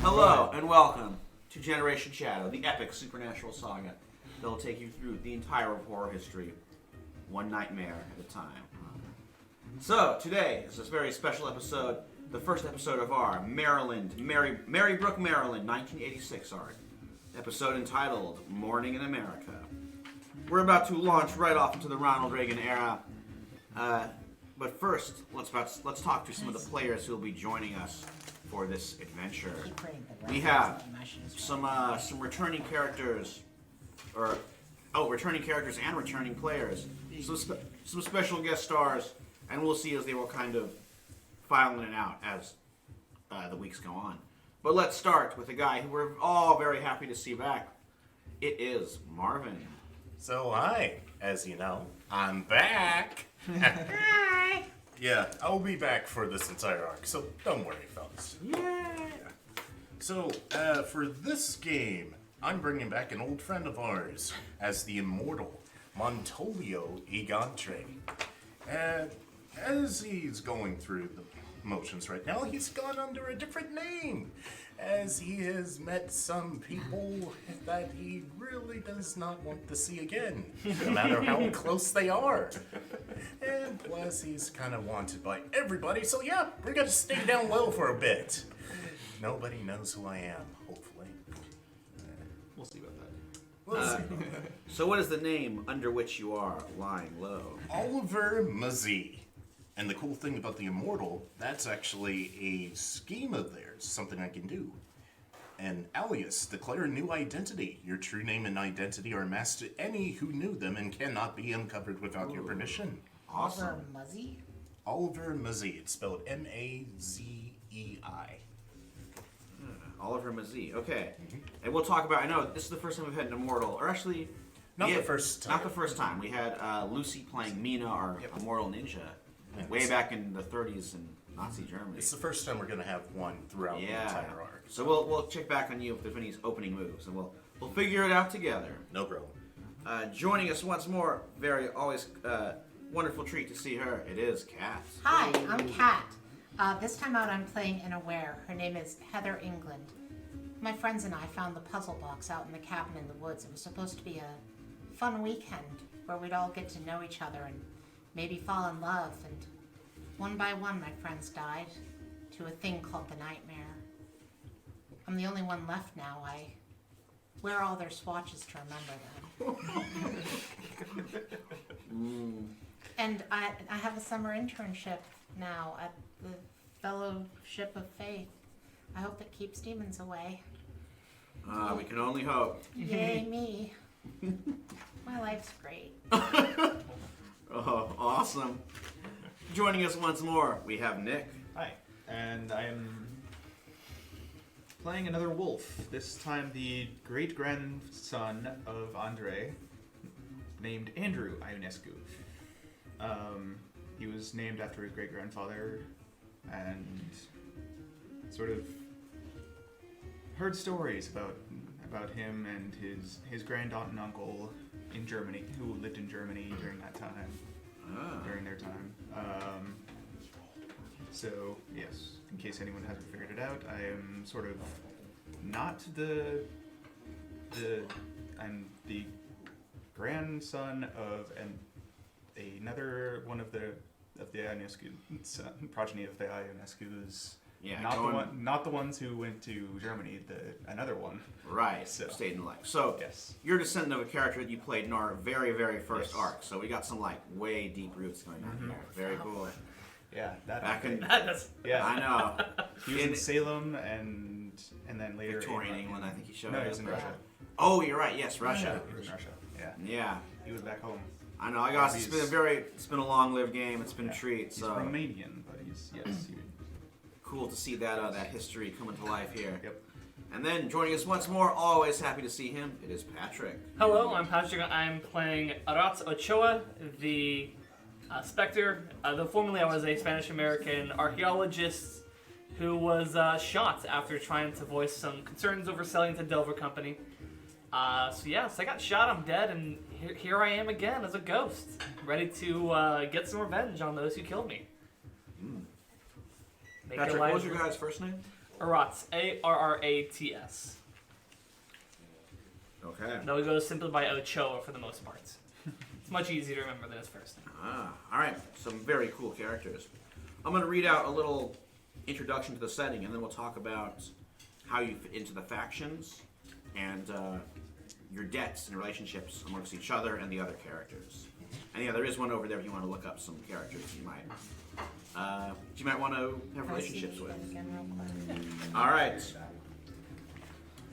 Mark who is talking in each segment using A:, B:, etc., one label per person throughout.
A: Hello and welcome to Generation Shadow, the epic supernatural saga that will take you through the entire of horror history, one nightmare at a time. So today is this very special episode, the first episode of our Merry Brooke, Maryland, 1986 arc. Episode entitled Morning in America. We're about to launch right off into the Ronald Reagan era. But first, let's talk to some of the players who will be joining us for this adventure. We have some returning characters, returning characters and returning players. Some special guest stars, and we'll see as they will kind of file in and out as the weeks go on. But let's start with a guy who we're all very happy to see back. It is Marvin.
B: So hi, as you know, I'm back. Hi. Yeah, I'll be back for this entire arc, so don't worry, fellas.
A: Yeah.
B: So, for this game, I'm bringing back an old friend of ours as the immortal Montolio Egante. As he's going through the motions right now, he's gone under a different name, as he has met some people that he really does not want to see again, no matter how close they are. And plus, he's kind of wanted by everybody, so yeah, we're gonna stay down low for a bit. Nobody knows who I am, hopefully.
A: We'll see about that.
B: We'll see.
A: So what is the name under which you are lying low?
B: Oliver Mazzie. And the cool thing about the Immortal, that's actually a scheme of theirs, something I can do. An alias, declare a new identity. Your true name and identity are masked to any who knew them and cannot be uncovered without your permission.
A: Awesome.
C: Oliver Muzzy?
B: Oliver Mazzie. It's spelled M-A-Z-E-I.
A: Oliver Mazzie. Okay. And we'll talk about, I know this is the first time we've had an Immortal, or actually...
B: Not the first time.
A: Not the first time. We had Lucy playing Mina, our Immortal Ninja, way back in the 30s in Nazi Germany.
B: It's the first time we're going to have one throughout the entire arc.
A: So we'll check back on you if there's any opening moves, and we'll figure it out together.
B: No problem.
A: Joining us once more, always wonderful treat to see her. It is Kat.
C: Hi, I'm Kat. This time out I'm playing an Aware. Her name is Heather England. My friends and I found the puzzle box out in the cabin in the woods. It was supposed to be a fun weekend where we'd all get to know each other and maybe fall in love. And one by one my friends died to a thing called the Nightmare. I'm the only one left now. I wear all their swatches to remember them. And I have a summer internship now at the Fellowship of Faith. I hope it keeps demons away.
A: We can only hope.
C: Yay me. My life's great.
A: Oh, awesome. Joining us once more, we have Nick.
D: Hi, and I am playing another wolf, this time the great-grandson of Andre, named Andrew Ionescu. He was named after his great-grandfather, and sort of heard stories about him and his grand-aunt and uncle in Germany, who lived in Germany during that time. During their time. So, yes, in case anyone hasn't figured it out, I am sort of not I'm the grandson of another one of the Ionescu progeny of the Ionescus.
A: Yeah,
D: not the ones who went to Germany, another one.
A: Right,
D: So.
A: stayed in life. So,
D: Yes.
A: you're a descendant of a character that you played in our very, very first
D: Yes.
A: arc. So we got some way deep roots going on here. Very cool.
D: Yeah, that
A: Back in,
D: yeah.
A: I know.
D: He was in Salem and then later
A: Victorian
D: in
A: England, I think he showed
D: No,
A: up.
D: he was in Russia.
A: Oh, you're right. Yes, Russia.
D: He was in Russia. Yeah.
A: Yeah.
D: He was back home.
A: I know. I guess it's been a long-lived game. It's been a treat.
D: He's
A: So
D: Romanian, but he's
A: cool to see that history coming to life here.
D: Yep.
A: And then joining us once more, always happy to see him. It is Patrick.
E: Hello, I'm Patrick. I'm playing Arat Ochoa, the Spectre. Though formerly I was a Spanish-American archaeologist who was shot after trying to voice some concerns over selling to Delver Company. So I got shot, I'm dead, and here I am again as a ghost, ready to get some revenge on those who killed me.
A: Patrick, what was your guy's first name?
E: Arrats, Arrats.
A: Okay.
E: Though he goes simply by Ochoa for the most part. It's much easier to remember than his first name.
A: All right. Some very cool characters. I'm going to read out a little introduction to the setting, and then we'll talk about how you fit into the factions and your debts and relationships amongst each other and the other characters. And yeah, there is one over there if you want to look up some characters you might want to have relationships with. All right.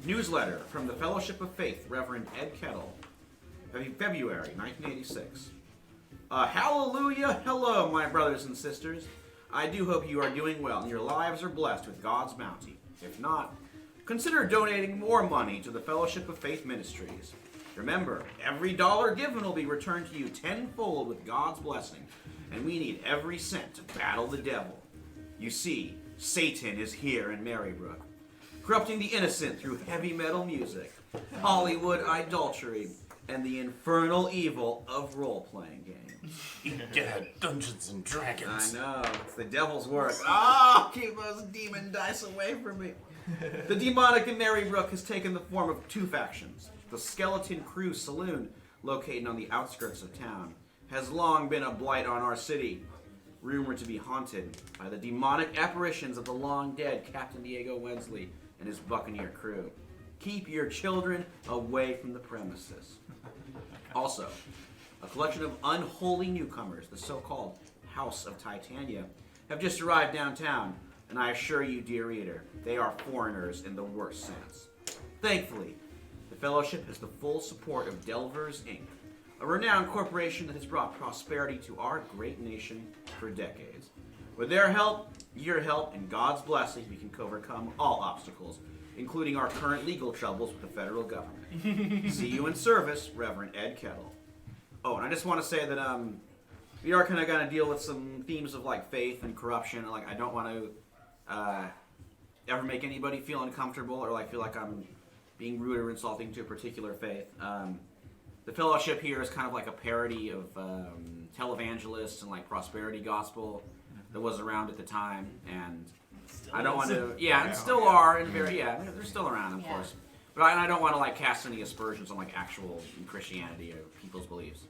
A: Newsletter from the Fellowship of Faith, Reverend Ed Kettle, February 1986. Hallelujah! Hello, my brothers and sisters. I do hope you are doing well and your lives are blessed with God's bounty. If not, consider donating more money to the Fellowship of Faith Ministries. Remember, every dollar given will be returned to you tenfold with God's blessing, and we need every cent to battle the devil. You see, Satan is here in Merry Brooke, corrupting the innocent through heavy metal music, Hollywood idolatry, and the infernal evil of role-playing games.
B: Yeah, Dungeons and Dragons.
A: I know, it's the devil's work. Keep those demon dice away from me. The demonic in Merry Brooke has taken the form of two factions. The Skeleton Crew Saloon, located on the outskirts of town, has long been a blight on our city, rumored to be haunted by the demonic apparitions of the long-dead Captain Diego Wensley and his buccaneer crew. Keep your children away from the premises. Also, a collection of unholy newcomers, the so-called House of Titania, have just arrived downtown, and I assure you, dear reader, they are foreigners in the worst sense. Thankfully, the Fellowship has the full support of Delvers, Inc., a renowned corporation that has brought prosperity to our great nation for decades. With their help, your help, and God's blessing, we can overcome all obstacles, including our current legal troubles with the federal government. See you in service, Reverend Ed Kettle. Oh, and I just want to say that we are kind of going to deal with some themes of like faith and corruption. Like, I don't want to ever make anybody feel uncomfortable or like feel like I'm being rude or insulting to a particular faith. The Fellowship here is kind of like a parody of televangelists and like prosperity gospel that was around at the time, and I don't want to, and still are, and they're still around, of course. But I don't want to like cast any aspersions on like actual Christianity or people's beliefs.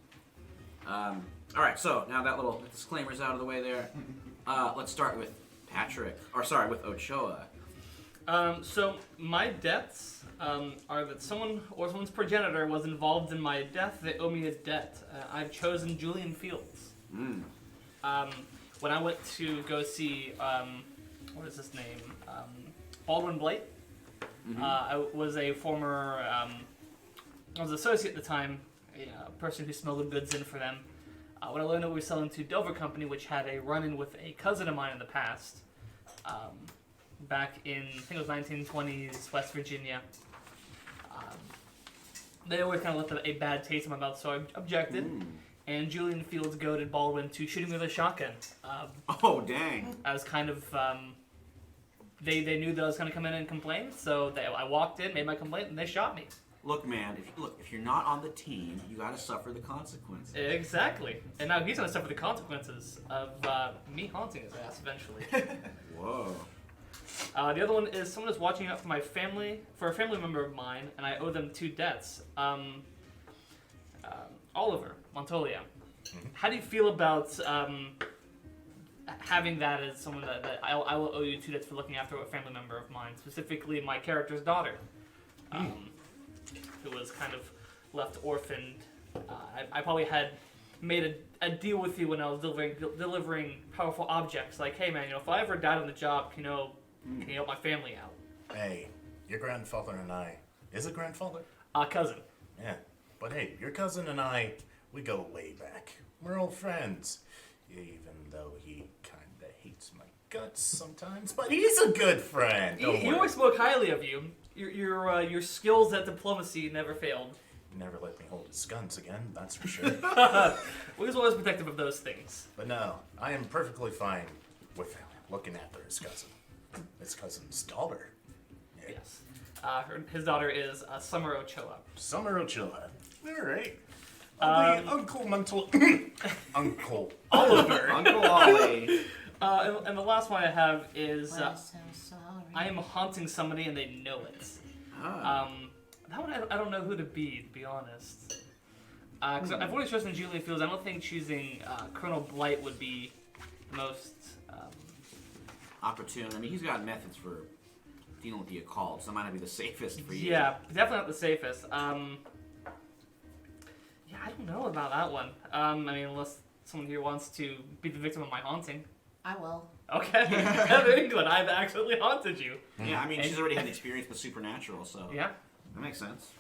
A: All right, so now that little disclaimer's out of the way there. Let's start with with Ochoa.
E: So my debts are that someone or someone's progenitor was involved in my death. They owe me a debt. I've chosen Julian Fields. When I went to go see, what is his name? Baldwin Blight. I was a former, I was an associate at the time, a person who smuggled goods in for them. When I learned that we were selling to Dover Company, which had a run-in with a cousin of mine in the past, back in, I think it was 1920s, West Virginia. They always kind of left a bad taste in my mouth, so I objected. And Julian Fields goaded Baldwin to shooting me with a shotgun.
A: Oh, dang.
E: I was kind of, they knew that I was going to come in and complain, so I walked in, made my complaint, and they shot me.
A: Look, man, if you're not on the team, you got to suffer the consequences.
E: Exactly. And now he's going to suffer the consequences of me haunting his ass eventually.
A: Whoa.
E: The other one is someone is watching out for a family member of mine, and I owe them 2 debts. Oliver Montoya. How do you feel about having that as someone that I will owe you 2 debts for looking after a family member of mine, specifically my character's daughter, who was kind of left orphaned. I probably had made a deal with you when I was delivering powerful objects, like, hey man, if I ever died on the job, can you help my family out?
B: Hey, your grandfather and I, is it grandfather?
E: Cousin.
B: Yeah, but hey, your cousin and I, we go way back. We're old friends, even though he kinda hates my guts sometimes, but he's a good friend.
E: He always spoke highly of you. Your skills at diplomacy never failed.
B: He never let me hold his guns again, that's for sure.
E: We was always protective of those things.
B: But no, I am perfectly fine with looking after his cousin. His cousin's daughter. Yeah.
E: Yes. His daughter is Summer Ochoa.
B: Summer Ochoa. All right. Uncle Mental. Uncle Oliver.
A: Uncle Ollie.
E: And the last one I have is
C: I'm so sorry.
E: I am haunting somebody and they know it.
A: Ah.
E: That one I don't know who to be honest. Because I've always trusted Julian Fields. I don't think choosing Colonel Blight would be the most.
A: Opportune. I mean, he's got methods for dealing with the occult, so that might not be the safest for you.
E: Yeah, definitely not the safest. Yeah, I don't know about that one. I mean, unless someone here wants to be the victim of my haunting.
C: I will.
E: Okay. Heather England, I've actually haunted you.
A: Yeah, I mean, she's already had experience with supernatural, so
E: Yeah.
A: that makes sense.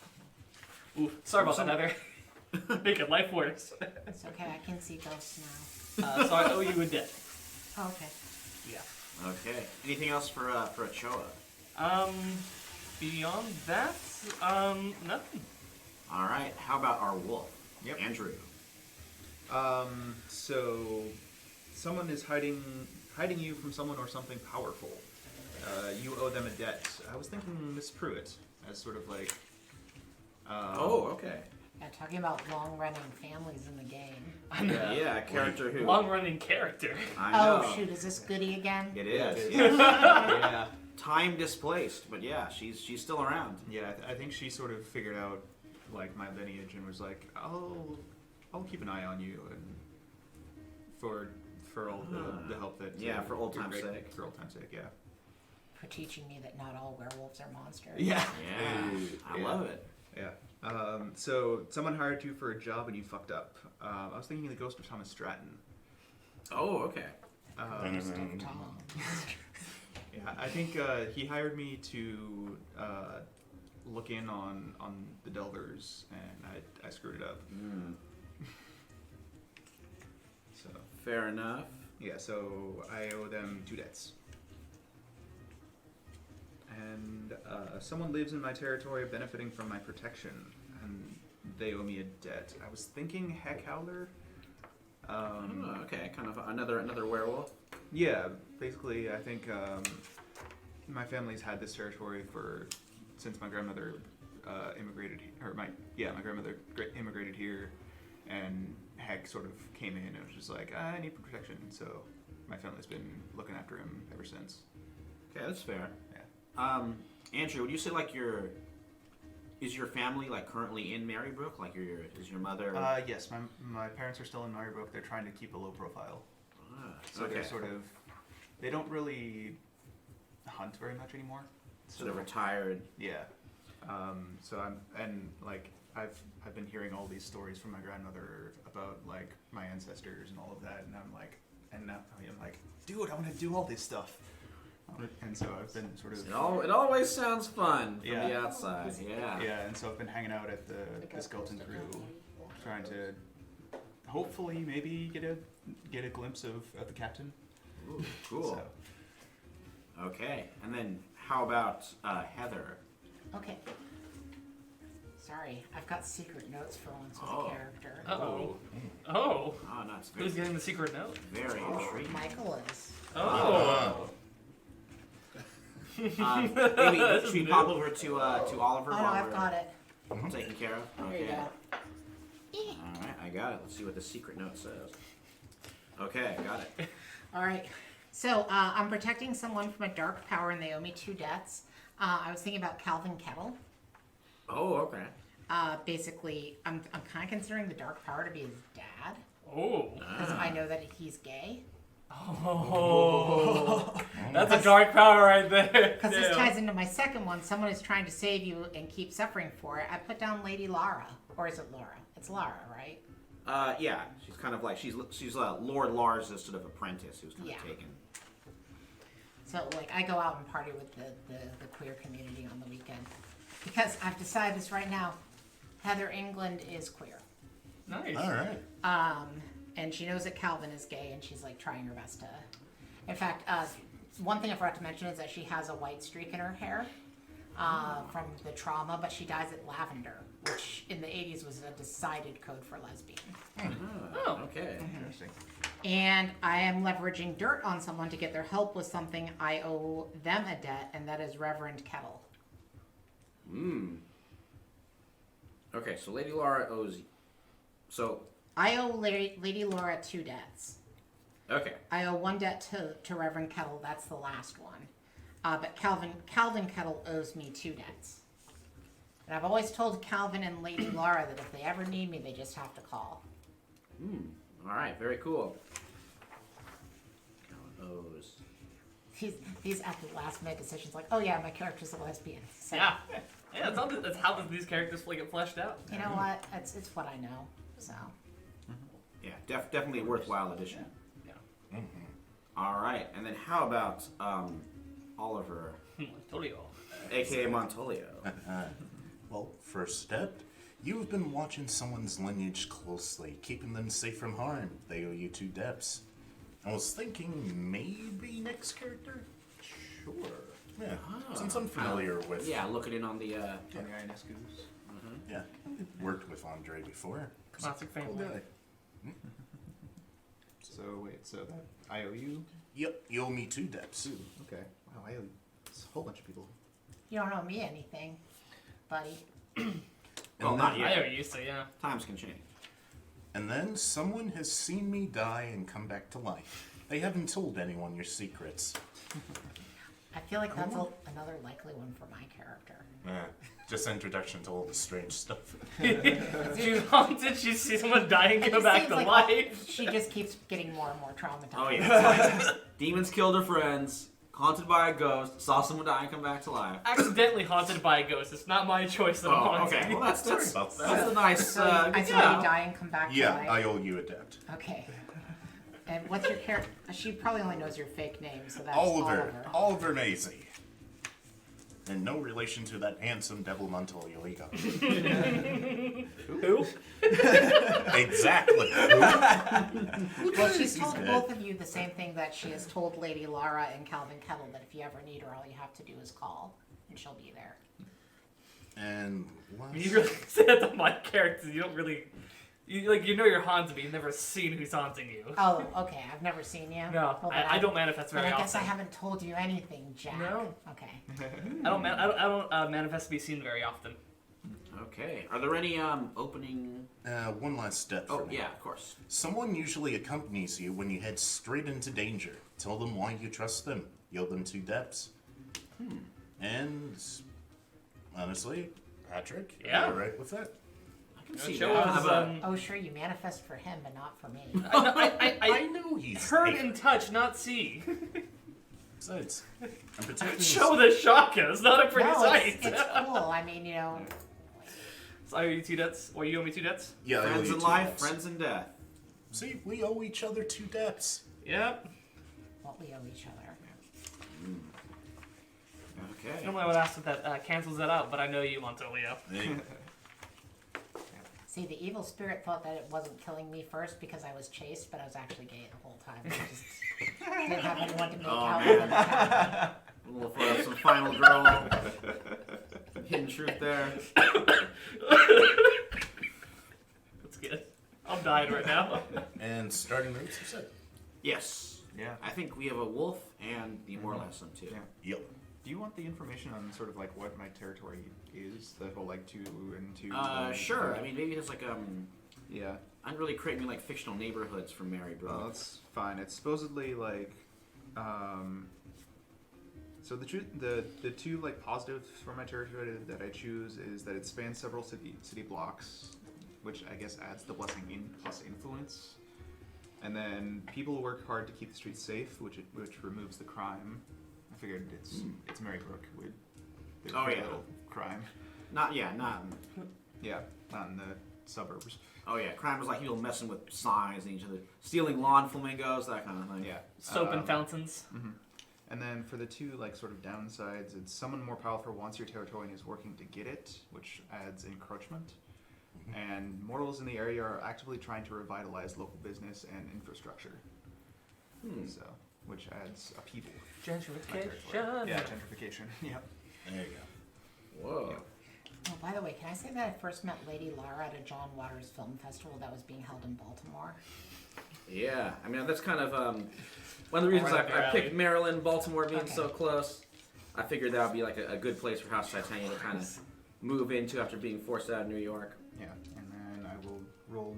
E: Ooh, sorry about that, Heather. Making life worse.
C: It's okay. I can see ghosts now.
E: So I owe you a debt.
C: Oh, okay.
E: Yeah.
A: Okay. Anything else for Ochoa?
E: Beyond that, nothing.
A: All right. How about our wolf?
D: Yep.
A: Andrew.
F: So someone is hiding you from someone or something powerful. You owe them a debt. I was thinking Miss Pruitt as sort of like.
A: Okay.
C: Yeah, talking about long-running families in the game.
A: Yeah, a character who.
E: Long-running character.
A: I know.
C: Oh shoot, is this Goody again?
A: It is.
F: Yeah. Yeah.
A: Time displaced, but yeah, she's still around.
D: Yeah, I think she sort of figured out like my lineage and was like, I'll keep an eye on you and for all the help that
A: Yeah, for old
D: you're
A: time's
D: great-
A: sake.
D: For old time's sake, yeah.
C: For teaching me that not all werewolves are monsters.
D: Yeah.
A: Yeah, I
F: Yeah.
A: love it.
F: Yeah. So someone hired you for a job and you fucked up. I was thinking the ghost of Thomas Stratton.
A: Oh, okay.
C: Tom.
D: Yeah, I think he hired me to look in on the Delvers, and I screwed it up. So
A: Fair enough.
F: Yeah, so I owe them 2 debts. And someone lives in my territory benefiting from my protection, and they owe me a debt. I was thinking Heck Howler.
A: Oh, okay, kind of another werewolf.
F: Yeah, basically, I think my family's had this territory since my grandmother immigrated, my grandmother immigrated here, and Heck sort of came in and was just like, I need protection, so my family's been looking after him ever since.
A: Okay, that's fair.
F: Yeah.
A: Andrew, would you say like is your family like currently in Merry Brooke? Like is your mother?
D: yes, my parents are still in Merry Brooke. They're trying to keep a low profile, so
A: okay.
D: they're sort of they don't really hunt very much anymore.
A: So they're retired.
D: Yeah. So I've been hearing all these stories from my grandmother about like my ancestors and all of that, and now I'm like, dude, I want to do all this stuff. And so I've been sort of
A: It always sounds fun from
D: Yeah.
A: the outside. Yeah.
D: yeah, and so I've been hanging out at the skeleton crew, trying to hopefully maybe get a glimpse of the captain.
A: Ooh, cool.
D: So,
A: Okay, and then how about Heather?
C: Okay. Sorry, I've got secret notes for once with
A: Oh.
C: a character.
E: Oh. Oh.
A: Oh, nice.
E: Who's getting the secret note?
A: Very intriguing.
C: Michael is.
E: Oh.
A: Maybe should we pop over to Oliver
C: Oh no,
A: while
C: I've
A: we're
C: got it.
A: taken care of?
C: There
A: Okay.
C: you go.
A: All right, I got it. Let's see what the secret note says. Okay, got it.
C: All right. So I'm protecting someone from a dark power, and they owe me 2 debts. I was thinking about Calvin Kettle.
A: Oh, okay.
C: Basically, I'm kind of considering the dark power to be his dad
E: Oh.
C: because I know that he's gay.
E: Oh. That's a dark power right there.
C: Because this
E: Damn.
C: ties into my second one. Someone is trying to save you and keep suffering for it. I put down Lady Lara, or is it Laura? It's Lara, right?
A: Yeah, she's kind of like she's Lord Lars' sort of apprentice who's kind
C: Yeah.
A: of taken.
C: So like I go out and party with the queer community on the weekend because I've decided this right now. Heather England is queer.
E: Nice.
B: All right.
C: And she knows that Calvin is gay, and she's like trying her best to. In fact, one thing I forgot to mention is that she has a white streak in her hair from the trauma, but she dyes it lavender, which in the 80s was a decided code for lesbian.
A: Oh, okay.
D: interesting.
C: And I am leveraging dirt on someone to get their help with something I owe them a debt, and that is Reverend Kettle.
A: Okay, so Lady Laura owes So,
C: I owe Lady Laura 2 debts.
A: okay.
C: I owe 1 debt to Reverend Kettle. That's the last one. But Calvin Kettle owes me 2 debts. And I've always told Calvin and Lady Laura that if they ever need me, they just have to call.
A: All right, very cool. Calvin owes.
C: He's at the last minute decisions like, oh yeah, my character's a lesbian. So,
E: Yeah. Yeah, that's how these characters get fleshed out.
C: you know what? It's what I know. So
A: Yeah, definitely a worthwhile addition.
E: Yeah.
A: All right, and then how about Oliver,
E: Totally.
A: aka Montolio?
B: Well, first step, you've been watching someone's lineage closely, keeping them safe from harm. They owe you 2 debts. I was thinking maybe next character?
A: Sure.
B: Yeah, since I'm familiar with...
A: Yeah, looking in on the.
F: On the INS Goose.
B: Yeah, worked with Andre before.
E: Classic
B: Cool
E: family.
B: guy.
F: So wait, so that I owe you?
B: Yep, you owe me 2 debts.
F: Two. Okay. Wow, I owe a whole bunch of people.
C: you don't owe me anything, buddy.
A: Well, not
E: I
A: yet.
E: owe you, so yeah.
A: Times can change.
B: And then someone has seen me die and come back to life. They haven't told anyone your secrets.
C: I feel like that's another likely one for my character.
B: Just introduction to all the strange stuff.
E: She's haunted, she sees someone dying
C: It
E: come
C: just
E: back
C: seems
E: to
C: like
E: life.
C: she just keeps getting more and more traumatized.
A: Oh yeah. It's like, demons killed her friends. Haunted by a ghost. Saw someone die and come back to life.
E: Accidentally haunted by a ghost. It's not my choice that I'm
A: Oh,
E: haunted.
A: okay. Well, that's
B: about that.
A: that's a nice.
C: So I
A: good
C: saw
A: job.
C: you die and come back to
B: Yeah,
C: life.
B: I owe you a debt.
C: Okay. And what's your character? She probably only knows your fake name, so that's
B: Oliver. Oliver Maisie. And no relation to that handsome devil Montoya he got.
E: Who?
B: Exactly.
C: Well, she's told
B: dead.
C: both of you the same thing that she has told Lady Laura and Calvin Kettle, that if you ever need her, all you have to do is call, and she'll be there.
B: And
E: You really say that to my characters. You don't really... You know you're haunted, but you've never seen who's haunting you.
C: Oh, okay. I've never seen you.
E: No,
C: Well, then
E: I don't manifest
C: Then
E: very
C: I guess I
E: often.
C: haven't told you anything, Jack.
E: No.
C: Okay.
E: I don't manifest to be seen very often.
A: Okay. Are there any opening?
B: one last step
A: Oh
B: for me.
A: yeah, of course.
B: Someone usually accompanies you when you head straight into danger. Tell them why you trust them. You owe them 2 debts. And honestly, Patrick,
E: Yeah.
B: are you alright with that?
A: I can see
E: Show
A: that.
E: us,
A: How about-
C: Oh, sure. You manifest for him, but not for me.
E: I
B: know he's
E: heard
B: there.
E: and touch, not see.
B: Besides, I'm protecting
E: Show the shotgun. It's not a pretty
C: no,
E: sight.
C: it's cool. I mean, you know.
E: So I owe you 2 debts. Or you owe me 2 debts?
B: Yeah, I owe
A: Friends
B: you
A: in
B: 2
A: life,
B: debts.
A: friends in death.
B: See, we owe each other 2 debts.
E: Yep.
C: What we owe each other.
A: Okay.
E: Normally I would ask if that cancels that out, but I know you, Montolio.
B: Hey,
C: See, the evil spirit thought that it wasn't killing me first because I was chaste, but I was actually gay the whole time. I just didn't have anyone to make
A: Oh,
C: out
A: man.
C: with at the time.
A: For some final girl. Hidden truth there.
E: That's good. I'm dying right now.
B: and starting moves, you said?
A: Yes.
F: Yeah.
A: I think we have a wolf and the Morlesson too.
F: Yeah.
B: Yep.
F: Do you want the information on sort of like what my territory is? The whole like 2 and 2.
A: Sure. I mean, maybe it's like
F: Yeah.
A: I'm really creating like fictional neighborhoods for Merry Brooke.
F: Well, that's fine. It's supposedly like, so the 2 like positives for my territory that I choose is that it spans several city blocks, which I guess adds the blessing plus influence, and then people work hard to keep the streets safe, which removes the crime. I figured it's Merry Brooke. There's
A: Oh,
F: very
A: yeah.
F: little crime.
A: Not.
F: Yeah, not in the suburbs.
A: Oh yeah, crime was like people messing with signs and each other, stealing lawn flamingos, that kind of thing.
F: Yeah.
E: Soap and fountains.
F: And then for the 2 like sort of downsides, it's someone more powerful wants your territory and is working to get it, which adds encroachment. And mortals in the area are actively trying to revitalize local business and infrastructure. So, which adds upheaval. to my territory.
E: Gentrification.
F: Yeah, gentrification. Yeah.
B: There you go.
A: Whoa.
F: Yeah.
C: Oh, by the way, can I say that I first met Lady Laura at a John Waters film festival that was being held in Baltimore?
A: Yeah, I mean that's kind of one of the reasons
E: Right up your
A: I picked
E: alley.
A: Maryland, Baltimore being
C: Okay.
A: so close. I figured that would be like a good place for House Titania to kind of move into after being forced out of New York.
F: Yeah. And then I will roll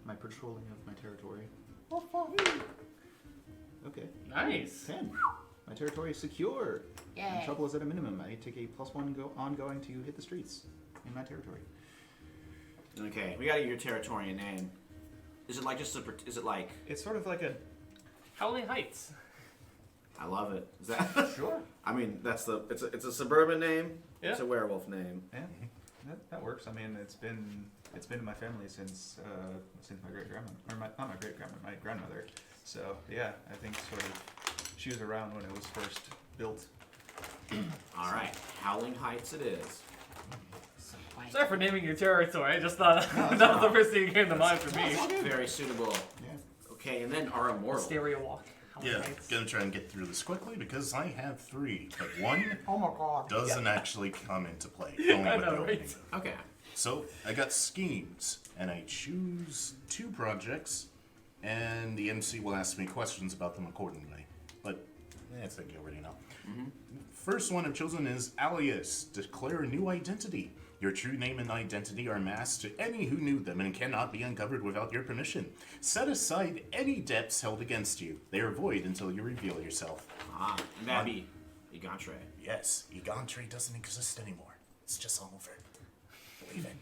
F: my patrolling of my territory. Okay.
E: Nice.
F: 10. My territory is secure.
C: Yay.
F: And trouble is at a minimum. I take a +1 ongoing to hit the streets in my territory.
A: Okay, we gotta get your territory name. Is it like just a? Is it like?
F: It's sort of like a...
E: Howling Heights.
A: I love it. Is that?
F: Sure.
A: I mean, it's a suburban name.
E: Yeah.
A: It's a werewolf name.
F: Yeah, that works. I mean, it's been in my family since my great grandma, or not my great grandma, my grandmother. So yeah, I think sort of she was around when it was first built.
A: All right, Howling Heights it is.
E: Sorry for naming your territory. I just thought
F: No,
E: that was the first thing that came to mind for me.
A: Very suitable.
F: Yeah.
A: Okay, and then our immortal.
E: Stereo walk. Howling
B: Yeah,
E: Heights.
B: gonna try and get through this quickly because I have 3, but one
C: Oh my god.
B: doesn't actually come into play. Only
E: I
B: with
E: know,
B: the
E: right?
B: opening.
A: Okay.
B: So I got schemes, and I choose 2 projects, and the MC will ask me questions about them accordingly. But I think you already know. First one I've chosen is alias. Declare a new identity. Your true name and identity are masked to any who knew them and cannot be uncovered without your permission. Set aside any debts held against you. They are void until you reveal yourself.
A: And that'd be Egantre.
B: Yes, Egantre doesn't exist anymore. It's just all over. Believe it.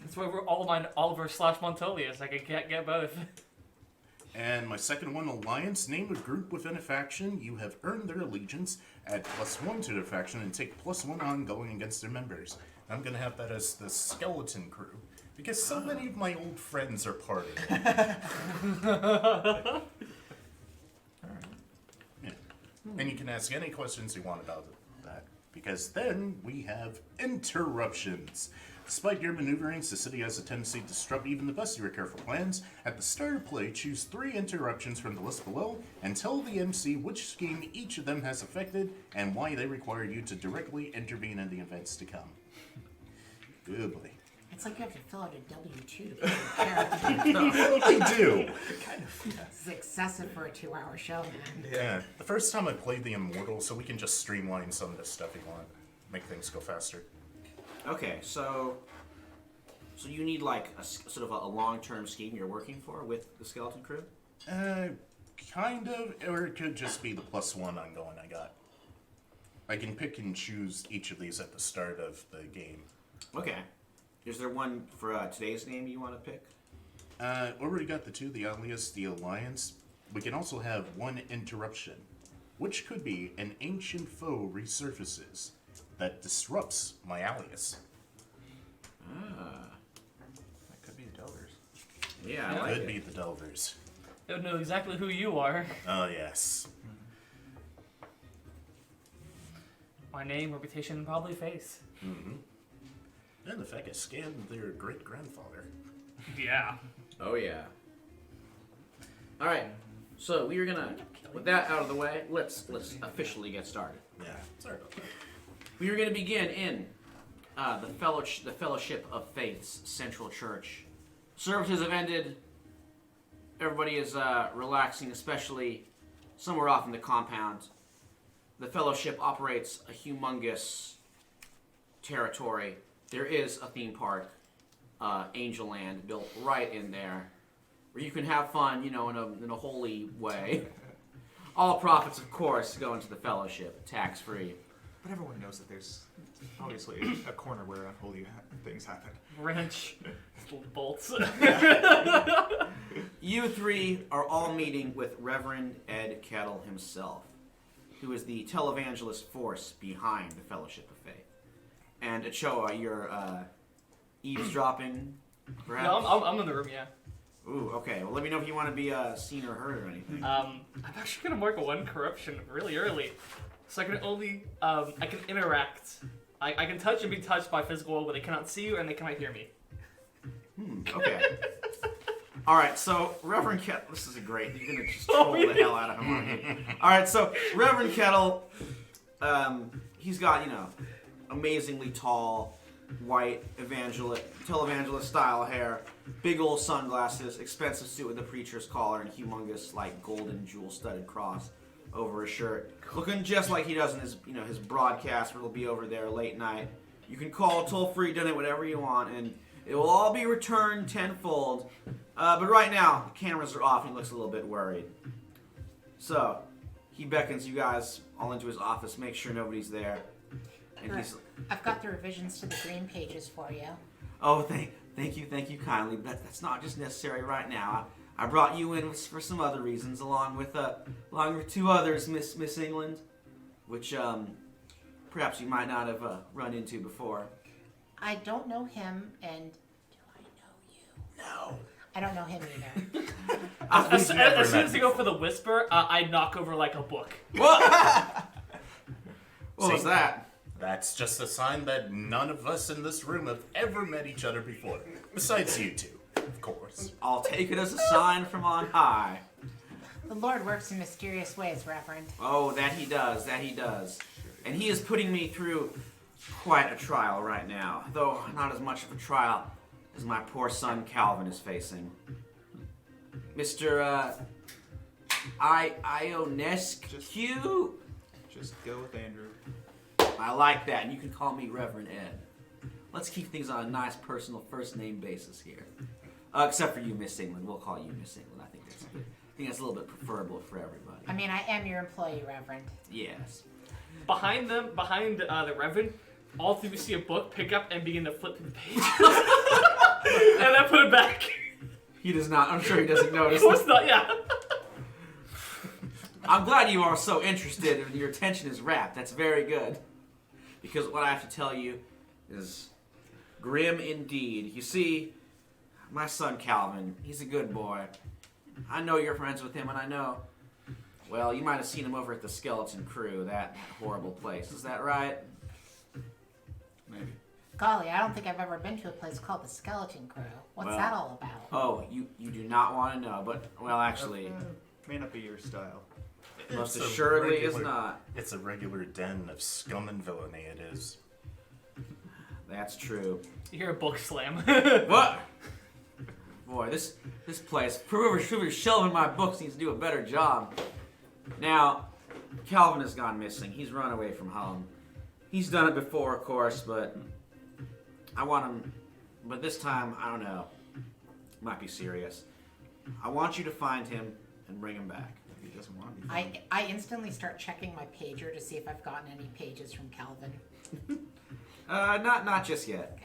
E: That's why we're Oliver / Montolius. I can't get both.
B: And my second one, alliance. Name a group within a faction. You have earned their allegiance. Add +1 to their faction and take +1 ongoing against their members. I'm gonna have that as the skeleton crew because so many of my old friends are part of it. Yeah. And you can ask any questions you want about that because then we have interruptions. Despite your maneuverings, the city has a tendency to disrupt even the best of your careful plans. At the start of play, choose 3 interruptions from the list below and tell the MC which scheme each of them has affected and why they require you to directly intervene in the events to come. Good boy.
C: It's like you have to fill out a W-2 to put your character.
B: They do.
F: Kind of. Yeah.
C: This is excessive for a 2-hour show, man.
B: Yeah. The first time I played the Immortal, so we can just streamline some of this stuff you want. Make things go faster.
A: Okay, so you need like a sort of a long-term scheme you're working for with the skeleton crew?
B: Kind of, or it could just be the +1 ongoing I got. I can pick and choose each of these at the start of the game.
A: Okay. Is there one for today's name you want to pick?
B: Already got the 2, the alias, the alliance. We can also have 1 interruption, which could be an ancient foe resurfaces that disrupts my alias.
F: That could be the Delvers.
A: Yeah, I
E: Yeah.
A: like
B: Could
A: it.
B: be the Delvers.
E: They would know exactly who you are.
B: Oh, yes.
E: My name, reputation, and probably face.
B: Mm-hmm. And the fact I scanned their great-grandfather.
E: Yeah.
A: Oh yeah. All right. So we are gonna, with that out of the way, let's officially get started.
B: Yeah, sorry about that.
A: We are gonna begin in the Fellowship of Faith's Central Church. Services have ended. Everybody is relaxing, especially somewhere off in the compound. The Fellowship operates a humongous territory. There is a theme park, Angel Land, built right in there, where you can have fun, you know, in a holy way. All profits, of course, go into the Fellowship, tax-free.
F: But everyone knows that there's obviously a corner where unholy things happen.
E: Wrench. Bolts.
A: You 3 are all meeting with Reverend Ed Kettle himself, who is the televangelist force behind the Fellowship of Faith. And Ochoa, you're eavesdropping, perhaps?
E: No, I'm in the room, yeah.
A: Ooh, okay. Well, let me know if you want to be seen or heard or anything.
E: I'm actually gonna mark 1 corruption really early, so I can only I can interact. I can touch and be touched by physical, but they cannot see you and they cannot hear me.
A: Okay. All right, so Reverend Kettle, this is a great. You're gonna just troll the hell out of him, aren't you? All right, so Reverend Kettle, he's got amazingly tall, white televangelist style hair, big old sunglasses, expensive suit with a preacher's collar, and humongous like golden jewel studded cross over his shirt, looking just like he does in his broadcast where he'll be over there late night. You can call toll free, donate whatever you want, and It will all be returned tenfold. But right now, the cameras are off and he looks a little bit worried. So, he beckons you guys all into his office, make sure nobody's there. And he's...
C: I've got the revisions to the green pages for you.
A: Oh, thank you kindly. That's not just necessary right now. I brought you in for some other reasons, along with two others, Miss England, which perhaps you might not have run into before.
C: I don't know him, and do I know you?
A: No.
C: I don't know him either.
E: As soon as you go for the whisper, I knock over like a book.
A: What? What
B: See?
A: was that?
B: That's just a sign that none of us in this room have ever met each other before. Besides you two, of course.
A: I'll take it as a sign from on high.
C: The Lord works in mysterious ways, Reverend.
A: Oh, that he does. And he is putting me through quite a trial right now, though not as much of a trial as my poor son Calvin is facing. Mr. Ionescu?
F: Just go with Andrew.
A: I like that, and you can call me Reverend Ed. Let's keep things on a nice personal first name basis here. Except for you, Miss England. We'll call you Miss England. I think that's a little bit preferable for everybody.
C: I mean, I am your employee, Reverend.
A: Yes.
E: Behind the Reverend, all three of you see a book, pick up, and begin to flip through the page. And then put it back.
A: He does not. I'm sure he doesn't notice.
E: It's not, yeah.
A: I'm glad you are so interested and your attention is rapt. That's very good. Because what I have to tell you is grim indeed. You see, my son Calvin, he's a good boy. I know you're friends with him, and I know, well, you might have seen him over at the Skeleton Crew, that horrible place. Is that right?
F: Maybe.
C: Golly, I don't think I've ever been to a place called the Skeleton Crew. What's
A: Well,
C: that all about?
A: Oh, you do not want to know, but, well, actually,
F: May not be your style.
A: most
B: It's a
A: assuredly is
B: regular-
A: not.
B: It's a regular den of scum and villainy, it is.
A: That's true.
E: You hear a book slam.
A: What? Boy, this place, whoever's shelving my books needs to do a better job. Now, Calvin has gone missing. He's run away from home. He's done it before, of course, but I want him, but this time, I don't know. Might be serious. I want you to find him and bring him back.
F: He doesn't want to be.
C: I instantly start checking my pager to see if I've gotten any pages from Calvin.
A: Not just yet.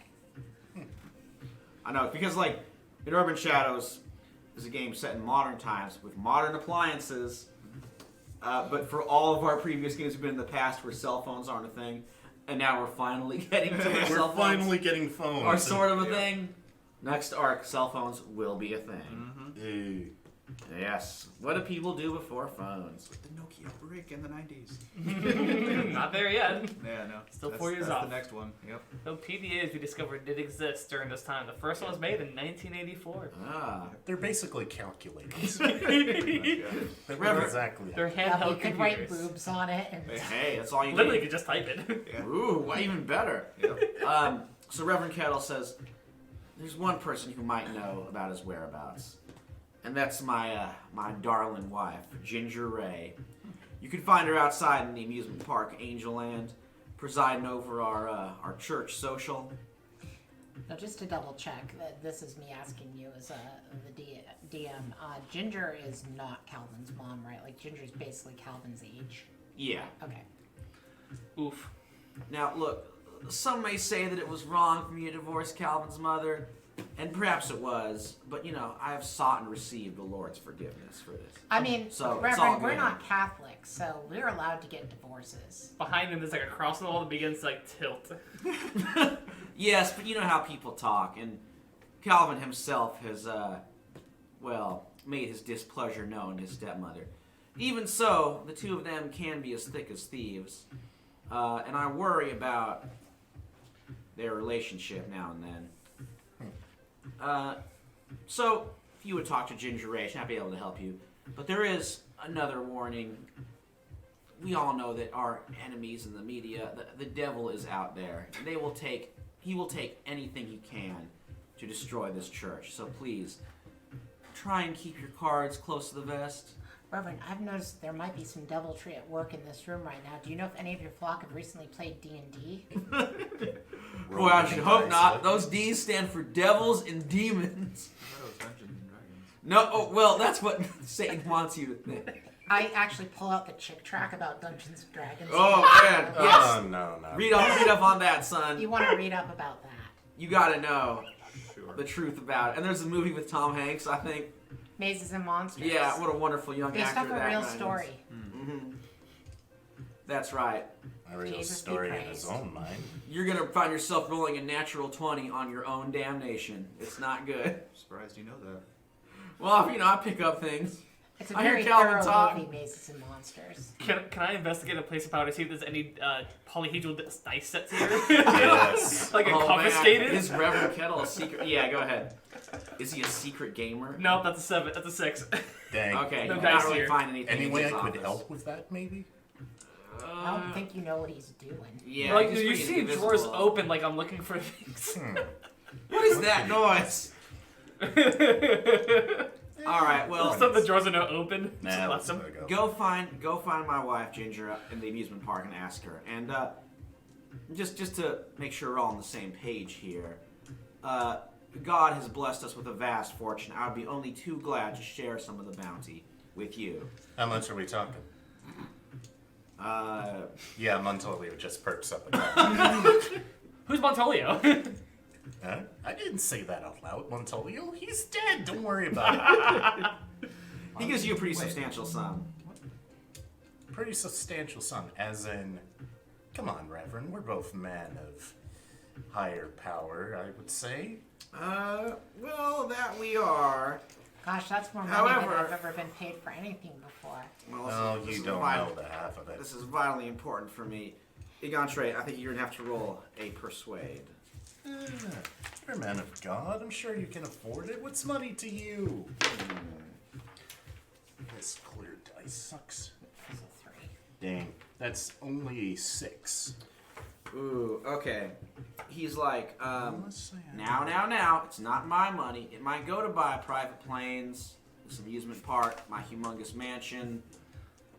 A: I know, because like, in Urban Shadows is a game set in modern times with modern appliances, but for all of our previous games have been in the past where cell phones aren't a thing, and now we're finally getting to where cell
B: We're
A: phones
B: finally getting phones.
A: are sort of a thing. Next arc, cell phones will be a thing.
B: Hey.
A: Yes. What do people do before phones?
F: The Nokia brick in the 90s.
E: Not there yet.
F: Yeah, no.
E: Still
F: that's,
E: 4 years
F: that's
E: off.
F: the next one. Yep.
E: So PDAs we discovered did exist during this time. The first one was made in 1984.
A: Ah.
B: They're basically calculators.
F: Yeah.
B: They're
A: Reverend-
B: exactly.
E: They're
C: Yeah, you
E: handheld
C: could write
E: computers.
C: boobs on it. And
A: Hey, that's all you
E: Literally, you
A: need.
E: could just type it.
F: Yeah.
A: Ooh, well, even better.
F: Yep.
A: So Reverend Kettle says, there's one person who might know about his whereabouts. And that's my darling wife, Ginger Raye. You can find her outside in the amusement park, Angel Land, presiding over our church social.
C: now, just to double check, this is me asking you as the DM. Ginger is not Calvin's mom, right? Like, Ginger's basically Calvin's age.
A: Yeah.
C: Okay.
E: Oof.
A: Now, look, some may say that it was wrong for me to divorce Calvin's mother, and perhaps it was, but, you know, I have sought and received the Lord's forgiveness for this.
C: I mean,
A: So, it's all
C: Reverend, we're
A: good.
C: not Catholic, so we're allowed to get divorces.
E: Behind him, there's like a cross on the wall that begins to like tilt.
A: Yes, but you know how people talk, and Calvin himself has, made his displeasure known to his stepmother. Even so, the two of them can be as thick as thieves, and I worry about their relationship now and then. So, if you would talk to Ginger Ray, she might be able to help you. But there is another warning. We all know that our enemies in the media, the devil is out there. And he will take anything he can to destroy this church. So please, try and keep your cards close to the vest.
C: Reverend, I've noticed there might be some deviltry at work in this room right now. Do you know if any of your flock have recently played D&D?
A: Boy, I should hope not. Those D's stand for devils and demons.
F: I thought it was Dungeons and Dragons.
A: No, oh, well, that's what Satan wants you to think.
C: I actually pull out the chick track about Dungeons and Dragons.
A: Oh, man, yes.
B: Oh, no.
A: Read up on that, son.
C: You want to read up about that?
A: You gotta know
F: Sure.
A: the truth about it. And there's a movie with Tom Hanks, I think.
C: Mazes and Monsters.
A: Yeah, what a wonderful young
C: Based
A: actor
C: off a
A: that
C: real
A: guy is.
C: story.
A: Mm-hmm. That's right.
B: A real
C: Jesus be
B: story in his
C: praised.
B: own mind.
A: You're gonna find yourself rolling a natural 20 on your own damnation. It's not good.
F: Surprised you know that.
A: Well, I pick up things.
C: It's a
A: I hear
C: very
A: Calvin
C: thorough
A: talk.
C: movie, Mazes and Monsters.
E: Can I investigate the place of power to see if there's any polyhedral dice sets here?
B: Yes.
E: Like
A: Oh,
E: confiscated?
A: man. Is Reverend Kettle a secret? Yeah, go ahead. Is he a secret gamer?
E: No, that's a 7. That's a 6.
B: Dang.
A: Okay,
E: No
A: you
E: dice
A: not really
E: here.
A: find anything.
B: Any
A: in
B: way I
A: his
B: could
A: office.
B: help with that, maybe?
C: I don't think you know what he's doing.
A: Yeah,
E: Like,
A: he's
E: you
A: pretty
E: see
A: invisible.
E: drawers open like I'm looking for things.
A: What is that noise? All right, well,
E: So the drawers are now open.
B: Nah,
E: Just
B: let's
E: left them.
B: go.
A: go find my wife Ginger in the amusement park and ask her. And just to make sure we're all on the same page here, God has blessed us with a vast fortune. I would be only too glad to share some of the bounty with you.
B: How much are we talking? Yeah, Montolio just perks up again.
E: Who's Montolio?
B: Huh? I didn't say that out loud, Montolio. He's dead. Don't worry about it.
A: He gives you a pretty substantial sum.
B: Pretty substantial sum, as in, come on, Reverend, we're both men of higher power, I would say.
A: Well, that we are.
C: Gosh, that's more money
A: However-
C: than I've ever been paid for anything before.
A: Well,
B: Oh,
A: this
B: you
A: is
B: don't
A: vital.
B: know the half of it.
A: This is vitally important for me. Egantre, I think you're gonna have to roll a persuade.
B: You're a man of God. I'm sure you can afford it. What's money to you? This clear dice sucks.
C: It's a 3.
B: Dang, that's only a 6.
A: Ooh, okay. He's like,
B: Let's say I-
A: now, it's not my money. It might go to buy private planes, this amusement park, my humongous mansion,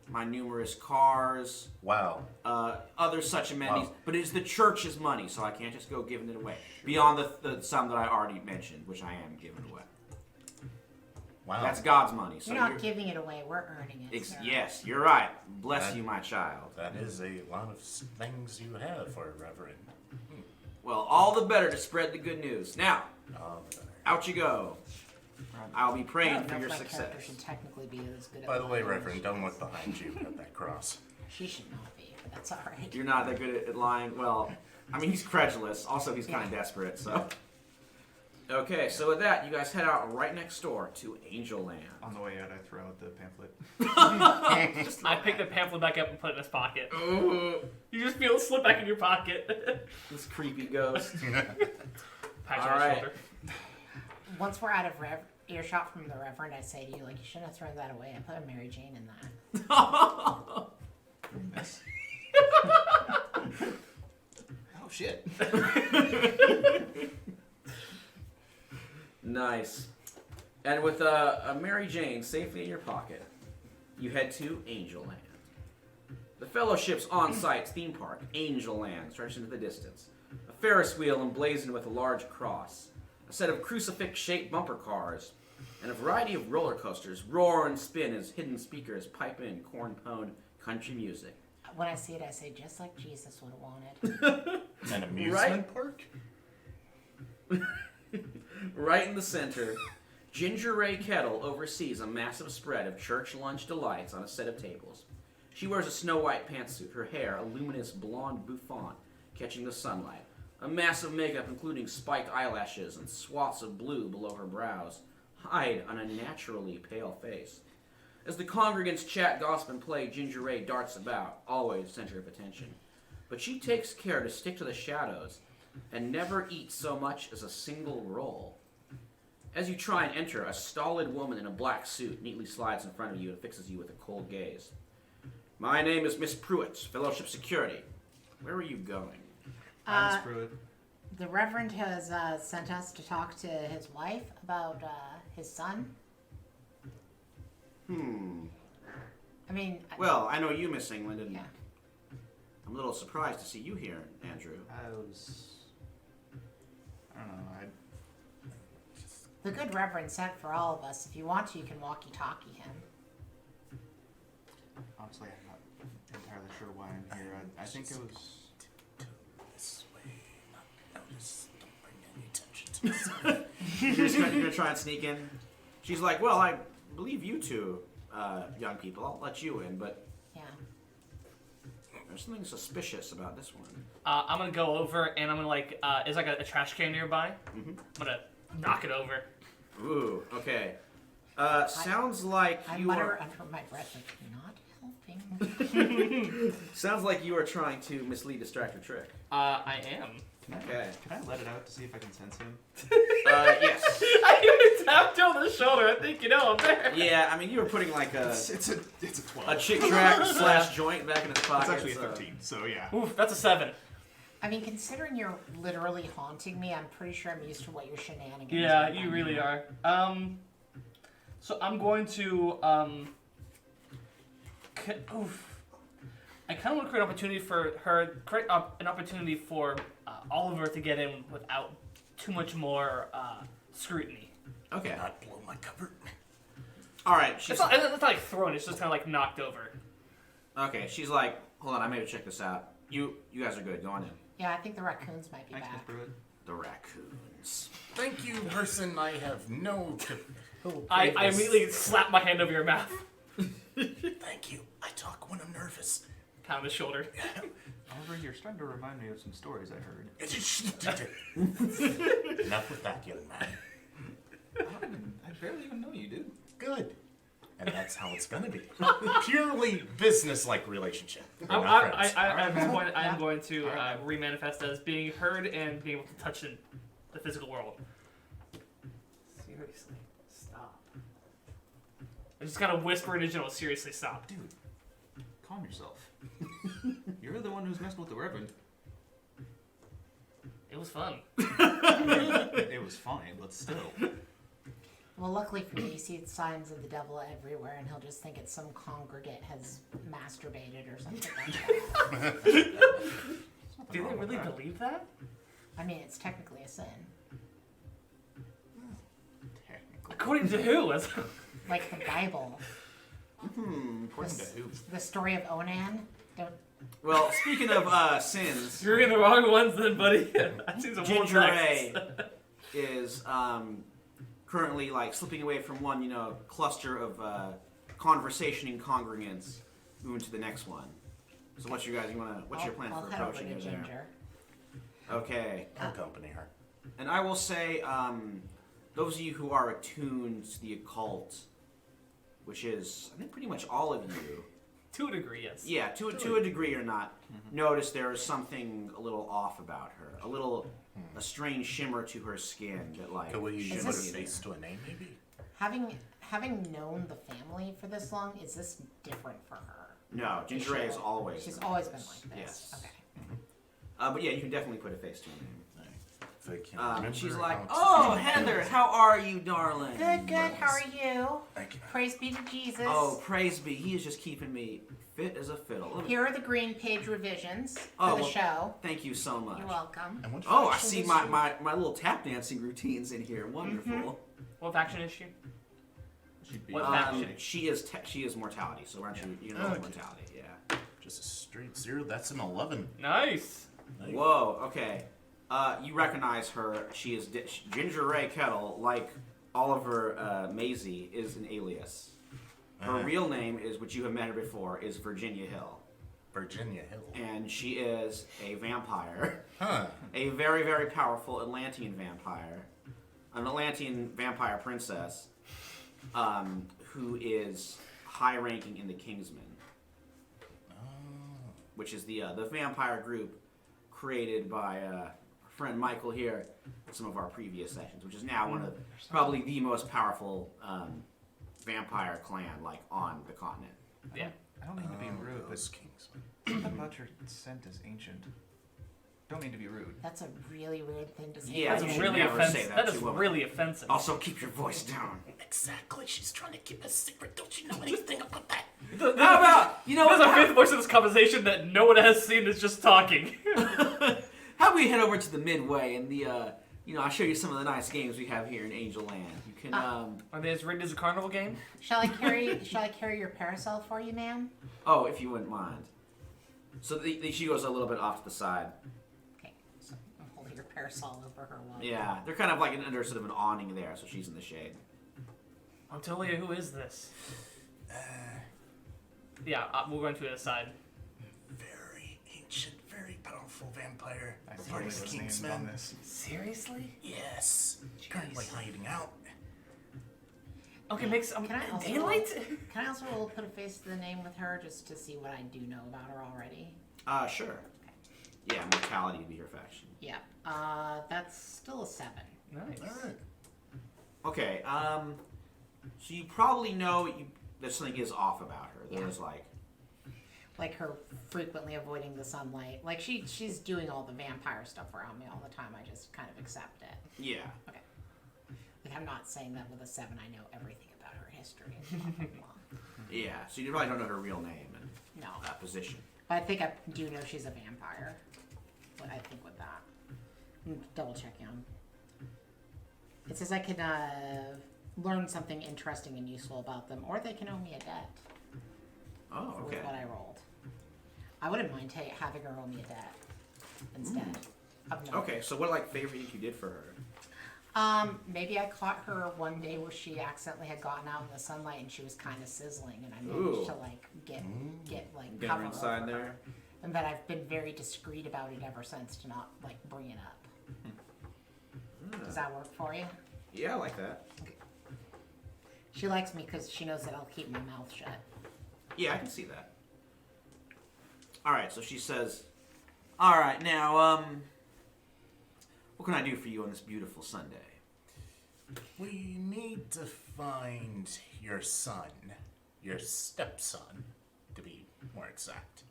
A: my numerous cars,
B: Wow.
A: other such amenities.
B: Wow.
A: But it is the church's money, so I can't just go giving it away. Beyond the sum that I already mentioned, which I am giving away.
B: Wow.
A: That's God's money. So
C: You're not giving it away, we're earning it. sir.
A: yes, you're right. Bless
B: That-
A: you, my child.
B: That is a lot of things you have for a reverend.
A: Well, all the better to spread the good news. Now,
B: Oh,
A: out you go. I'll be
C: I
A: praying
C: don't
A: for
C: know
A: your
C: if my character
A: success.
C: should technically be as good at
B: by the way,
C: lying as
B: Reverend,
C: she
B: don't
C: is.
B: look behind you at that cross.
C: She should not be, but that's alright.
A: You're not that good at lying. Well, I mean, he's credulous. Also, he's kind of desperate, so. Okay, so with that, you guys head out right next door to Angel Land.
F: On the way out, I throw out the pamphlet.
E: I pick the pamphlet back up and put it in his pocket.
A: Ooh,
E: You just feel it slip back in your pocket.
A: this creepy ghost.
E: Pat
A: All
E: you on the
A: right.
E: shoulder.
C: Once we're out of earshot from the Reverend, I say to you, like, you shouldn't have thrown that away. I put a Mary Jane in that.
A: Oh,
F: shit.
A: Nice. And with a Mary Jane safely in your pocket, you head to Angel Land. The Fellowship's on-site theme park, Angel Land, stretches into the distance. A Ferris wheel emblazoned with a large cross, a set of crucifix-shaped bumper cars, and a variety of roller coasters roar and spin as hidden speakers pipe in corn-pwned country music.
C: When I see it, I say, just like Jesus would have wanted.
B: An amusement
A: Right.
B: park?
A: Right in the center, Ginger Raye Kettle oversees a massive spread of church lunch delights on a set of tables. She wears a snow-white pantsuit, her hair a luminous blonde bouffant catching the sunlight, a massive makeup including spiked eyelashes and swaths of blue below her brows hide an unnaturally pale face. As the congregants chat, gossip, and play, Ginger Raye darts about, always center of attention. But she takes care to stick to the shadows and never eats so much as a single roll. As you try and enter, a stolid woman in a black suit neatly slides in front of you and fixes you with a cold gaze. My name is Miss Pruitt, Fellowship Security. Where are you going?
C: Uh,
F: Screw it.
C: The Reverend has sent us to talk to his wife about his son. mean,
A: Well, I know you, Miss England, and
C: yeah.
A: I'm a little surprised to see you here, Andrew.
F: I don't know.
C: The good Reverend sent for all of us. If you want to, you can walkie-talkie him.
F: Honestly, I'm not entirely sure why I'm here. I think it was.
B: This way, not notice. Don't bring any attention to myself.
A: You're gonna try and sneak in? She's like, well, I believe you two, young people. I'll let you in, but
C: Yeah.
A: there's something suspicious about this one.
E: I'm gonna go over and I'm gonna like, is like a trash can nearby.
A: Mm-hmm.
E: I'm gonna knock it over.
A: Ooh, okay. Sounds like
C: I
A: you
C: mutter
A: are.
C: under my breath, like, not helping.
A: Sounds like you are trying to mislead, distract, or trick.
E: I am.
A: Okay.
F: Can I let it out to see if I can sense him?
A: Yes.
E: I even tapped you on the shoulder. I think you know I'm there.
A: Yeah, I mean, you were putting like a
F: It's a 12.
A: a chick track / joint back in his pocket.
F: It's actually a 13. So yeah.
E: Oof, that's a 7.
C: I mean, considering you're literally haunting me, I'm pretty sure I'm used to what your shenanigans
E: Yeah,
C: are.
E: you really are. So I'm going to I kind of want to create an opportunity for her, an opportunity for Oliver to get in without too much more scrutiny.
A: Okay.
B: Not blow my cover.
A: All right. She's
E: It's not like thrown. It's just kind of like knocked over.
A: okay. She's like, hold on. I made to check this out. You guys are good. Go on in.
C: Yeah, I think the raccoons might be
F: Thanks, Miss
C: back.
F: Pruitt.
A: The raccoons.
B: Thank you, person. I have no.
E: I immediately slap my hand over your mouth.
B: Thank you. I talk when I'm nervous.
E: Pat on his shoulder.
F: Oliver, you're starting to remind me of some stories I heard.
B: Enough with that, young man.
F: I barely even know you, dude.
B: Good. And that's how it's gonna be. Purely business-like relationship. We're not friends.
E: At this point, I am going to remanifest as being heard and being able to touch in the physical world. Seriously, stop. I just kind of whisper in general, seriously, stop.
F: Dude, calm yourself. You're the one who's messing with the Reverend.
E: It was fun.
F: It was fine, but still.
C: Well, luckily for you, you see signs of the devil everywhere, and he'll just think it's some congregate has masturbated or something like that.
E: Do they really believe that?
C: I mean, it's technically a sin.
F: Technically.
E: According to who?
C: Like the Bible.
F: According to who?
C: The story of Onan. Don't.
A: Well, speaking of sins,
E: You're in the wrong ones then, buddy. I see some
A: Ginger
E: old
A: Raye
E: texts.
A: is currently like slipping away from one, cluster of conversationing congregants, moving to the next one. So what's your plan
C: I'll
A: for
C: head over
A: approaching
C: to
A: her there?
C: Ginger.
A: Okay.
B: Accompany her.
A: And I will say, those of you who are attuned to the occult, which is, I think, pretty much all of you.
E: To a degree, yes.
A: Yeah, to a degree or not, notice there is something a little off about her. A strange shimmer to her skin that, like,
B: Could we
A: shouldn't
B: put a
A: be there.
B: face to a name, maybe?
C: Having known the family for this long, is this different for her?
A: No, Ginger Raye is always.
C: She's always been like this.
A: Yes.
C: Okay.
A: But yeah, you can definitely put a face to a name.
B: If I can remember
A: She's like,
B: how
A: "Oh, Heather, how are you, darling?"
C: Good. How are you?
B: Thank you.
C: Praise be to Jesus.
A: Oh, praise be. He is just keeping me fit as a fiddle.
C: Here are the green page revisions for
A: Oh,
C: the
A: well,
C: show.
A: Thank you so much.
C: You're welcome.
B: And what
A: Oh, I
B: faction
A: see
B: is
A: my
B: she?
A: little tap dancing routines in here. Wonderful.
E: What faction is she?
F: She'd be.
E: What faction?
A: She is mortality. So why don't you know
B: Okay.
A: mortality? Yeah.
B: Just a straight 0. That's an 11.
E: Nice.
B: Like,
A: Whoa. Okay. You recognize her. She is Ginger Raye Kettle. Like Oliver Maisie is an alias. Her real name is, which you have met her before, is Virginia Hill.
B: Virginia Hill.
A: And she is a vampire.
B: Huh.
A: A very, very powerful Atlantean vampire. An Atlantean vampire princess who is high-ranking in the Kingsmen. Which is the vampire group created by our friend Michael here in some of our previous sessions, which is now one of probably the most powerful vampire clan on the continent.
E: Yeah.
F: I don't mean to be rude, but
B: Those Kingsmen.
F: something about your scent is ancient. Don't mean to be rude.
C: That's a really weird thing to say.
A: Yeah,
E: That's
A: you should
E: really
A: never
E: offensive.
A: say that
E: That
A: to
E: is
A: a woman.
E: really offensive.
A: Also, keep your voice down.
B: Exactly. She's trying to keep a secret. Don't you know anything about that?
A: How You know,
E: There's a fifth voice in this conversation that no one has seen is just talking.
A: how about we head over to the Midway and I'll show you some of the nice games we have here in Angel Land. You can,
E: Are they as rigged as a carnival game?
C: Shall I carry your parasol for you, ma'am?
A: oh, if you wouldn't mind. So she goes a little bit off to the side.
C: Okay, so I'm holding your parasol over her while.
A: Yeah, they're kind of like under sort of an awning there, so she's in the shade.
E: Antolia, who is this? Yeah, we'll go into the side.
B: Very ancient, very powerful vampire.
D: I
B: Part
D: totally
B: of the
D: was named
B: Kingsmen.
D: on this.
E: Seriously?
B: Yes. Currently hiding out.
E: Okay, makes
C: Can I also
E: daylight.
C: Can I also put a face to the name with her just to see what I do know about her already?
A: Sure. Yeah, mortality would be her faction.
C: Yeah. That's still a 7.
E: Nice.
B: Alright.
A: Okay, so you probably know that something is off about her. There's
C: Like her frequently avoiding the sunlight. Like she's doing all the vampire stuff around me all the time. I just kind of accept it.
A: yeah.
C: Okay. Like I'm not saying that with a 7 I know everything about her history. And blah, blah, blah.
A: Yeah, so you probably don't know her real name and
C: No.
A: position.
C: But I think I do know she's a vampire. But I think with that. Double checking on. It says I can learn something interesting and useful about them, or they can owe me a debt
A: Oh, okay.
C: with what I rolled. I wouldn't mind having her owe me a debt instead. Of no.
A: Okay, so what favorite you did for her?
C: Maybe I caught her one day where she accidentally had gotten out in the sunlight and she was kind of sizzling, and I managed
A: Ooh.
C: to get
A: Get her
C: cover
A: inside
C: over
A: there?
C: her. And that I've been very discreet about it ever since to not bring it up. Does that work for you?
A: Yeah, I like that.
C: She likes me because she knows that I'll keep my mouth shut.
A: Yeah, I can see that. Alright, so she says, alright, now, what can I do for you on this beautiful Sunday?
B: We need to find your son. Your stepson, to be more exact.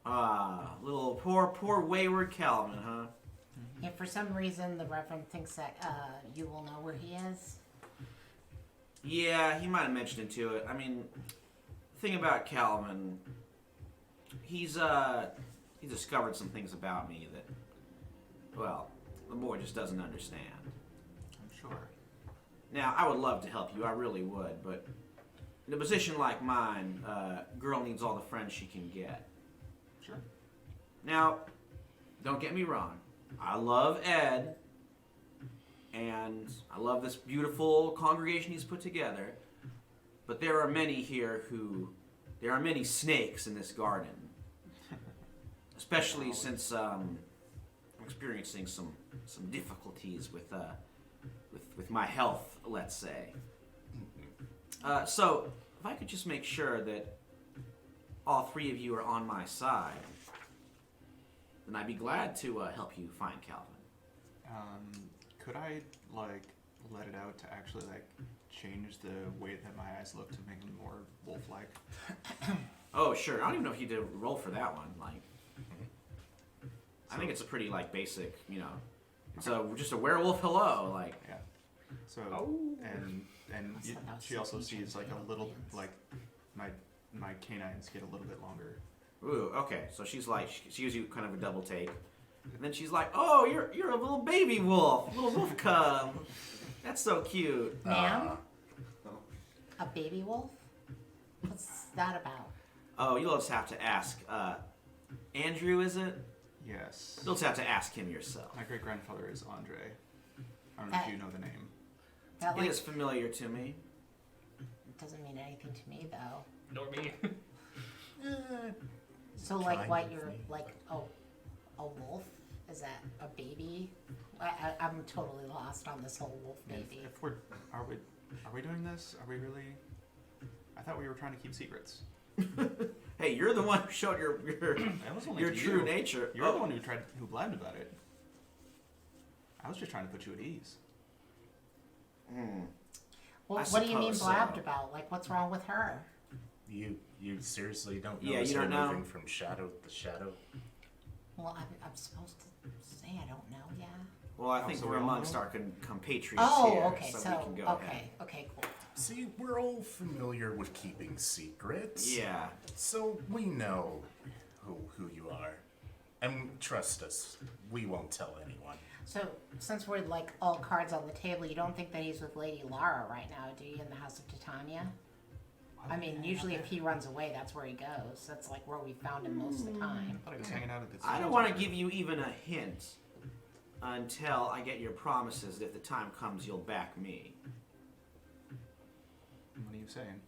A: Little poor wayward Calvin, huh?
C: If for some reason the Reverend thinks that you will know where he is,
A: Yeah, he might have mentioned it to it. I mean, the thing about Calvin, he's discovered some things about me that, well, the boy just doesn't understand.
F: I'm sure.
A: Now, I would love to help you, I really would, but in a position like mine, girl needs all the friends she can get.
F: Sure.
A: Now, don't get me wrong. I love Ed, and I love this beautiful congregation he's put together, but there are many snakes in this garden. Especially since I'm experiencing some difficulties with my health, let's say. So, if I could just make sure that all three of you are on my side, then I'd be glad to help you find Calvin.
F: Could I let it out to actually change the way that my eyes look to make them more wolf-like?
A: Oh, sure. I don't even know if you did a roll for that one. I think it's a pretty basic, it's just a werewolf. Hello,
F: Yeah. So
E: Oh.
F: and she also sees a little my canines get a little bit longer.
A: Ooh, okay. So she gives you kind of a double take, and then she's like, "Oh, you're a little baby wolf, little wolf cub. That's so cute."
C: ma'am, a baby wolf. What's that about?
A: Oh, you'll just have to ask. Andrew, is it?
F: Yes.
A: You'll just have to ask him yourself.
F: My great grandfather is Andre. I don't know if you know the name.
C: That
A: It is familiar to me.
C: doesn't mean anything to me though.
E: Nor me.
C: So
B: Kind
C: what
B: of
C: you're
B: me.
C: a wolf? Is that a baby? I'm totally lost on this whole wolf baby.
F: If are we doing this? Are we really? I thought we were trying to keep secrets.
A: Hey, you're the one who showed your
F: That was only
A: your
F: to
A: true
F: you.
A: nature.
F: You're the one who blabbed about it. I was just trying to put you at ease.
C: Well,
A: I
C: what do you mean
A: suppose so.
C: blabbed about? What's wrong with her?
B: You seriously don't
A: Yeah,
B: notice
A: you
B: her
A: don't know?
B: moving from shadow to shadow?
C: Well, I'm supposed to say I don't know, yeah.
A: Well, I think
F: so
A: we're
F: we all
A: amongst
F: know?
A: our compatriots
C: Oh,
A: here,
C: okay,
A: so
C: so
A: we can go ahead.
C: okay, cool.
B: See, we're all familiar with keeping secrets.
A: Yeah.
B: So we know who you are. And trust us, we won't tell anyone.
C: So, since we're like all cards on the table, you don't think that he's with Lady Lara right now, do you, in the House of Titania? I mean, usually if he runs away, that's where he goes. That's like where we found him most of the time.
F: I thought he was hanging out at the.
A: I don't want to give you even a hint until I get your promises that if the time comes, you'll back me.
F: What are you saying?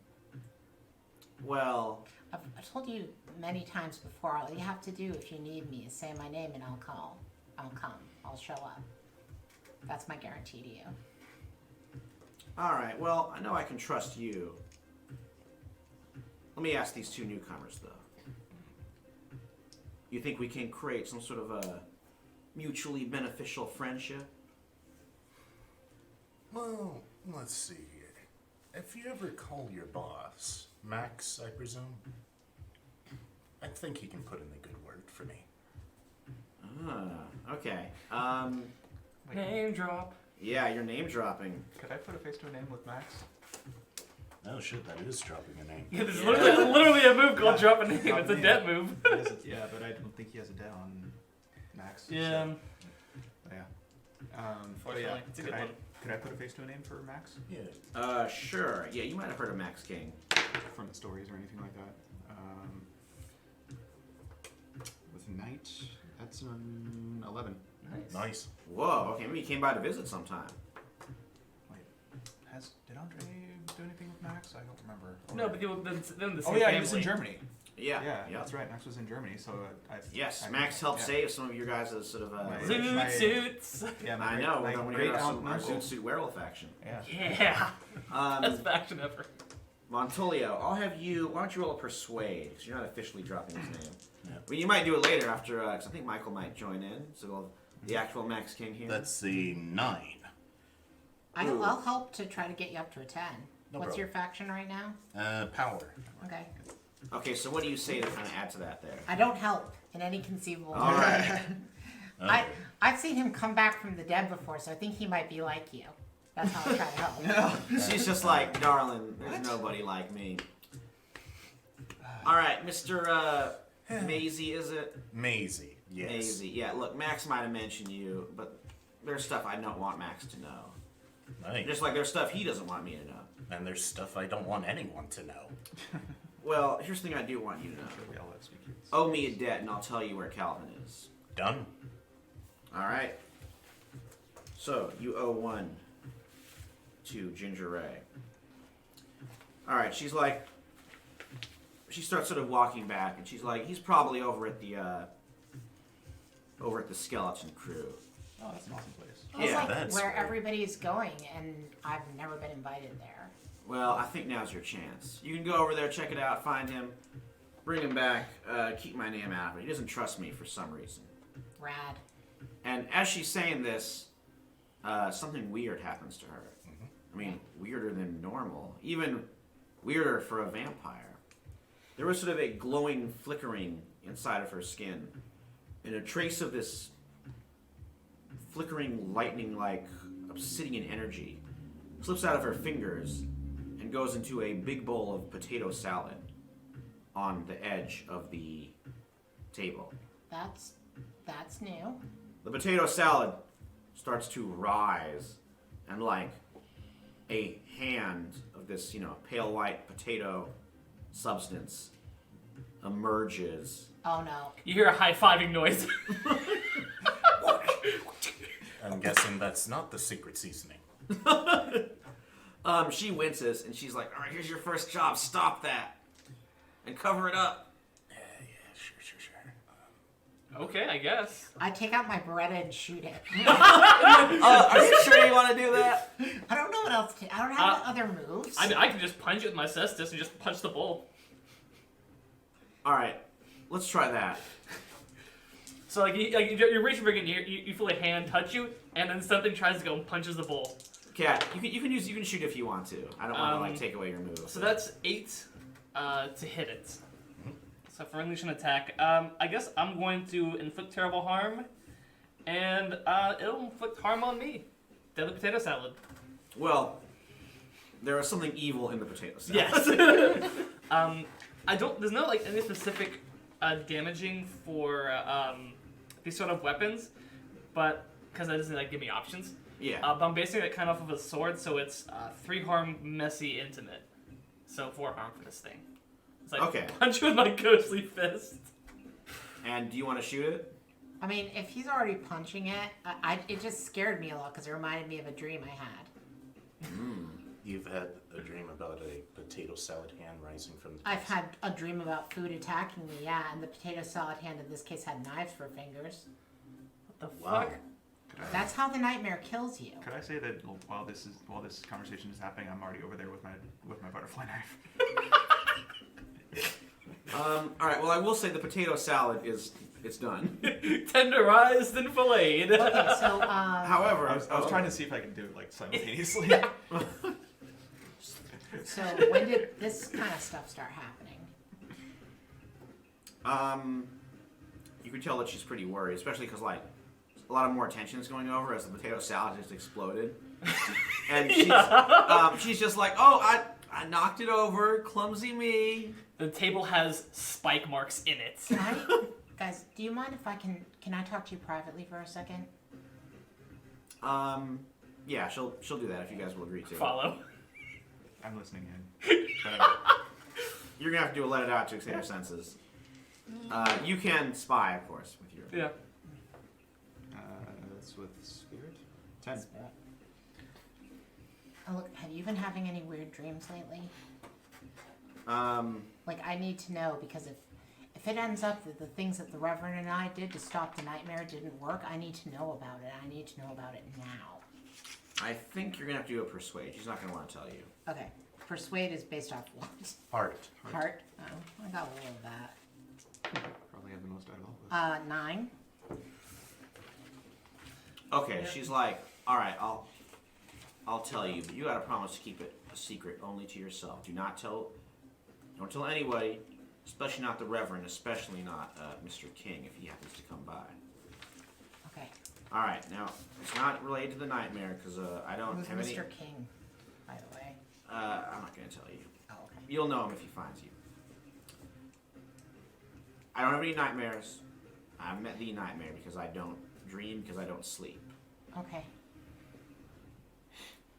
A: Well,
C: I've told you many times before, all you have to do if you need me is say my name and I'll call. I'll come. I'll show up. That's my guarantee to you.
A: all right. Well, I know I can trust you. Let me ask these two newcomers, though. You think we can create some sort of a mutually beneficial friendship?
B: Well, let's see here. If you ever call your boss, Max, I presume, I think he can put in a good word for me.
A: Okay.
E: Name drop.
A: Yeah, you're name dropping.
F: Could I put a face to a name with Max?
B: Oh shit, that is dropping a name.
E: Yeah, there's literally a move called drop a name.
F: Drop
E: It's a
F: name.
E: debt move.
F: Yeah, but I don't think he has a debt on Max.
E: Yeah.
F: So, yeah. But yeah,
E: Fortunately, it's a good one.
F: could I put a face to a name for Max?
B: Yeah.
A: Sure. Yeah, you might have heard of Max King.
F: From the stories or anything like that. With Knight, that's an 11.
B: Nice.
A: Whoa. Okay, maybe you came by to visit sometime.
F: Wait, did Andre do anything with Max? I don't remember.
E: No, but they're the same
F: Oh yeah,
E: family.
F: he was in Germany.
A: Yeah.
F: Yeah, that's right. Max was in Germany, so
A: Yes, Max helped save some of your guys' sort of.
F: My-
E: Zoot suits.
F: Yeah,
A: I know.
F: My
A: When
F: great
A: you're
F: aunt
A: our
F: uncle.
A: Zoot Suit Werewolf action.
F: Yeah.
E: Yeah. Best faction ever.
A: Montolio, I'll have you. Why don't you roll a persuade? Because you're not officially dropping his name.
B: Yeah.
A: I mean, you might do it later after. Because I think Michael might join in. So we'll, the actual Max King here.
B: That's the 9.
A: Ooh.
C: I'll help to try to get you up to a 10.
B: No
C: What's
B: problem.
C: your faction right now?
B: Power.
C: Okay.
A: Okay, so what do you say to kind of add to that there?
C: I don't help in any conceivable way.
A: All right.
B: Okay.
C: I've seen him come back from the dead before, so I think he might be like you. That's how I try to help.
A: She's just like, darling, there's nobody like me. All right, Mr. Maisie, is it?
B: Maisie. Yes.
A: Maisie. Yeah, look, Max might have mentioned you, but there's stuff I don't want Max to know.
B: Nice.
A: Just like there's stuff he doesn't want me to know.
B: And there's stuff I don't want anyone to know.
A: Well, here's the thing I do want you to know.
F: We all have secrets.
A: Owe me a debt, and I'll tell you where Calvin is.
B: Done.
A: All right. So you owe 1 to Ginger Raye. All right. She's like, she starts sort of walking back, and she's like, he's probably over at the Skeleton Crew.
F: Oh, that's an awesome place.
C: It's
A: Yeah,
C: like
B: that's
C: where
B: great.
C: everybody's going, and I've never been invited there.
A: Well, I think now's your chance. You can go over there, check it out, find him, bring him back, keep my name out of it. He doesn't trust me for some reason.
C: Rad.
A: And as she's saying this, something weird happens to her. I mean, weirder than normal. Even weirder for a vampire. There was sort of a glowing flickering inside of her skin, and a trace of this flickering lightning-like obsidian energy slips out of her fingers and goes into a big bowl of potato salad on the edge of the table.
C: That's new.
A: The potato salad starts to rise, and like a hand of this, pale white potato substance emerges.
C: Oh no.
E: You hear a high-fiving noise.
B: I'm guessing that's not the secret seasoning.
A: She winces, and she's like, all right, here's your first job. Stop that. And cover it up.
B: Yeah, sure.
E: Okay, I guess.
C: I take out my Beretta and shoot it.
A: Are you sure you want to do that?
C: I don't know what else to. I don't have other moves.
E: I can just punch it with my cestus and just punch the bowl.
A: All right, let's try that.
E: So you're reaching for it, and you feel a hand touch you, and then something tries to go and punches the bowl.
A: Cat, you can shoot if you want to. I don't want to take away your move.
E: So that's 8 to hit it. So for unleash an attack, I guess I'm going to inflict terrible harm, and it'll inflict harm on me. Deadly potato salad.
A: Well, There is something evil in the potato salad.
E: Yes. There's no like any specific damaging for these sort of weapons, but because that doesn't like give me options.
A: Yeah.
E: But I'm basing it kind of off of a sword, so it's 3 harm, messy, intimate. So 4 harm for this thing. It's like
A: Okay.
E: punch with my ghostly fist.
A: And do you want to shoot it?
C: I mean, if he's already punching it, it just scared me a lot because it reminded me of a dream I had.
B: You've had a dream about a potato salad hand rising from the
C: I've had a dream about food attacking me, yeah, and the potato salad hand in this case had knives for fingers.
E: What the
B: Wow.
E: fuck?
C: That's how the nightmare kills you.
F: Could I say that while this conversation is happening, I'm already over there with my butterfly knife.
A: All right. Well, I will say the potato salad it's done.
E: Tenderized and filleted.
C: Okay, so
A: However,
F: I was trying to see if I could do it like simultaneously.
C: so when did this kind of stuff start happening?
A: You can tell that she's pretty worried, especially because like a lot of more attention is going over as the potato salad just exploded, and she's just like, oh, I knocked it over, clumsy me.
E: The table has spike marks in it.
C: Can I, guys? Do you mind if I can I talk to you privately for a second?
A: Yeah, she'll do that if you guys will agree to.
E: Follow.
F: I'm listening in. But
A: You're gonna have to do a let it out to extend your senses. You can spy, of course, with your.
E: Yeah.
F: that's with spirit. 10.
C: Oh, look, have you been having any weird dreams lately?
A: Um,
C: Like, I need to know because if it ends up that the things that the Reverend and I did to stop the nightmare didn't work, I need to know about it. I need to know about it now.
A: I think you're gonna have to do a persuade. She's not gonna want to tell you.
C: Okay. Persuade is based off what?
B: heart.
C: Heart? Oh, I got a little of that.
F: Probably have the most out of all of us.
C: 9.
A: Okay, she's like, all right, I'll tell you, but you gotta promise to keep it a secret only to yourself. Don't tell anybody, especially not the Reverend, especially not Mr. King if he happens to come by.
C: Okay.
A: All right, now it's not related to the nightmare because I don't
C: Who's
A: have any.
C: Mr. King, by the way?
A: I'm not gonna tell you.
C: Oh, okay.
A: You'll know him if he finds you. I don't have any nightmares. I met the nightmare because I don't dream because I don't sleep.
C: Okay.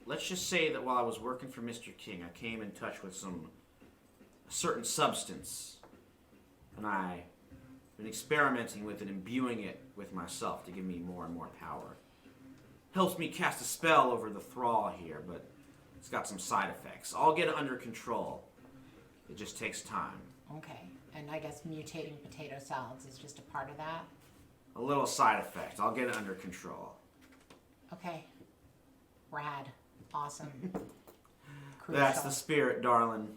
A: Let's just say that while I was working for Mr. King, I came in touch with a certain substance, and I've been experimenting with it, imbuing it with myself to give me more and more power. Helps me cast a spell over the thrall here, but it's got some side effects. I'll get it under control. It just takes time.
C: Okay. And I guess mutating potato salads is just a part of that?
A: A little side effect. I'll get it under control.
C: Okay. Rad. Awesome.
A: That's the
C: Crucial.
A: spirit, darling.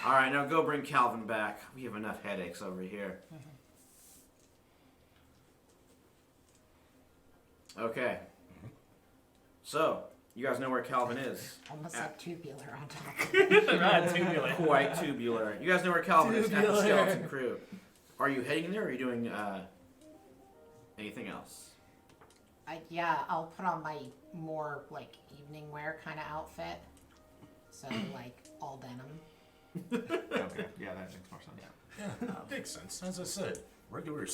A: All right, now go bring Calvin back. We have enough headaches over here. Okay. So, you guys know where Calvin is.
C: Almost like tubular on top.
E: Right, tubular.
A: Quite tubular. You guys know where Calvin is at the
E: Tubular.
A: Skeleton Crew. Are you heading there or are you doing anything else?
C: Yeah, I'll put on my more like evening wear kind of outfit. So like all denim.
F: Okay, yeah, that makes more sense.
B: Yeah, makes sense. As I said, regular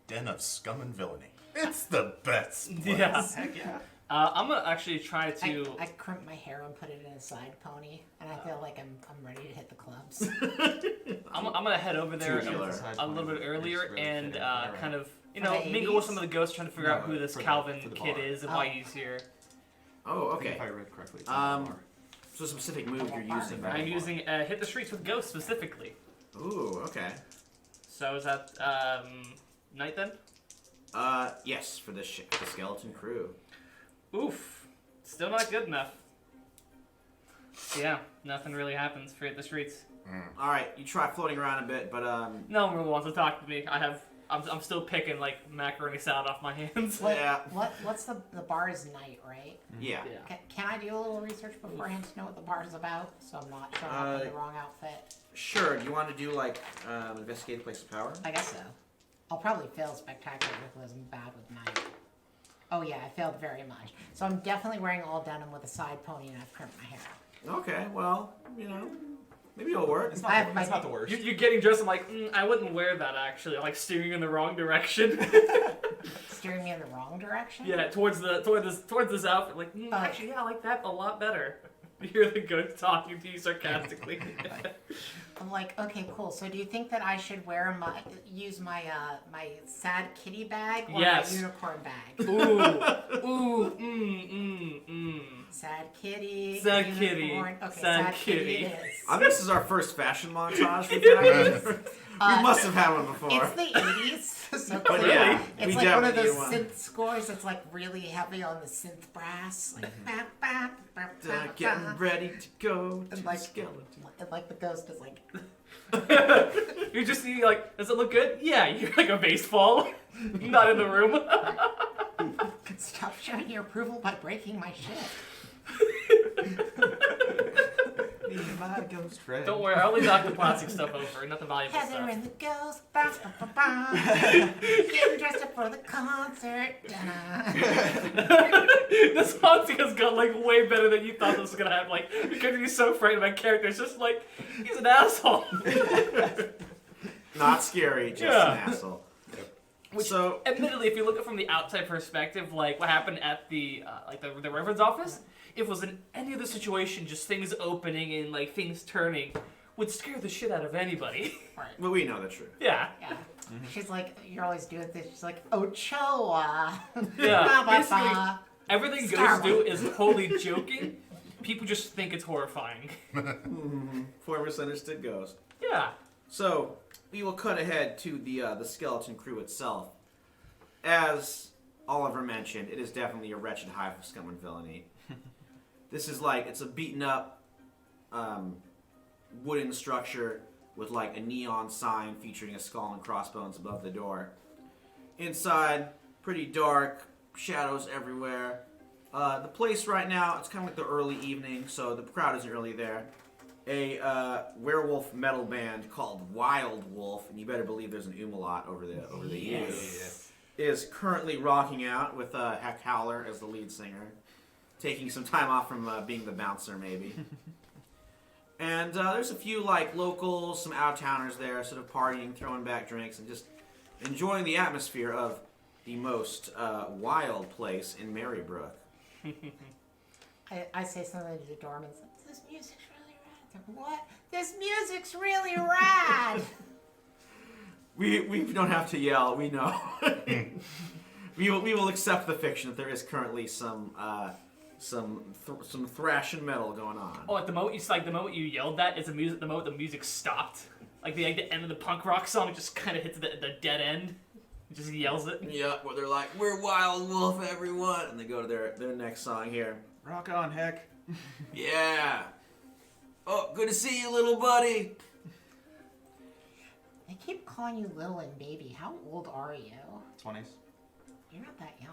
B: den of scum and villainy. It's the best place.
E: Yeah.
F: Heck yeah.
E: I'm gonna actually try to.
C: I crimp my hair and put it in a side pony, and I feel like I'm ready to hit the clubs.
E: I'm gonna head over there
A: Tubular.
E: a little bit earlier
F: Really
E: and
F: fitting. Alright.
E: kind of
C: For the
E: mingle with
C: 80s?
E: some of the ghosts, trying to figure out who this
F: for the
E: Calvin kid
F: bar.
E: is and
C: Oh.
E: why he's here.
A: Oh,
F: I think
A: okay.
F: if I read correctly, it's on the bar.
A: So a specific move you're using.
C: Right.
E: I'm using hit the streets with ghosts specifically.
A: Ooh, okay.
E: So is that night then?
A: Yes, for the Skeleton Crew.
E: Oof, still not good enough. Yeah, nothing really happens for hit the streets.
A: All right, you try floating around a bit, but
E: No one really wants to talk to me. I'm still picking like macaroni salad off my hands.
A: Yeah.
C: What's the bar is night, right?
A: yeah.
C: Can I do a little research beforehand to know what the bar is about, so I'm not showing up in the wrong outfit?
A: Sure. Do you want to do like investigate place of power?
C: I guess so. I'll probably fail spectacularly because I'm bad with night. Oh yeah, I failed very much. So I'm definitely wearing all denim with a side pony, and I've crimped my hair.
A: Okay, well, maybe it'll work.
D: It's
C: I have
D: not, it's
C: my-
D: not the worst.
E: You're getting dressed. I'm like, I wouldn't wear that actually. Like steering in the wrong direction.
C: Steering me in the wrong direction?
E: Yeah, towards this outfit. Like, actually, yeah, I like that a lot better. You hear the ghost talking to you sarcastically.
C: I'm like, okay, cool. So do you think that I should use my sad kitty bag or
E: Yes.
C: my unicorn bag?
E: Ooh.
C: Sad kitty.
E: Sad kitty.
C: unicorn. Okay,
E: Sad kitty.
C: kitty it is.
A: I think this is our first fashion montage. We must have had one before.
C: It's the 80s, so
A: But
C: clearly
A: yeah,
C: it's
A: we
C: like one of
A: definitely
C: those
A: need one.
C: synth scores. It's like really heavy on the synth brass, like bap, bap, bap, bap,
A: Getting
C: bap.
A: ready to go to
C: And
A: the
C: like,
A: skeleton.
C: and like the ghost is like,
E: You're just like, does it look good? Yeah, you're like a vase fall. Not in the room.
C: stop showing your approval by breaking my shit.
D: Be my ghost friend.
E: Don't worry, I only knocked the plastic stuff over, not the valuable
C: Heather
E: stuff.
C: and the ghost, ba, ba, ba, ba. Getting dressed up for the concert. Da-da.
E: This haunting has got like way better than you thought this was gonna happen. Like, because he's so afraid of my character, it's just like, he's an asshole.
A: Not scary, just
E: Yeah.
A: an asshole.
E: Which,
A: So,
E: admittedly, if you look at it from the outside perspective, like what happened at the the Reverend's office, if it was in any other situation, just things opening and like things turning, would scare the shit out of anybody.
C: Right.
A: but we know the truth.
E: Yeah.
C: Yeah. She's like, you're always doing this. She's like, Ochoa.
E: Yeah.
C: Ba, ba,
E: Basically,
C: ba.
E: everything
C: Star
E: ghosts do is totally joking. People just think it's horrifying.
A: For misunderstood ghost.
E: Yeah.
A: So, we will cut ahead to the skeleton crew itself. As Oliver mentioned, it is definitely a wretched hive of scum and villainy. This is like, it's a beaten up wooden structure with like a neon sign featuring a skull and crossbones above the door. Inside, pretty dark, shadows everywhere. The place right now, it's kind of like the early evening, so the crowd isn't really there. A werewolf metal band called Wild Wolf, and you better believe there's an umlaut over the U, is currently rocking out with Heck Howler as the lead singer, taking some time off from being the bouncer maybe. And there's a few like locals, some out-of-towners there, sort of partying, throwing back drinks, and just enjoying the atmosphere of the most wild place in Merry Brooke.
C: I say something to the doorman. It's like, this music's really rad. It's like, what? This music's really rad.
A: We don't have to yell. We know. we will accept the fiction that there is currently some thrash and metal going on.
E: Oh, at the moment you yelled that, is the moment the music stopped. Like the end of the punk rock song just kind of hits the dead end. It just yells it.
A: Yeah, where they're like, "We're Wild Wolf, everyone," and they go to their next song here.
D: Rock on, heck.
A: Yeah. Oh, good to see you, little buddy.
C: They keep calling you little and baby. How old are you?
D: 20s.
C: You're not that young.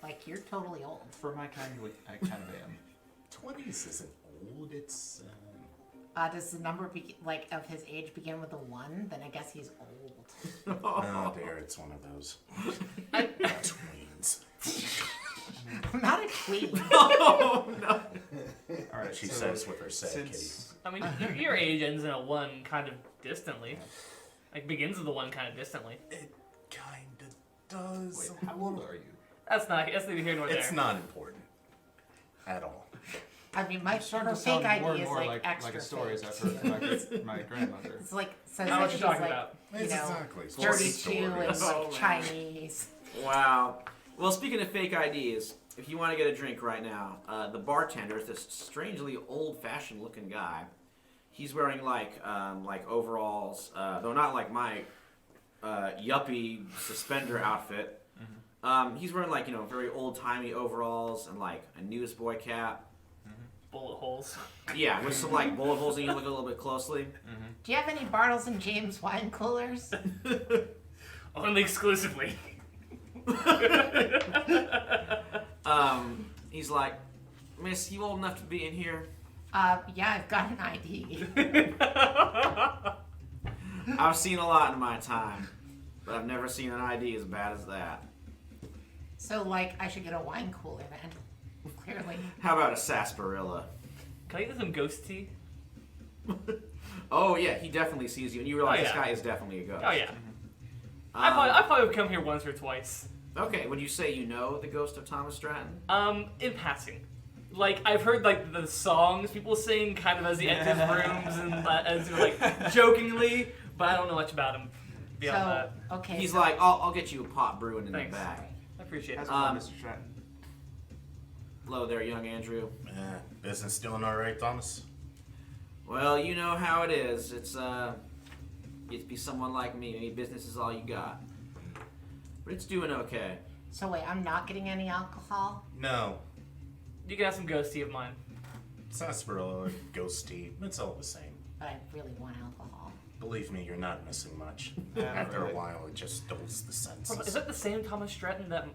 C: Like, you're totally old.
D: For my kind, I kind of am.
B: 20s isn't old, it's...
C: Does the number of his age begin with a 1? Then I guess he's old.
B: Oh dear, it's one of those. Tweens.
C: I'm not a tween.
A: Oh no.
D: All right,
B: She
D: so
B: says with her sad kitty.
D: since
E: I mean, your age ends in a 1 kind of distantly. Like begins with a 1 kind of distantly.
B: It kinda does.
D: wait, how old are you?
E: That's neither here nor there.
B: It's not important. At all.
C: I mean, my
D: Starting to
C: fake
D: sound more
C: ID
D: and
C: is
D: more
C: like extra
D: a story as
C: fake.
D: I've heard from my grandmother.
C: It's like, says
E: How
C: that
E: much
C: she's
E: you talking
C: like,
E: about?
C: you
B: It's
C: know,
B: exactly. It's
C: 32
B: stories.
C: and like
A: Oh, man.
C: Chinese.
A: Wow. Well, speaking of fake IDs, if you want to get a drink right now, the bartender is this strangely old-fashioned looking guy. He's wearing like overalls, though not like my yuppie suspender outfit. He's wearing like very old-timey overalls and like a newsboy cap.
E: Bullet holes.
A: Yeah, with some like bullet holes, and you look a little bit closely.
C: Do you have any Bartles and James wine coolers?
E: Only exclusively.
A: He's like, "Miss, you old enough to be in here?"
C: Yeah, I've got an ID.
A: I've seen a lot in my time, but I've never seen an ID as bad as that.
C: So, like, I should get a wine cooler then. Clearly.
A: How about a sarsaparilla?
E: Can I get some ghost tea?
A: Oh yeah, he definitely sees you, and you realize
E: Oh,
A: this
E: yeah.
A: guy is definitely a ghost.
E: Oh yeah. I
A: Um,
E: probably would come here once or twice.
A: Okay, would you say you know the ghost of Thomas Stratton?
E: In passing. Like, I've heard, like, the songs people sing kind of as he enters rooms and as, like, jokingly, but I don't know much about him beyond that.
C: Okay.
A: He's
C: so
A: like, I'll get you a pot brewing in
E: Thanks.
A: the back.
E: I appreciate
F: How's
E: it.
F: it going, Mr. Stratton?
A: Hello there, young Andrew.
B: Business doing all right, Thomas?
A: Well, you know how it is. It'd be someone like me. Maybe business is all you got. But it's doing okay.
C: So wait, I'm not getting any alcohol?
B: No.
E: You can have some ghost tea of mine.
B: Sarsaparilla, ghost tea, it's all the same.
C: But I really want alcohol.
B: Believe me, you're not missing much.
F: Yeah,
B: After
F: really.
B: a while, it just dulls the
E: Is
B: senses.
E: that the same Thomas Stratton that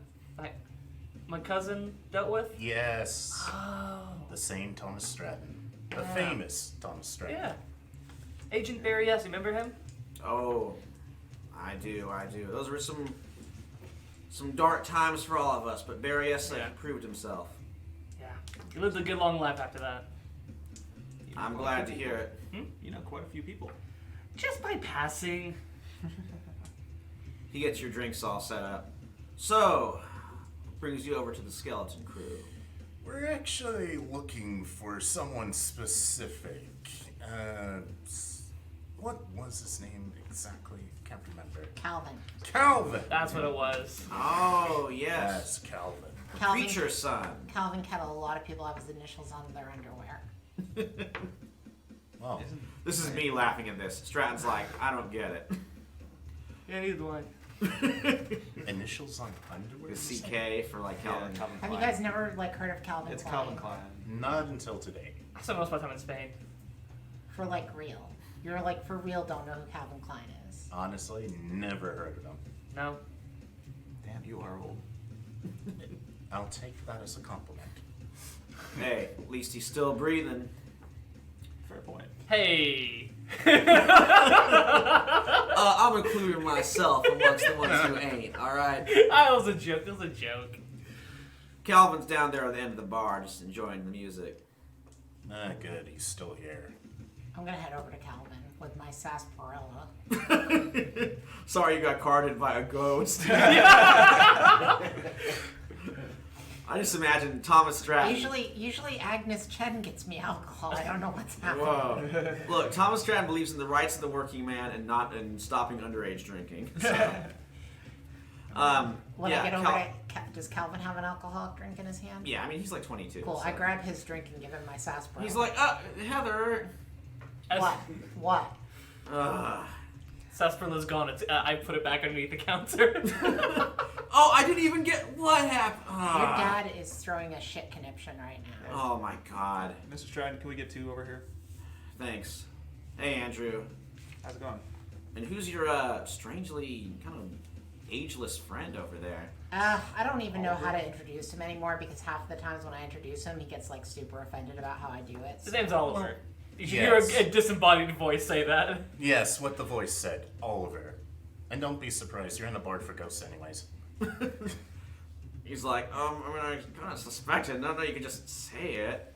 E: my cousin dealt with?
B: Yes.
E: Oh.
B: The same Thomas Stratton. The
E: Yeah.
B: famous Thomas Stratton.
E: Yeah. Agent Barry, yes, you remember him?
A: Oh, I do. Those were some dark times for all of us, but Barry S.
E: Yeah.
A: proved himself.
E: Yeah. He lived a good long life after that.
F: You know
A: I'm
F: quite a
A: glad to
F: few
A: hear
F: people.
A: it.
F: You know quite a few people.
E: Just by passing.
A: He gets your drinks all set up. So, brings you over to the skeleton crew.
B: We're actually looking for someone specific. What was his name exactly? Can't remember.
C: Calvin.
B: Calvin!
E: That's what it was.
A: Oh, yes.
B: Yes, Calvin.
C: Calvin.
A: Preacher's son.
C: Calvin Kettle. A lot of people have his initials on their underwear.
B: Well,
A: This is me laughing at this. Stratton's like, I don't get it.
E: Yeah, neither do I.
B: initials on underwear?
A: The CK for like Calvin.
F: Calvin
C: Have you
F: Klein.
C: guys never like heard of Calvin
F: It's
C: Klein?
F: Calvin Klein.
B: Not until today.
E: I spent most of my time in Spain.
C: For like real. You're like for real don't know who Calvin Klein is.
B: Honestly, never heard of him.
E: No?
F: Damn, you are old.
B: I'll take that as a compliment.
A: Hey, at least he's still breathing.
F: Fair point.
E: Hey!
A: I'm including myself amongst the ones who ain't, alright?
E: That was a joke. That was a joke.
A: Calvin's down there at the end of the bar just enjoying the music.
B: Ah, good, he's still here.
C: I'm gonna head over to Calvin with my sarsaparilla.
A: Sorry you got carded by a ghost. I just imagine Thomas Stratton.
C: Usually Agnes Chen gets me alcohol. I don't know what's happening.
A: Whoa. Look, Thomas Stratton believes in the rights of the working man and not in stopping underage drinking. So.
C: When
A: yeah,
C: I get over does Calvin have an alcoholic drink in his hand?
A: Yeah, I mean, he's like 22.
C: Cool.
A: so.
C: I grab his drink and give him my sarsaparilla.
A: He's like, Heather.
C: What?
E: Sarsaparilla's gone. I put it back underneath the counter.
A: Oh, I didn't even get what happened.
C: Your dad is throwing a shit conniption right now.
A: Oh my god.
F: Mr. Stratton, can we get two over here?
A: Thanks. Hey, Andrew.
F: How's it going?
A: And who's your strangely kind of ageless friend over there?
C: I don't even know how to introduce him anymore because half the times when I introduce him, he gets like super offended about how I do it.
E: His name's Oliver. You should
B: yes.
E: hear a disembodied voice say that.
B: Yes, what the voice said, Oliver. And don't be surprised, you're in a board for ghosts anyways.
A: He's like, I mean, I kind of suspected. No, you can just say it.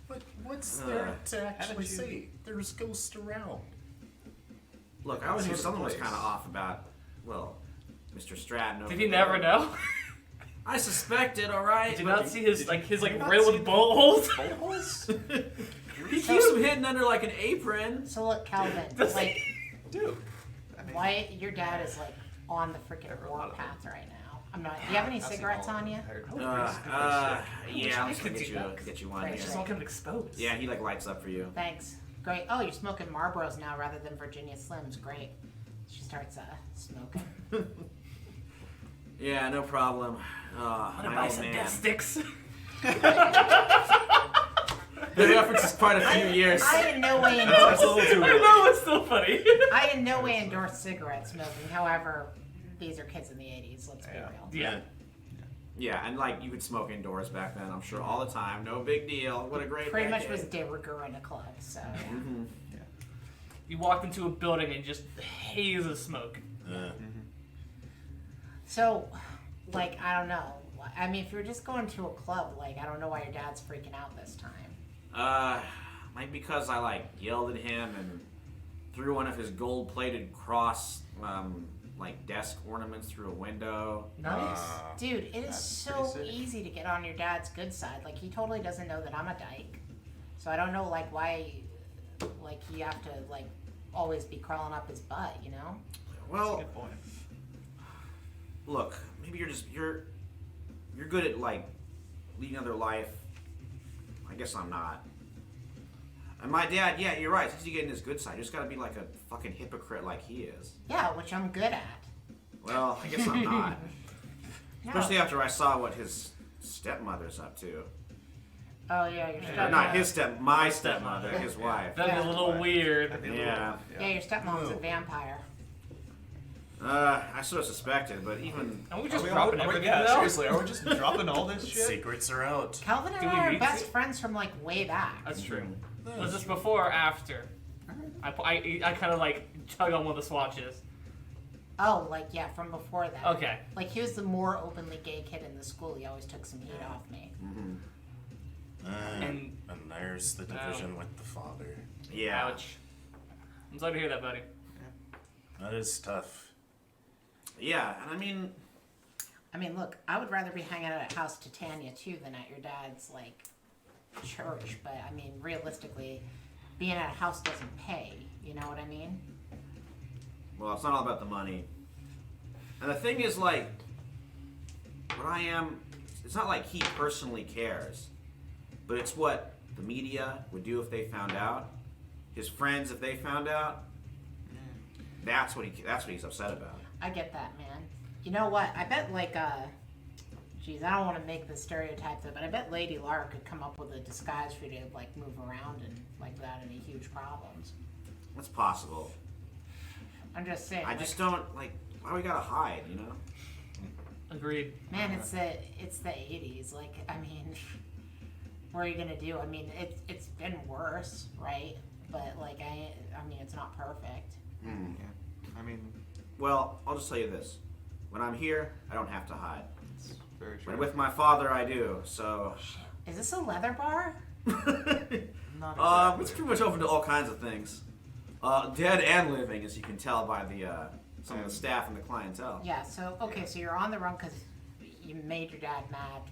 B: But what's there to actually
F: haven't you-
B: say? There's ghosts around.
A: Look, I always knew
F: Sort of
A: something was
F: place.
A: kind of off about, well, Mr. Stratton. over
E: Did you
A: there.
E: never know?
A: I suspected, all right.
E: Did you
A: but
E: not see his
F: not see
E: railed
F: the
E: bullet holes?
F: Holes?
A: He keeps them hidden under like an apron.
C: So look, Calvin,
E: Does
C: like,
F: Dude. I mean,
C: why your dad is like on the freaking warpath right now. I'm not. Do you have any
F: I've seen
C: cigarettes
F: all
C: on
F: of
C: you?
F: them.
A: Yeah,
E: I
A: let's
E: could
A: get
E: do
A: you,
E: that.
A: get you one.
C: Great.
A: Yeah.
E: Just all kind of exposed.
A: Yeah, he like lights up for you.
C: Thanks. Great. Oh, you're smoking Marlboros now rather than Virginia Slims. Great. She starts smoking.
A: Yeah, no problem.
E: I'm gonna
A: My
E: buy
A: old
E: some
A: man.
E: gas sticks.
A: The reference is quite a few years.
C: I in no way
F: That's a
C: endorse.
F: little too
E: I
F: early.
E: know, it's still funny.
C: I in no way endorse cigarette smoking. However, these are kids in the '80s. Let's be
F: Yeah.
C: real.
E: Yeah.
A: Yeah, and like you could smoke indoors back then, I'm sure, all the time. No big deal. What a great
C: Pretty much
A: decade.
C: was de rigueur in a club. So yeah.
A: Mhm.
E: You walked into a building and just haze of smoke.
C: So, like, I don't know. I mean, if you're just going to a club, like, I don't know why your dad's freaking out this time.
A: Like because I like yelled at him and threw one of his gold-plated cross like desk ornaments through a window.
E: Nice.
C: Dude, it is
D: That's
C: so
D: pretty sick.
C: easy to get on your dad's good side. Like, he totally doesn't know that I'm a dyke. So I don't know, like, why, like, you have to, like, always be crawling up his butt, you know?
A: Well,
F: Good point.
A: look, maybe you're good at like leading another life. I guess I'm not. And my dad, yeah, you're right. Since you get in his good side, you just gotta be like a fucking hypocrite like he is.
C: Yeah, which I'm good at.
A: Well, I guess I'm not.
C: No.
A: Especially after I saw what his stepmother's up to.
C: Oh, yeah, your
A: Or
C: stepmom.
A: not his my stepmother, his wife.
E: That'd be a little weird.
F: That'd be a little-
A: Yeah.
C: Yeah, your stepmom's a vampire.
A: I sort of suspected, but even
E: Are we just
F: Are we
E: dropping
F: all,
E: everything
F: yeah,
E: now?
F: seriously, are we just dropping all this shit?
B: Secrets are out.
C: Calvin and
E: Do we
C: I are
E: need
C: best
E: to?
C: friends from, like, way back.
E: That's true. Was this before or after? I kind of like chug on one of the swatches.
C: Oh, like, yeah, from before that.
E: Okay.
C: Like, he was the more openly gay kid in the school. He always took some heat off me.
E: And-
B: And there's the division with the father.
A: yeah.
E: Ouch. I'm sorry to hear that, buddy.
B: That is tough.
A: Yeah, and
C: I mean, look, I would rather be hanging out at House Titania, too, than at your dad's, like, church. But, I mean, realistically, being at a house doesn't pay. You know what I mean?
A: well, it's not all about the money. And the thing is, like, what I am, it's not like he personally cares, but it's what the media would do if they found out. His friends, if they found out. That's what he's upset about.
C: I get that, man. You know what? I bet, like, geez, I don't want to make the stereotype, though, but I bet Lady Lara could come up with a disguise for you to, like, move around and, like, without any huge problems.
A: That's possible.
C: I'm just saying.
A: I just don't, like, why we gotta hide, you know?
E: Agreed.
C: Man, it's the 80s. Like, I mean, what are you gonna do? I mean, it's been worse, right? But like, I mean, it's not perfect.
F: Yeah. I mean,
A: Well, I'll just tell you this. When I'm here, I don't have to hide.
F: it's very true.
A: When with my father, I do, so...
C: Is this a leather bar?
F: Not exactly.
A: It's pretty much open to all kinds of things. Dead and living, as you can tell by the some of the staff and the clientele.
C: Yeah. So okay, so you're on the run because you made your dad mad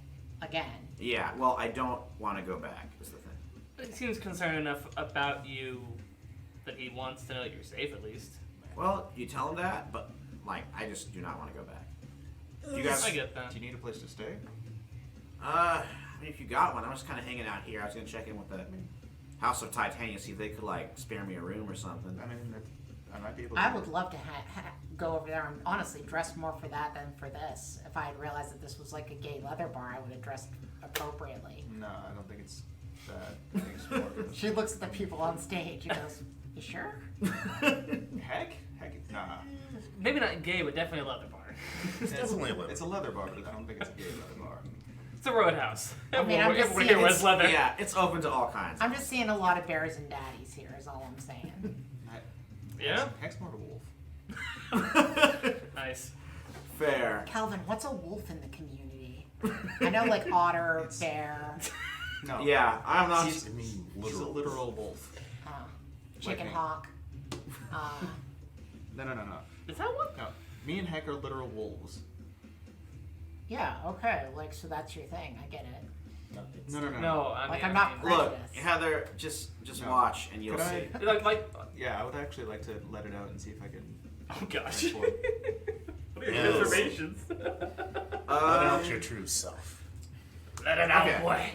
C: again.
A: Yeah, well, I don't want to go back, is the thing.
E: He seems concerned enough about you that he wants to know that you're safe, at least.
A: Well, you tell him that, but, like, I just do not want to go back. You guys...
E: I get that.
F: Do you need a place to stay?
A: I mean, if you got one, I'm just kind of hanging out here. I was going to check in with the House of Titania, see if they could, like, spare me a room or something.
F: I mean, I might be able to.
C: I would love to go over there and honestly dress more for that than for this. If I had realized that this was like a gay leather bar, I would have dressed appropriately.
F: No, I don't think it's that. I think it's more.
C: She looks at the people on stage and goes, "You sure?"
F: Heck, nah.
E: Maybe not gay, but definitely a leather bar.
B: It's definitely a leather.
F: It's a leather bar, but I don't think it's a gay leather bar.
E: It's a roadhouse.
C: I mean, I'm just
E: Everyone
C: saying
E: here wears
C: it's-
E: leather.
A: Yeah, it's open to all kinds.
C: I'm just seeing a lot of bears and daddies here. Is all I'm saying.
E: Yeah?
F: Heck's more of a wolf.
E: Nice.
A: Fair.
C: Calvin, what's a wolf in the community? I know, like otter, bear,
F: No.
A: Yeah, I'm not...
B: I mean,
F: He's a
B: literal.
F: literal wolf.
C: chicken
F: me.
C: hawk.
F: No.
E: Is that what?
F: No. Me and Heck are literal wolves.
C: Yeah, okay. Like, so that's your thing. I get it.
F: No.
E: No, I mean,
C: Like, I'm not
A: Look,
C: prejudiced.
A: Heather, just
F: No.
A: watch and you'll
F: Could
A: see.
F: I?
E: Like,
F: Yeah, I would actually like to let it out and see if I can.
E: oh gosh.
F: Export.
E: What are your
B: Yes.
E: reservations?
B: Let out your true self.
E: Let it out,
A: Okay.
E: boy.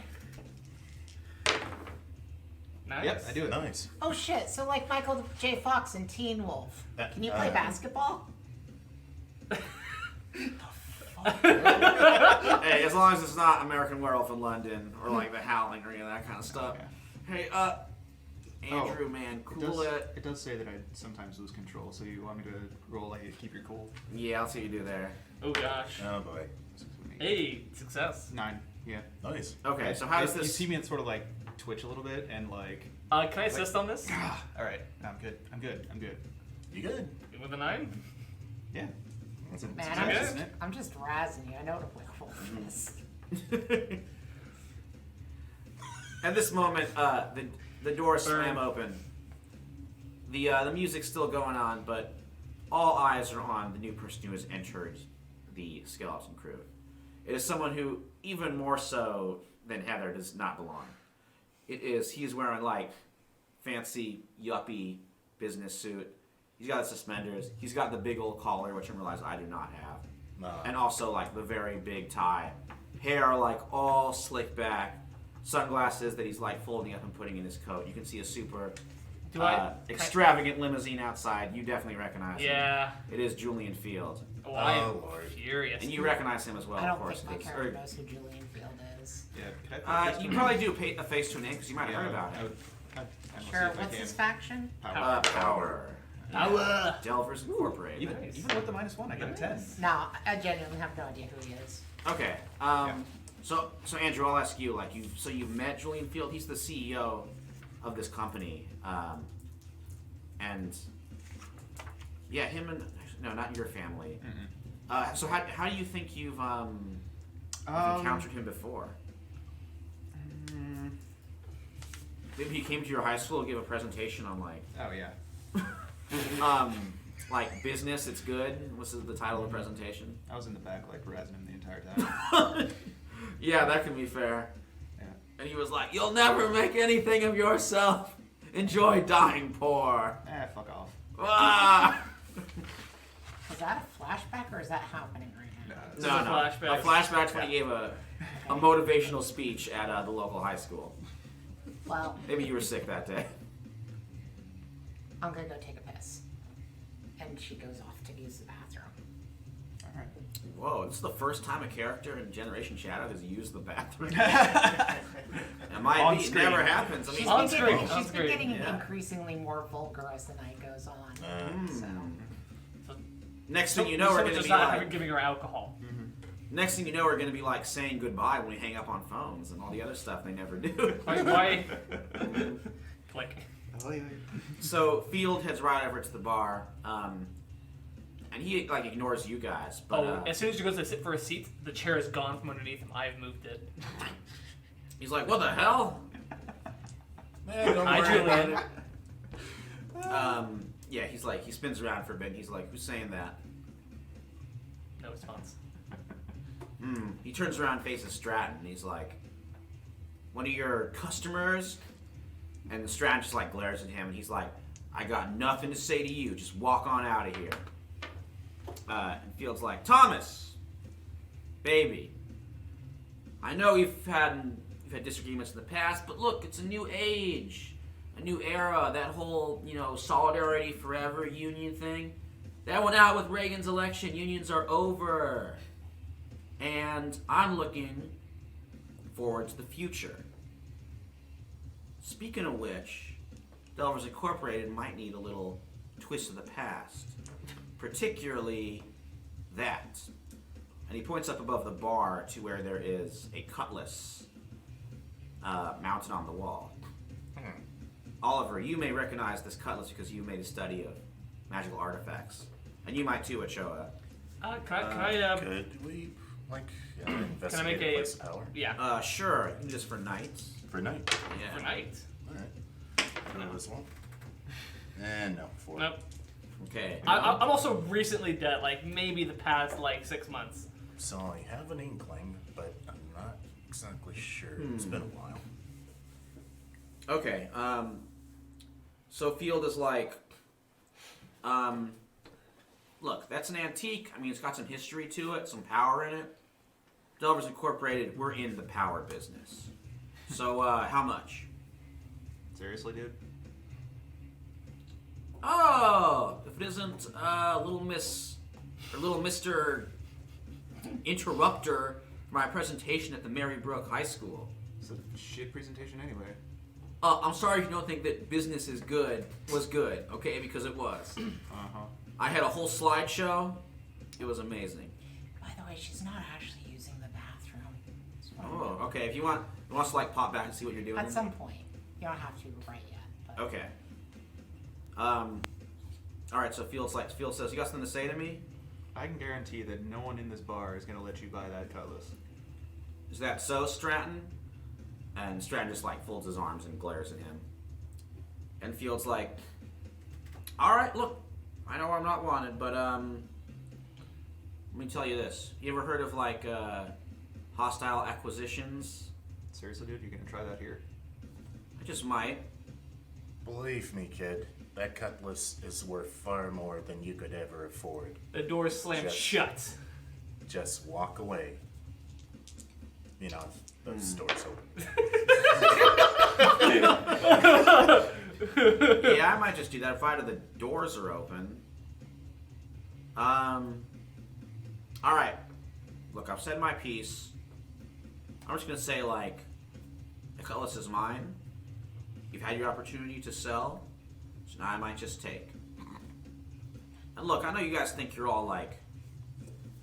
E: Nice.
F: Yep, I do it.
B: Nice.
C: Oh shit! So like Michael J. Fox in Teen Wolf. Can you play basketball?
A: Hey, as long as it's not American Werewolf in London or like The Howling or any of that kind of stuff.
F: Okay.
A: Hey, Andrew, man, cool it.
F: It does say that I sometimes lose control, so you want me to roll like keep your cool?
A: Yeah, I'll see what you do there.
E: Oh gosh.
B: Oh boy.
E: Hey, success.
F: 9. Yeah.
B: Nice.
A: Okay, so how does
F: You
A: this...
F: see me sort of like twitch a little bit and like.
E: Can I assist on this?
F: All right. No, I'm good. I'm good.
B: You good?
E: With a 9?
F: Yeah.
C: Man,
F: It's
C: I'm
F: nice,
C: just,
F: isn't it?
C: I'm just razzing you. I know what a werewolf is.
A: At this moment, the doors slam open. The music's still going on, but all eyes are on the new person who has entered the skeleton crew. It is someone who, even more so than Heather, does not belong. He's wearing like fancy yuppie business suit. He's got the suspenders. He's got the big old collar, which I realize I do not have. And also like the very big tie. Hair like all slicked back. Sunglasses that he's like folding up and putting in his coat. You can see a super extravagant limousine outside. You definitely recognize him.
E: Yeah.
A: It is Julian Field.
E: Oh, I am
B: Lord.
E: furious.
A: And you recognize him as well,
C: I
A: of
C: don't
A: course.
C: think my
A: 'cause-
C: character knows who Julian Field is.
F: Yeah. Could I put this
A: you
F: one-
A: probably do pay a face to a name because you might have heard about
F: I
A: it.
F: would- I will see
C: Sure,
F: if I
C: what's
F: can.
C: his faction?
F: Power.
A: Power.
E: Power.
A: Delvers Incorporated.
F: Even with the -1, I get a 10.
C: No, I genuinely have no idea who he is.
A: Okay. So Andrew, I'll ask you. Like you've met Julian Field. He's the CEO of this company. And yeah, him and no, not your family. So how do you think you've encountered him before? Maybe he came to your high school and gave a presentation on like
F: Oh yeah.
A: like business. It's good. What's the title of the presentation?
F: I was in the back like razzing him the entire time.
A: Yeah, that can be fair.
F: Yeah.
A: And he was like, "You'll never make anything of yourself. Enjoy dying poor."
F: Fuck off.
A: Ah!
C: Is that a flashback or is that happening right now?
F: No,
E: This
A: No,
E: is a
A: no.
E: flashback.
A: A flashback to when he gave a motivational speech at the local high school.
C: Well,
A: Maybe you were sick that day.
C: I'm gonna go take a piss. And she goes off to use the bathroom.
F: Alright.
A: Whoa, this is the first time a character in Generation Shadow has used the bathroom. It might
F: On
A: be. It
F: screen.
A: never happens. I mean,
E: On screen.
C: She's been getting
A: Yeah.
C: increasingly more vulgar as the night goes on. So,
A: next thing you know, we're going to
E: just
A: be
E: not
A: like.
E: giving her alcohol.
A: Next thing you know, we're going to be like saying goodbye when we hang up on phones and all the other stuff they never do.
E: Why? Click.
A: So Field heads right over to the bar, and he like ignores you guys. But
E: As soon as she goes to sit for a seat, the chair is gone from underneath him. I've moved it.
A: he's like, "What the hell?"
B: Don't
E: Hi,
B: worry about
E: Julian.
B: it.
A: Yeah, he's like, he spins around for a bit. And he's like, "Who's saying that?"
E: No response.
A: He turns around, faces Stratton, and he's like, "One of your customers?" And Stratton just like glares at him, and he's like, "I got nothing to say to you. Just walk on out of here." And Field's like, "Thomas, baby, I know you've had disagreements in the past, but look, it's a new age, a new era. That whole, solidarity forever union thing, that went out with Reagan's election. Unions are over. And I'm looking forward to the future. Speaking of which, Delvers Incorporated might need a little twist of the past. Particularly that." And he points up above the bar to where there is a cutlass mounted on the wall. Oliver, you may recognize this cutlass because you made a study of magical artifacts. And you might too, Ochoa.
E: Can I
B: Could we, like,
E: make
B: investigate
E: a-
B: place of power?
E: yeah,
A: Sure, you can do this for nights.
B: For night.
A: Yeah.
E: for night.
B: Alright. Go this one. And no, 4.
E: Nope.
A: Okay.
E: I'm also recently dead, like maybe the past 6 months.
B: So I have an inkling, but I'm not exactly sure. It's been a while.
A: Okay, so Field is like, look, that's an antique. I mean, it's got some history to it, some power in it. Delvers Incorporated, we're in the power business. So, how much?
F: Seriously, dude?
A: Oh, if it isn't little Mr. Interrupter for my presentation at the Merry Brooke High School.
F: It's a shit presentation anyway.
A: I'm sorry if you don't think that business is good, was good, okay? Because it was. I had a whole slideshow. It was amazing.
C: by the way, she's not actually using the bathroom.
A: Oh, okay. If you want us to like pop back and see what you're doing.
C: At some point. You don't have to right yet. But
A: Okay. All right. So Field says, "You got something to say to me?"
F: I can guarantee that no one in this bar is gonna let you buy that cutlass.
A: Is that so, Stratton? And Stratton just like folds his arms and glares at him. And Field's like, all right, look, I know I'm not wanted, but let me tell you this. You ever heard of like hostile acquisitions?
F: Seriously, dude, you gonna try that here?
A: I just might.
B: Believe me, kid, that cutlass is worth far more than you could ever afford.
E: The door slams
B: Just-
E: shut.
B: Just walk away. You know, the store's open.
A: Yeah, I might just do that if either the doors are open. All right. Look, I've said my piece. I'm just gonna say like, the cutlass is mine. You've had your opportunity to sell, so now I might just take. And look, I know you guys think you're all like,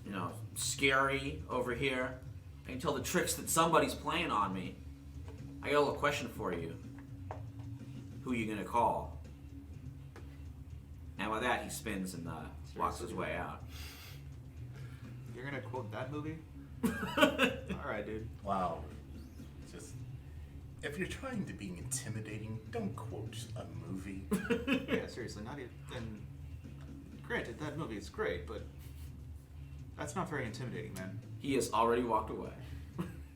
A: you know, scary over here. I can tell the tricks that somebody's playing on me. I got a little question for you. Who are you gonna call? And with that, he spins and walks his way out.
F: You're gonna quote that movie? Alright, dude.
B: Wow. Just, if you're trying to be intimidating, don't quote a movie.
F: Yeah, seriously, not even. And granted, that movie is great, but that's not very intimidating, man.
A: He has already walked away.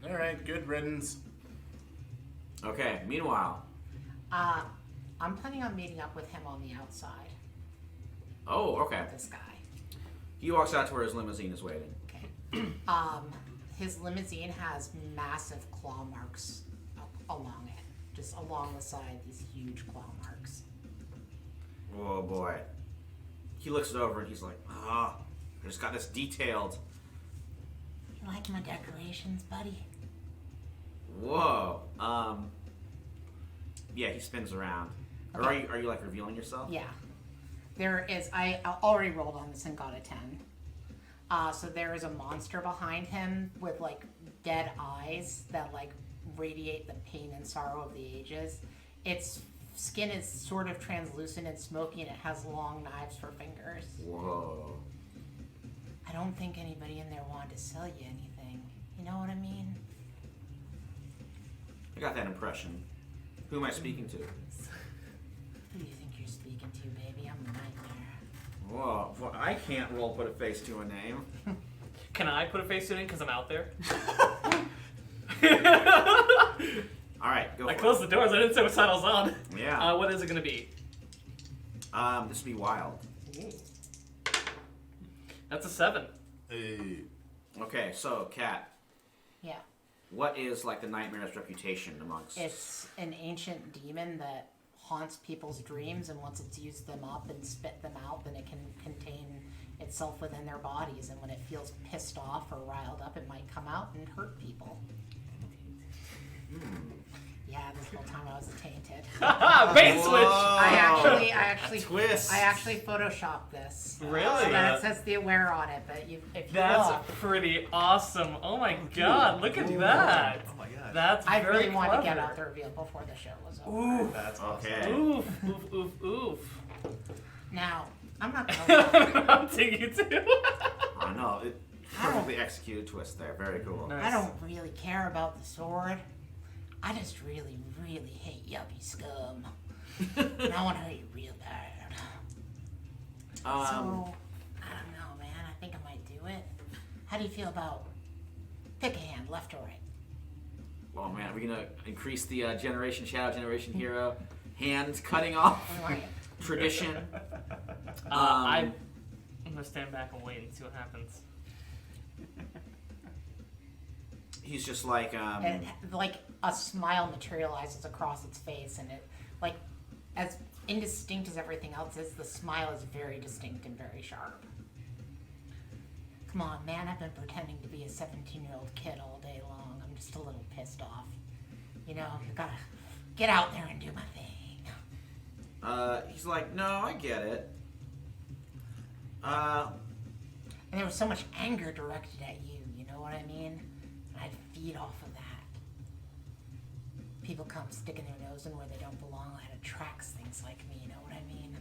B: Alright, good riddance.
A: Okay, meanwhile.
C: I'm planning on meeting up with him on the outside.
A: Oh, okay.
C: This guy.
A: He walks out to where his limousine is waiting.
C: Okay. His limousine has massive claw marks along it. Just along the side, these huge claw marks.
A: Oh boy. He looks it over and he's like, I just got this detailed.
C: You like my decorations, buddy?
A: Whoa. Yeah, he spins around. Or are you like revealing yourself?
C: Yeah. There is, I already rolled on this and got a 10. So there is a monster behind him with like dead eyes that like radiate the pain and sorrow of the ages. Its skin is sort of translucent and smoky, and it has long knives for fingers.
A: Whoa.
C: I don't think anybody in there wanted to sell you anything. You know what I mean?
A: I got that impression. Who am I speaking to?
C: Who do you think you're speaking to, baby? I'm a nightmare.
A: Whoa. Well, I can't roll put a face to a name.
E: Can I put a face to it because I'm out there?
A: Alright, go for
E: I
A: it.
E: closed the doors. I didn't say what title's on.
A: Yeah.
E: What is it going to be?
A: This would be wild.
E: That's a 7.
B: Hey.
A: Okay, so, Kat,
C: Yeah.
A: what is like the nightmare's reputation amongst...
C: It's an ancient demon that haunts people's dreams, and once it's used them up and spit them out, then it can contain itself within their bodies, and when it feels pissed off or riled up, it might come out and hurt people. Yeah, this whole time I was tainted.
E: Bait switch!
C: I actually
A: twist.
C: I actually photoshopped this.
E: Really?
C: So that it says the aware on it, but if you
E: That's
C: look,
E: pretty awesome. Oh my god, look at that.
F: Oh my god.
E: That's
C: I
E: very
C: really wanted to get
E: clever.
C: out the reveal before the show was over.
E: Oof.
F: That's awesome.
A: Okay.
E: Oof, oof, oof, oof.
C: Now, I'm not gonna lie.
E: I'm digging you too.
A: I know. Perfectly executed twist there. Very cool.
E: Nice.
C: I don't really care about the sword. I just really, really hate yuppie scum. And I want to hurt you real bad. So, I don't know, man. I think I might do it. How do you feel about pick a hand, left or right?
A: Well, man, are we gonna increase the Generation Shadow, Generation Hero hand cutting off
C: Right.
A: tradition?
E: I'm gonna stand back and wait and see what happens.
A: He's just like,
C: And like a smile materializes across its face, and it, like, as indistinct as everything else is, the smile is very distinct and very sharp. Come on, man, I've been pretending to be a 17-year-old kid all day long. I'm just a little pissed off. You know, you gotta get out there and do my thing.
A: he's like, no, I get it.
C: And there was so much anger directed at you, you know what I mean? And I'd feed off of that. People come sticking their nose in where they don't belong. That attracts things like me, you know what I mean?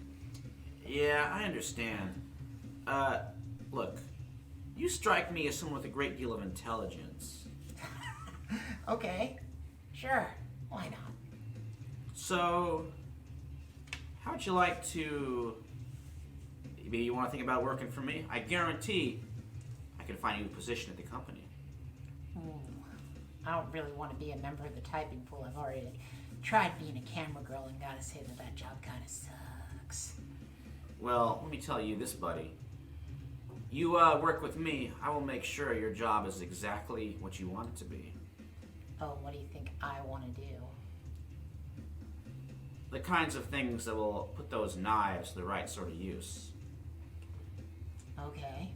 A: Yeah, I understand. look, you strike me as someone with a great deal of intelligence.
C: Okay, sure, why not?
A: So, how'd you like to... Maybe you want to think about working for me? I guarantee I can find you a position at the company.
C: I don't really want to be a member of the typing pool. I've already tried being a camera girl and gotta say that job kind of sucks.
A: Well, let me tell you this, buddy. You work with me, I will make sure your job is exactly what you want it to be.
C: Oh, what do you think I want to do?
A: The kinds of things that will put those knives to the right sort of use.
C: Okay.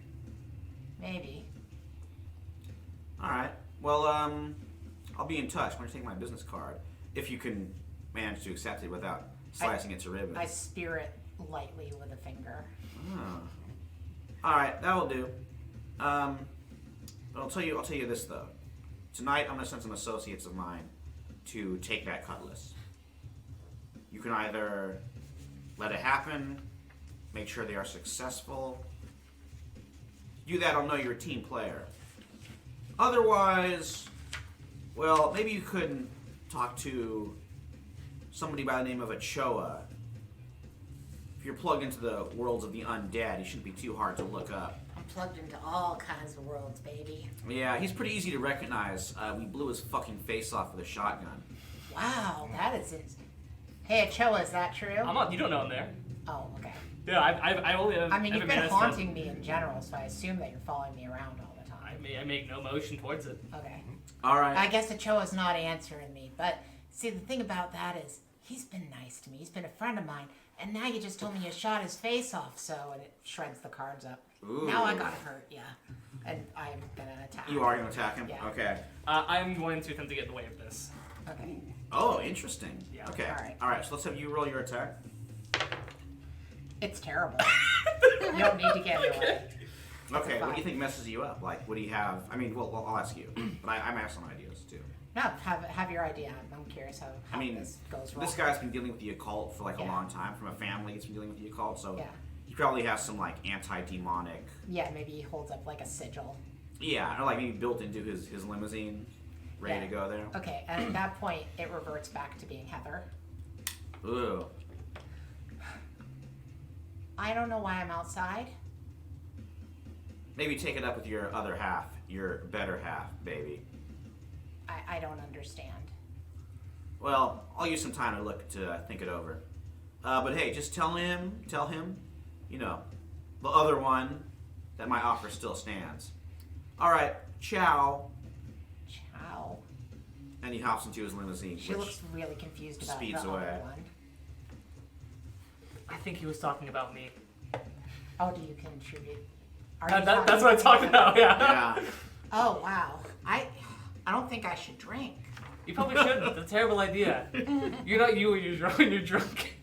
C: Maybe.
A: Alright. Well, I'll be in touch when you take my business card. If you can manage to accept it without slicing it to ribbons.
C: I spear it lightly with a finger.
A: Oh. Alright, that will do. But I'll tell you this though. Tonight I'm gonna send some associates of mine to take that cutlass. You can either let it happen, make sure they are successful. Do that, I'll know you're a team player. Otherwise, well, maybe you could talk to somebody by the name of Ochoa. If you're plugged into the worlds of the undead, he shouldn't be too hard to look up.
C: I'm plugged into all kinds of worlds, baby.
A: Yeah, he's pretty easy to recognize. We blew his fucking face off with a shotgun.
C: Wow, that is it. Hey, Ochoa, is that true?
E: I'm not. You don't know I'm there.
C: Oh, okay.
E: Yeah, I only.
C: I mean,
E: I've
C: you've been
E: managed
C: haunting me in general, so I assume that you're following me around all the time.
E: I make no motion towards it.
C: Okay.
A: Alright.
C: I guess Ochoa's not answering me, but see, the thing about that is he's been nice to me. He's been a friend of mine, and now you just told me you shot his face off, so, and it shreds the cards up.
A: Ooh.
C: Now I gotta hurt ya, and I'm gonna attack.
A: You are going to attack him?
C: Yeah.
A: Okay.
E: I'm going to attempt to get in the way of this.
C: Okay.
A: Oh, interesting.
E: Yeah.
A: Okay.
C: Alright.
A: Alright, so let's have you roll your attack.
C: It's terrible. You don't need to get in the way.
A: Okay, what do you think messes you up? Like, what do you have? I mean, well, I'll ask you. But I might have some ideas, too.
C: No, have your idea. I'm curious how
A: I mean,
C: this goes wrong.
A: this guy's been dealing with the occult for, like, a
C: Yeah.
A: long time. From a family that's been dealing with the occult, so...
C: Yeah.
A: He probably has some, like, anti-demonic...
C: Yeah, maybe he holds up like a sigil.
A: Yeah, or, like, maybe built into his limousine. Ready to go there.
C: Okay, and at that point, it reverts back to being Heather.
A: Ooh.
C: I don't know why I'm outside.
A: Maybe take it up with your other half. Your better half, baby.
C: I don't understand.
A: Well, I'll use some time to think it over. But hey, just tell him, you know, the other one, that my offer still stands. Alright, ciao.
C: Ciao.
A: And he hops into his limousine,
C: She
A: which
C: looks really confused about
A: speeds
C: the
A: away.
C: other one.
E: I think he was talking about me.
C: Oh, do you contribute? Are you
E: That's what I'm talking about. Yeah.
A: yeah.
C: Oh, wow. I don't think I should drink.
E: You probably shouldn't. It's a terrible idea. You're not you when you're drunk.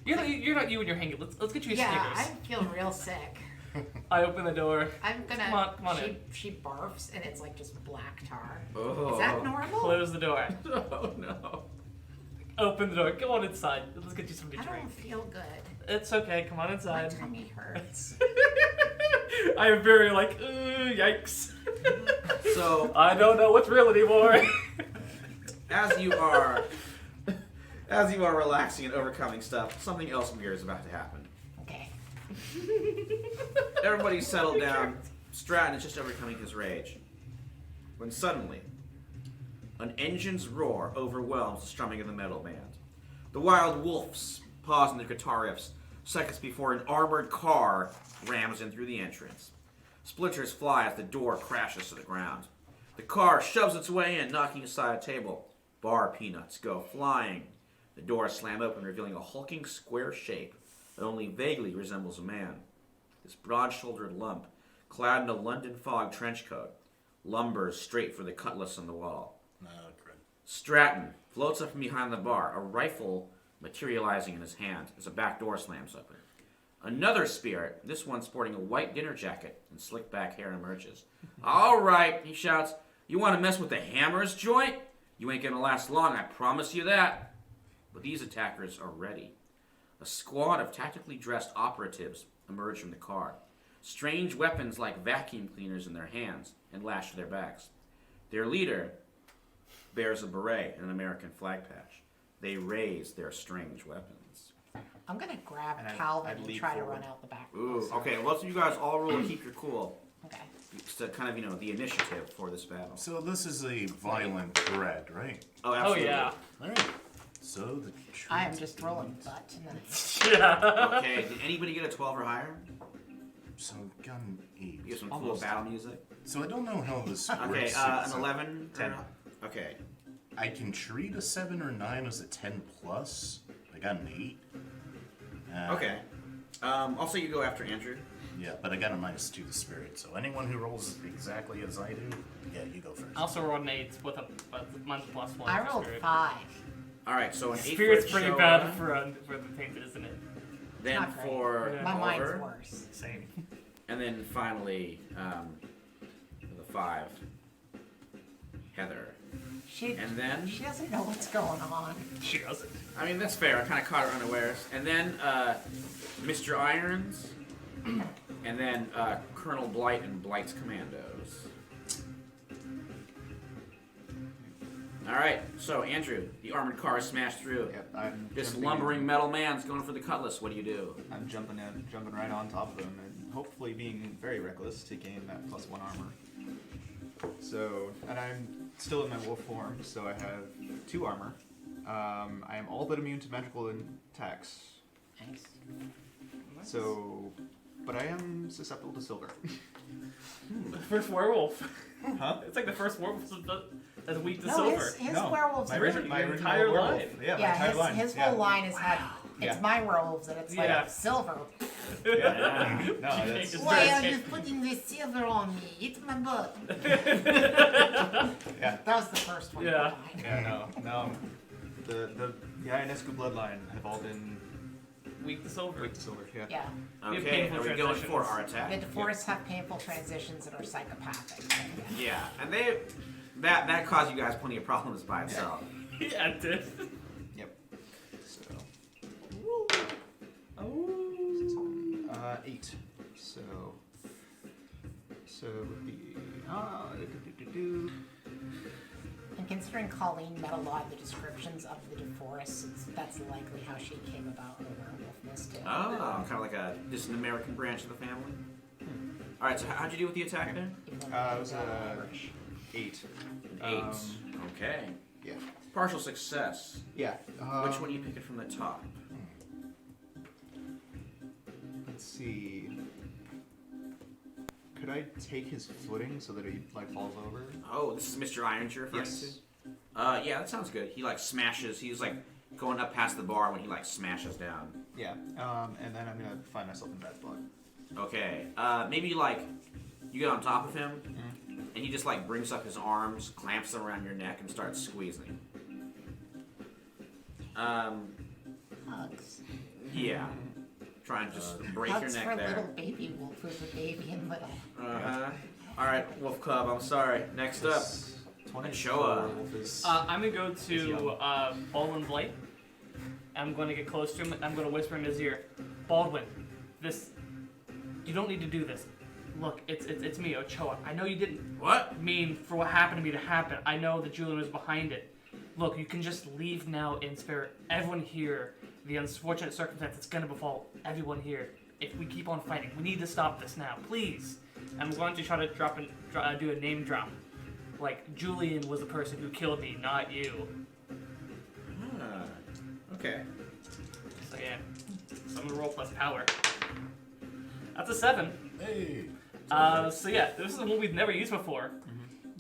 E: You're not you when you're hanging. Let's get you a
C: Yeah, I
E: Snickers.
C: feel real sick.
E: I open the door.
C: I'm gonna.
E: Come on in.
C: She barfs and it's like just black tar.
A: Oh.
C: Is that normal?
E: Close the door.
A: Oh no.
E: Open the door. Go on inside. Let's get you something
C: I
E: to drink.
C: don't feel good.
E: It's okay. Come on
C: My
E: inside.
C: tummy hurts.
E: I am very like, yikes.
A: So,
E: I don't know what's real anymore.
A: as you are relaxing and overcoming stuff, something else weird is about to happen.
C: Okay.
A: Everybody's settled down. Stratton is just overcoming his rage. When suddenly, an engine's roar overwhelms the strumming of the metal band. The wild wolves pause in their guitar riffs seconds before an armored car rams in through the entrance. Splinters fly as the door crashes to the ground. The car shoves its way in, knocking aside a table. Bar peanuts go flying. The doors slam open, revealing a hulking square shape that only vaguely resembles a man. This broad-shouldered lump, clad in a London fog trench coat, lumbers straight for the cutlass on the wall. Stratton floats up from behind the bar, a rifle materializing in his hand as a back door slams open. Another spirit, this one sporting a white dinner jacket and slick back hair, emerges. All right, he shouts. You want to mess with the Hammers joint? You ain't gonna last long, I promise you that. But these attackers are ready. A squad of tactically dressed operatives emerge from the car. strange weapons like vacuum cleaners in their hands and lashed to their backs. Their leader bears a beret and an American flag patch. They raise their strange weapons.
C: I'm gonna grab
D: And
C: Calvin
D: I'd
C: and
D: leap
C: try to
D: forward.
C: run out the back.
A: Ooh,
C: also.
A: okay. Well, let's you guys all roll and keep your cool.
C: Okay.
A: It's to kind of, the initiative for this battle.
B: So this is a violent threat, right?
A: Oh,
E: Oh
A: absolutely.
E: yeah.
B: Alright. So the
C: I am just rolling butt tonight.
E: Yeah.
A: Okay, did anybody get a 12 or higher?
B: So gun 8.
A: You get some
E: Almost.
A: cool battle music?
B: So I don't know how this
A: Okay,
B: works.
A: an
B: So
A: 11?
B: 10.
A: Okay.
B: I can treat a 7 or 9 as a 10 plus. I got an 8.
A: Okay. I'll say you go after Andrew.
B: Yeah, but I got a -2 to spirit. So anyone who rolls exactly as I do, yeah, you go first.
E: I also rolled an 8 with mine's a +1.
C: I
E: for
C: rolled
E: spirit.
C: 5.
A: All right, so an 8
E: Spirit's
A: for
E: pretty
A: Showa,
E: bad for the tainted, isn't it?
A: Then
C: Not great.
A: for
E: Yeah.
C: My mind's
A: Oliver,
C: worse.
E: Same.
A: and then finally, the 5, Heather.
C: She
A: And then,
C: she doesn't know what's going on.
E: She doesn't.
A: I mean, that's fair. I kind of caught her unawares. And then Mr. Irons, and then Colonel Blight and Blight's Commandos. All right, so Andrew, the armored car is smashed through.
F: Yep, I'm
A: This
F: jumping
A: lumbering
F: in.
A: metal man's going for the cutlass. What do you do?
F: I'm jumping right on top of him, and hopefully being very reckless to gain that +1 armor. So, and I'm still in my wolf form, so I have 2 armor. I am all but immune to magical attacks.
C: Nice.
F: So, but I am susceptible to silver.
E: The first werewolf.
F: Huh?
E: It's like the first werewolf that's weak to
C: No,
E: silver.
C: his
F: No,
C: werewolves
F: my
C: are
F: original,
C: really
F: my
E: Your
F: original
E: entire
F: werewolf.
E: line.
F: Yeah, my
C: yeah,
F: entire line.
C: his
F: yeah.
C: whole line has had it's
F: Yeah.
C: my werewolves and it's
E: Yeah.
C: like silver.
F: Yeah. No,
E: You
F: that's
E: just-
C: Why are you putting this silver on me? It's my butt.
F: yeah.
C: That was the first one.
E: Yeah.
F: Yeah, no. The Ionescu bloodline have all been
E: Weak to silver.
F: weak to silver. Yeah.
C: Yeah.
E: We have
A: Okay,
E: painful
A: are we going for our
C: The
A: attack?
C: DeForest have painful transitions that are psychopathic.
A: Yeah, and that caused you guys plenty of problems by itself.
E: Yeah, it did.
F: Yep. So.
E: Oh.
F: 8. So the
C: And considering Colleen met a lot of the descriptions of the DeForest, that's likely how she came about her werewolfness too.
A: Oh, kind of like just an American branch of the family. All right, so how'd you do with the attack then?
C: Even though
F: it was
C: Irish.
F: 8.
A: An 8. Okay.
F: Yeah.
A: Partial success.
F: Yeah.
A: Which one are you picking from the top?
F: Let's see. Could I take his footing so that he falls over?
A: Oh, this is Mr. Irons you're referring
F: Yes.
A: to? Yeah, that sounds good. He smashes. He's going up past the bar when he smashes down.
F: Yeah. And then I'm gonna find myself in bad spot.
A: Okay. Maybe you get on top of him, and he just brings up his arms, clamps them around your neck, and starts squeezing.
C: Hugs.
A: Yeah. Try and just break
C: Hugs
A: your
C: for
A: neck there.
C: little baby wolf who's a baby and little.
A: All right, Wolf Cub. I'm sorry. Next up.
F: 20
A: Showa.
E: I'm gonna go to Baldwin Blight. I'm going to get close to him. I'm going to whisper in his ear, Baldwin, you don't need to do this. Look, it's me, Ochoa. I know you didn't mean for what happened to me to happen. I know that Julian was behind it. Look, you can just leave now and spare everyone here the unfortunate circumstance that's going to befall everyone here. If we keep on fighting, we need to stop this now, please. I'm going to try to do a name drop. Julian was the person who killed me, not you.
A: Okay.
E: So yeah, summon roll plus power. That's a 7.
B: Hey!
E: So yeah, this is one we've never used before.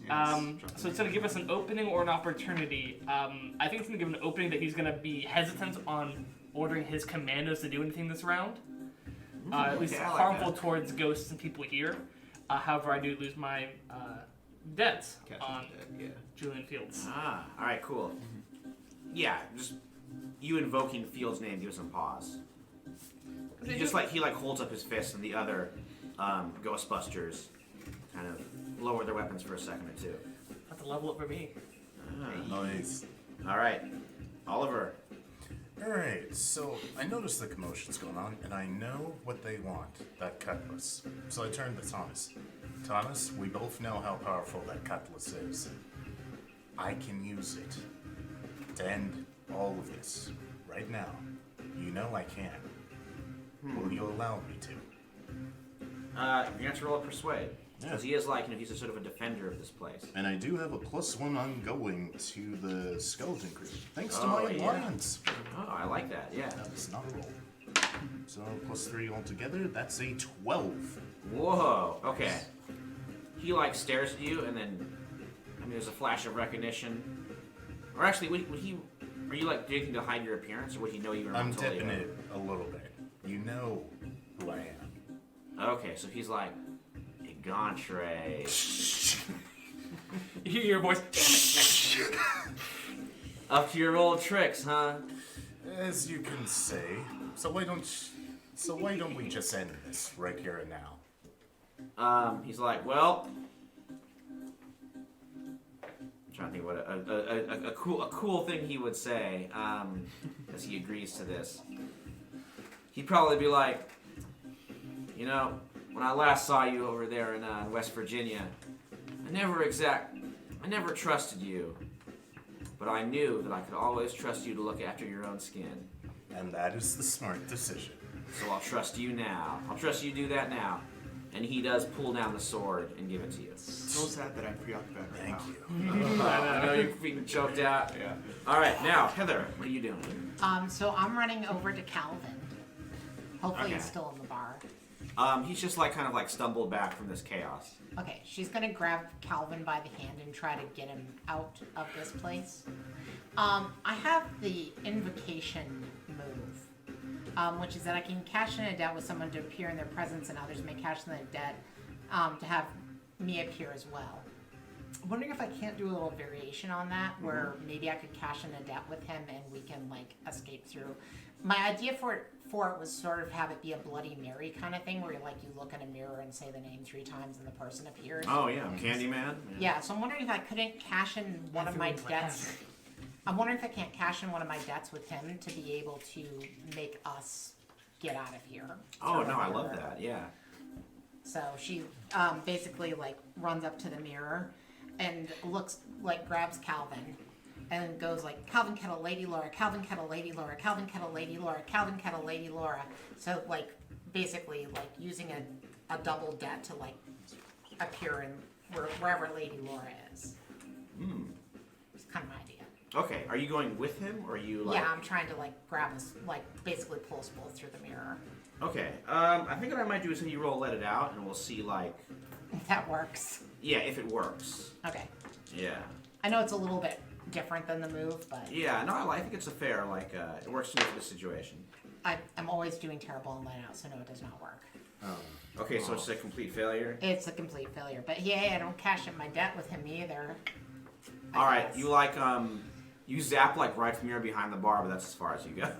E: So it's going to give us an opening or an opportunity. I think it's going to give an opening that he's going to be hesitant on ordering his commandos to do anything this round. At least
A: okay, I like
E: harmful
A: that.
E: towards ghosts and people here. However, I do lose my debts on Julian Fields.
A: All right, cool. Yeah, just you invoking Field's name gives him pause. He just he holds up his fist, and the other Ghostbusters kind of lower their weapons for a second or two.
E: That's a level up for me.
B: Nice.
A: All right, Oliver.
B: Alright, so I noticed the commotion's going on, and I know what they want, that cutlass. So I turned to Thomas. Thomas, we both know how powerful that cutlass is. I can use it to end all of this right now. You know I can. Will you allow me to?
A: You have to roll a persuade. Because he is like, he's a sort of a defender of this place.
B: And I do have a +1 ongoing to the skeleton crew, thanks to my alliance.
A: Oh, I like that, yeah.
B: That's not a roll. So +3 altogether, that's a 12.
A: Whoa, okay. He like stares at you and then, there's a flash of recognition. Or actually, would he, are you like doing anything to hide your appearance, or would he know you were
B: I'm dipping it a little bit. You know who I am.
A: Okay, so he's like, Gantre.
E: You hear your voice.
A: Up to your old tricks, huh?
B: As you can say. So why don't we just end this right here and now?
A: He's like, well, I'm trying to think what a cool thing he would say, as he agrees to this. He'd probably be like, when I last saw you over there in West Virginia, I never trusted you, but I knew that I could always trust you to look after your own skin.
B: And that is the smart decision.
A: So I'll trust you now. I'll trust you to do that now. And he does pull down the sword and give it to you.
F: So sad that I'm preoccupied right
B: Thank
F: now.
B: you.
A: I know you're feeling choked out.
F: Yeah.
A: All right, now Heather, what are you doing?
C: So I'm running over to Calvin. Hopefully
A: Okay.
C: he's still in the bar.
A: He's just like kind of like stumbled back from this chaos.
C: Okay, she's gonna grab Calvin by the hand and try to get him out of this place. I have the invocation move, which is that I can cash in a debt with someone to appear in their presence, and others may cash in a debt to have me appear as well. I'm wondering if I can't do a little variation on that, where maybe I could cash in a debt with him and we can like escape through. My idea for it was sort of have it be a Bloody Mary kind of thing, where you look in a mirror and say the name 3 times and the person appears.
A: Oh yeah, Candyman.
C: Yeah, so I'm wondering if I couldn't cash in one of my debts. I'm wondering if I can't cash in one of my debts with him to be able to make us get out of here.
A: Oh no, I love that. Yeah.
C: So she basically runs up to the mirror and grabs Calvin and goes Calvin Kettle, Lady Laura, Calvin Kettle, Lady Laura, Calvin Kettle, Lady Laura, Calvin Kettle, Lady Laura. So basically using a double debt to appear in wherever Lady Laura is. It's kind of my idea.
A: Okay, are you going with him, or are you
C: Yeah, I'm trying to grab us, basically pull us both through the mirror.
A: Okay, I think what I might do is have you roll Let It Out, and we'll see
C: If that works.
A: yeah, if it works.
C: Okay.
A: Yeah.
C: I know it's a little bit different than the move, but
A: Yeah, no, I think it's a fair, it works for me for this situation.
C: I'm always doing terrible on Let Out, so no, it does not work.
A: Oh. Okay, so it's a complete failure?
C: It's a complete failure. But yeah, I don't cash in my debt with him either.
A: Alright, you you zap right from here behind the bar, but that's as far as you go.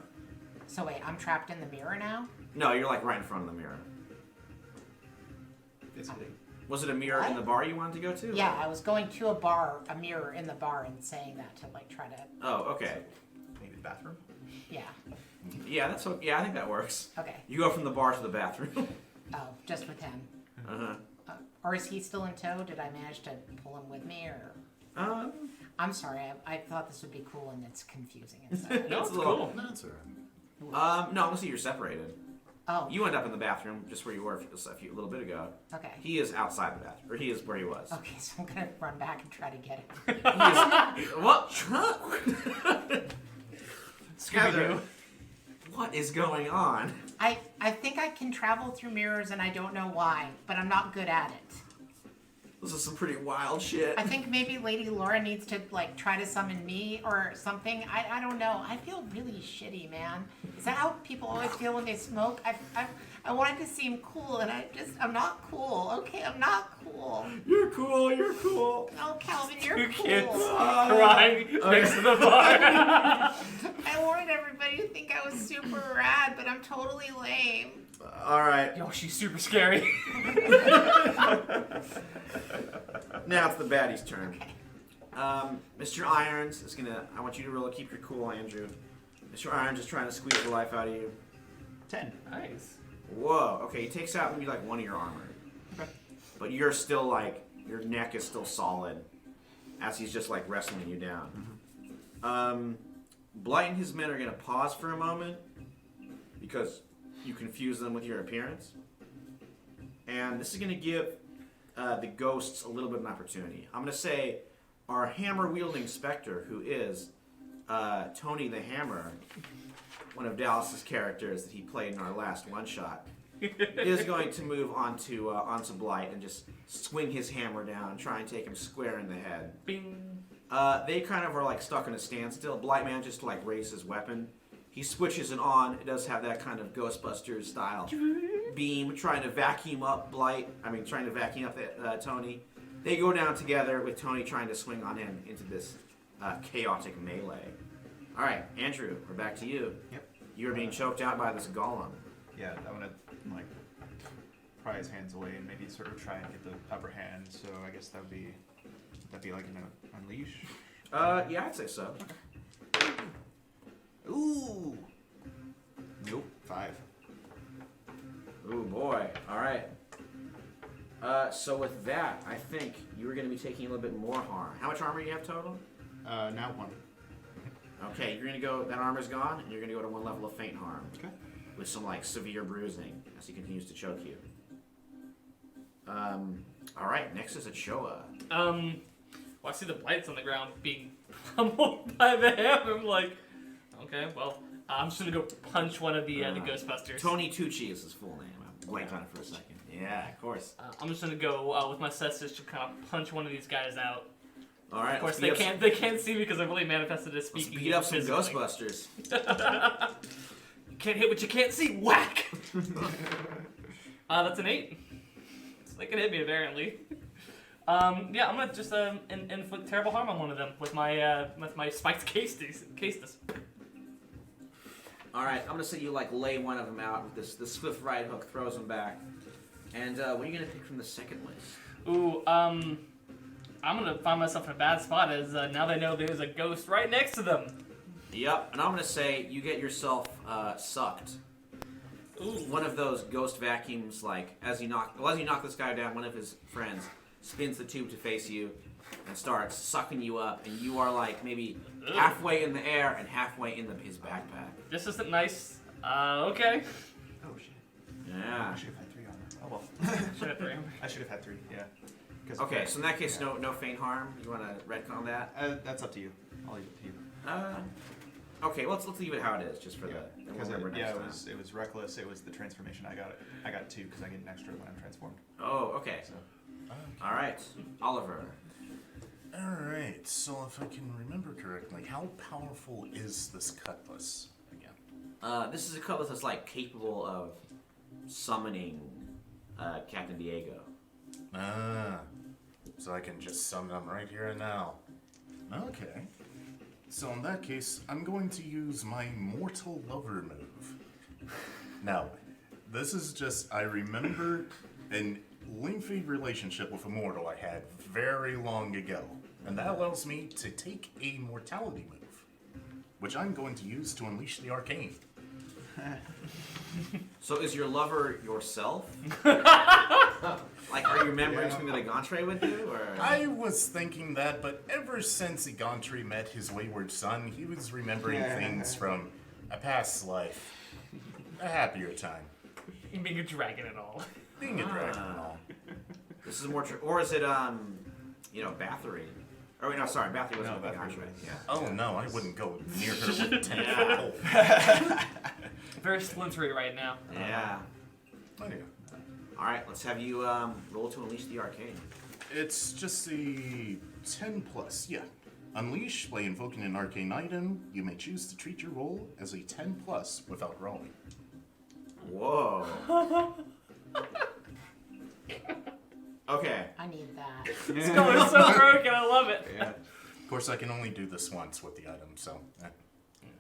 C: So wait, I'm trapped in the mirror now?
A: No, you're right in front of the mirror.
F: Basically.
A: Was it a mirror in the bar you wanted to go to?
C: Yeah, I was going to a mirror in the bar and saying that to try to.
A: Oh, okay.
F: Maybe the bathroom?
C: Yeah.
A: Yeah, I think that works.
C: Okay.
A: You go from the bar to the bathroom.
C: Oh, just with him.
A: Uh-huh.
C: Or is he still in tow? Did I manage to pull him with me, or? I'm sorry. I thought this would be cool, and it's confusing.
E: No, it's cool.
B: That's alright.
A: No, unless you're separated.
C: Oh.
A: You end up in the bathroom just where you were a little bit ago.
C: Okay.
A: He is outside the bathroom, or he is where he was.
C: Okay, so I'm gonna run back and try to get him.
A: What?
E: Scooby-Doo.
A: What is going on?
C: I think I can travel through mirrors, and I don't know why, but I'm not good at it.
A: This is some pretty wild shit.
C: I think maybe Lady Laura needs to try to summon me or something. I don't know. I feel really shitty, man. Is that how people always feel when they smoke? I wanted to seem cool, and I'm not cool. Okay, I'm not cool.
A: You're cool. You're cool.
C: Oh, Calvin, you're
E: Two
C: cool.
E: kids crying next to the bar.
C: I wanted everybody to think I was super rad, but I'm totally lame.
A: All right.
E: Yo, she's super scary.
A: Now it's the baddie's turn.
C: Okay.
A: Mr. Irons is gonna. I want you to roll a keep your cool, Andrew. Mr. Iron just trying to squeeze the life out of you.
F: 10.
E: Nice.
A: Whoa. Okay, he takes out maybe like one of your armor.
F: Okay.
A: But you're still like, your neck is still solid as he's just like wrestling you down. Blight and his men are going to pause for a moment because you confuse them with your appearance. And this is going to give the ghosts a little bit of an opportunity. I'm going to say our hammer-wielding specter, who is Tony the Hammer, one of Dallas's characters that he played in our last one-shot, is going to move onto Blight and just swing his hammer down, try and take him square in the head.
E: Bing.
A: They kind of are like stuck in a standstill. Blight manages to like raise his weapon. He switches it on. It does have that kind of Ghostbusters style beam, trying to vacuum up Tony. They go down together with Tony trying to swing on him into this chaotic melee. All right, Andrew, we're back to you.
F: Yep.
A: You're being choked out by this golem.
F: Yeah, I want to like pry his hands away and maybe sort of try and get the upper hand. So I guess that'd be like an unleash.
A: Yeah, I'd say so.
F: Ooh. Nope. 5.
A: Ooh, boy. All right. So with that, I think you're going to be taking a little bit more harm. How much armor do you have total?
F: Now 1.
A: Okay, you're going to go, that armor's gone, and you're going to go to 1 level of faint harm.
F: Okay.
A: With some, like, severe bruising as he continues to choke you. Alright, next is Ochoa.
E: Well, I see the blights on the ground being pummeled by the hammer. I'm like, okay, well, I'm just gonna go punch one of the Ghostbusters.
A: Tony Tucci is his full name. I blanked on it for a second. Yeah, of course.
E: I'm just gonna go with my cestus to kind of punch one of these guys out.
A: Alright,
E: Of course, they can't see me because I really manifested as speaking.
A: Let's beat up some
E: physically.
A: Ghostbusters.
E: You can't hit what you can't see. Whack! That's an 8. So they can hit me apparently. Yeah, I'm gonna just inflict terrible harm on one of them with my spiked castus.
A: Alright, I'm going to say you, like, lay one of them out with this swift right hook, throws him back. And what are you going to pick from the second list?
E: Ooh, I'm gonna find myself in a bad spot as now they know there's a ghost right next to them.
A: Yep, and I'm going to say you get yourself sucked.
E: Ooh.
A: One of those ghost vacuums, like, as you knock this guy down, one of his friends spins the tube to face you and starts sucking you up, and you are, like, maybe halfway in the air and halfway in his backpack.
E: This isn't nice. Okay.
F: Oh shit.
A: Yeah.
F: I should have had 3 on that. Oh well.
E: Should have 3.
F: I should have had 3. Yeah.
A: Okay, so in that case,
F: yeah.
A: no faint harm. You want to retcon that?
F: That's up to you. I'll leave it to you.
A: Okay, let's leave it how it is, just for the
F: Because
A: remember next time.
F: it was reckless. It was the transformation. I got 2 because I get an extra when I'm transformed.
A: Oh, okay.
F: So
A: All right, Oliver.
B: Alright, so if I can remember correctly, how powerful is this cutlass again?
A: This is a cutlass that's like capable of summoning Captain Diego.
B: So I can just summon them right here and now. Okay. So in that case, I'm going to use my Mortal Lover move. Now, this is just, I remember an lengthy relationship with a mortal I had very long ago. And that allows me to take a mortality move, which I'm going to use to unleash the arcane.
A: So is your lover yourself? Like, are you remembering something that Egantre would do, or?
B: I was thinking that, but ever since Egantre met his wayward son, he was remembering things from a past life. A happier time.
E: Being a dragon and all.
B: Being a dragon and all.
A: This is more true, or is it Bathory? Or wait, no, sorry, Bathory wasn't
F: No,
A: with
F: Bathory
A: Egantre.
F: was-
A: Yeah.
B: Oh no, I wouldn't go near her with a 10-foot pole.
E: Very splintery right now.
A: Yeah.
B: Oh, yeah.
A: All right, let's have you roll to unleash the arcane.
B: It's just a 10 plus, yeah. Unleash by invoking an arcane item. You may choose to treat your roll as a 10 plus without rolling.
A: Whoa. Okay.
C: I need that.
E: It's going so broken, I love it.
F: yeah.
B: Of course, I can only do this once with the item, so.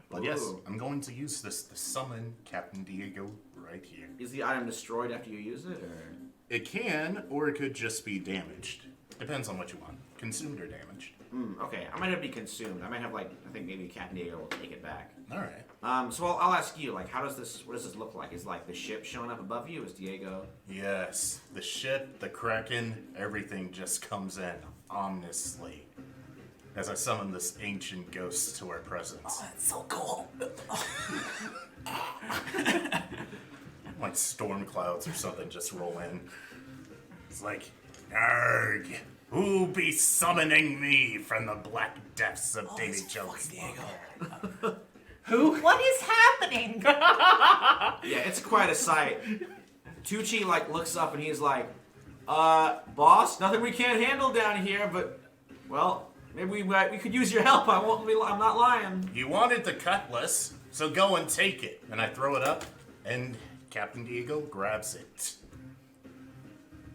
B: But yes,
A: Ooh.
B: I'm going to use this to summon Captain Diego right here.
A: Is the item destroyed after you use it, or?
B: It can, or it could just be damaged. Depends on what you want. consumed or damaged.
A: Okay, I might have to be consumed. I might have like, I think maybe Captain Diego will take it back.
B: All right.
A: So I'll ask you, like, what does this look like? Is like the ship showing up above you? Is Diego?
B: Yes, the ship, the Kraken, everything just comes in ominously as I summon this ancient ghost to our presence.
A: That's so cool.
B: Like storm clouds or something just roll in. It's like, Arg, who be summoning me from the black depths of Davy Jones?
E: Who?
C: What is happening?
A: Yeah, it's quite a sight. Tucci like looks up and he's like, boss, nothing we can't handle down here, but well, maybe we could use your help. I'm not lying.
B: You wanted the cutlass, so go and take it. And I throw it up, and Captain Diego grabs it.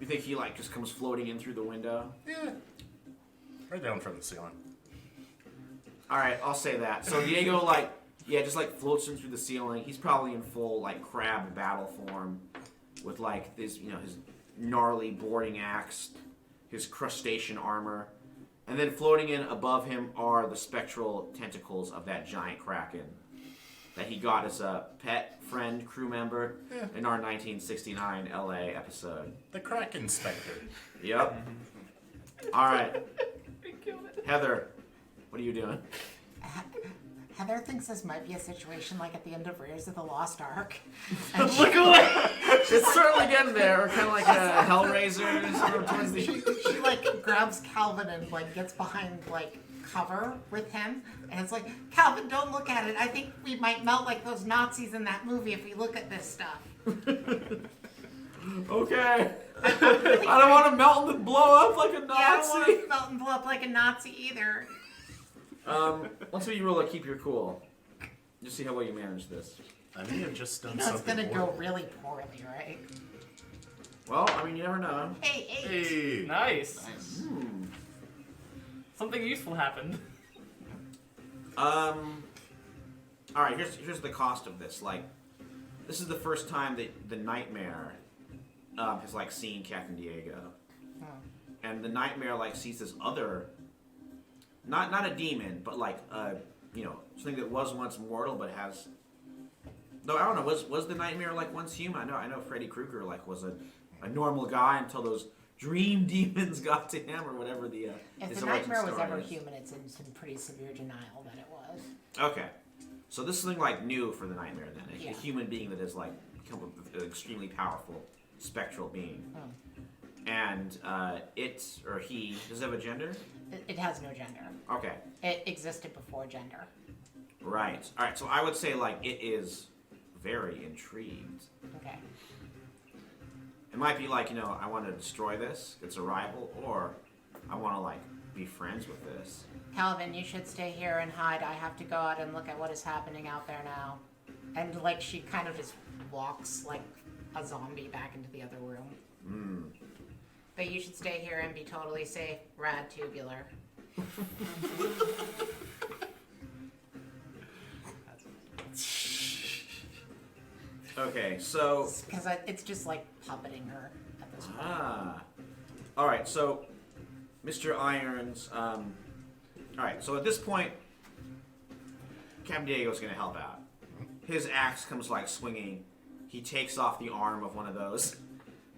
A: You think he like just comes floating in through the window?
B: Yeah. Right down from the ceiling.
A: All right, I'll say that. So Diego like, yeah, just like floats in through the ceiling. He's probably in full like crab battle form, with like this, his gnarly boarding axe, his crustacean armor, and then floating in above him are the spectral tentacles of that giant kraken that he got as a pet friend crew member in our 1969 LA episode.
B: The Kraken Spectre.
A: Yep. All right, Heather, what are you doing?
C: Heather thinks this might be a situation like at the end of Raiders of the Lost Ark.
E: Look away!
A: It's certainly getting there, kind of like a Hellraiser, sort of towards the.
C: She like grabs Calvin and like gets behind like cover with him, and it's like, Calvin, don't look at it. I think we might melt like those Nazis in that movie if we look at this stuff.
A: Okay. I don't want to melt and blow up like a Nazi.
C: Yeah, I don't want to melt and blow up like a Nazi either.
A: Let's say you roll a keep your cool. Just see how well you manage this.
B: I may have just done
C: You know it's
B: something
C: gonna go
B: horrible.
C: really poorly, right?
A: Well, I mean, you never know.
C: Hey,
B: Hey.
E: Nice. Something useful happened.
A: All right. Here's the cost of this. Like, this is the first time that the Nightmare has like seen Captain Diego, and the Nightmare like sees this other, not a demon, but like something that was once mortal but has. No, I don't know. Was the Nightmare like once human? I know Freddy Krueger like was a normal guy until those dream demons got to him or whatever the.
C: If
A: his
C: the
A: origin
C: Nightmare was
A: story
C: ever
A: is.
C: human, it's in some pretty severe denial that it was.
A: Okay, so this is something like new for the Nightmare then. A
C: Yeah.
A: human being that has like become an extremely powerful spectral being. And it or he does it have a gender?
C: It has no gender.
A: Okay.
C: It existed before gender.
A: Right. All right. So I would say like it is very intrigued.
C: Okay.
A: It might be like I want to destroy this. It's a rival, or I want to like be friends with this.
C: Calvin, you should stay here and hide. I have to go out and look at what is happening out there now. And like she kind of just walks like a zombie back into the other room. But you should stay here and be totally safe. Rad tubular.
A: Okay. So.
C: Because it's just like puppeting her at this point.
A: All right. So, Mr. Irons. All right. So at this point, Captain Diego's going to help out. His axe comes like swinging. He takes off the arm of one of those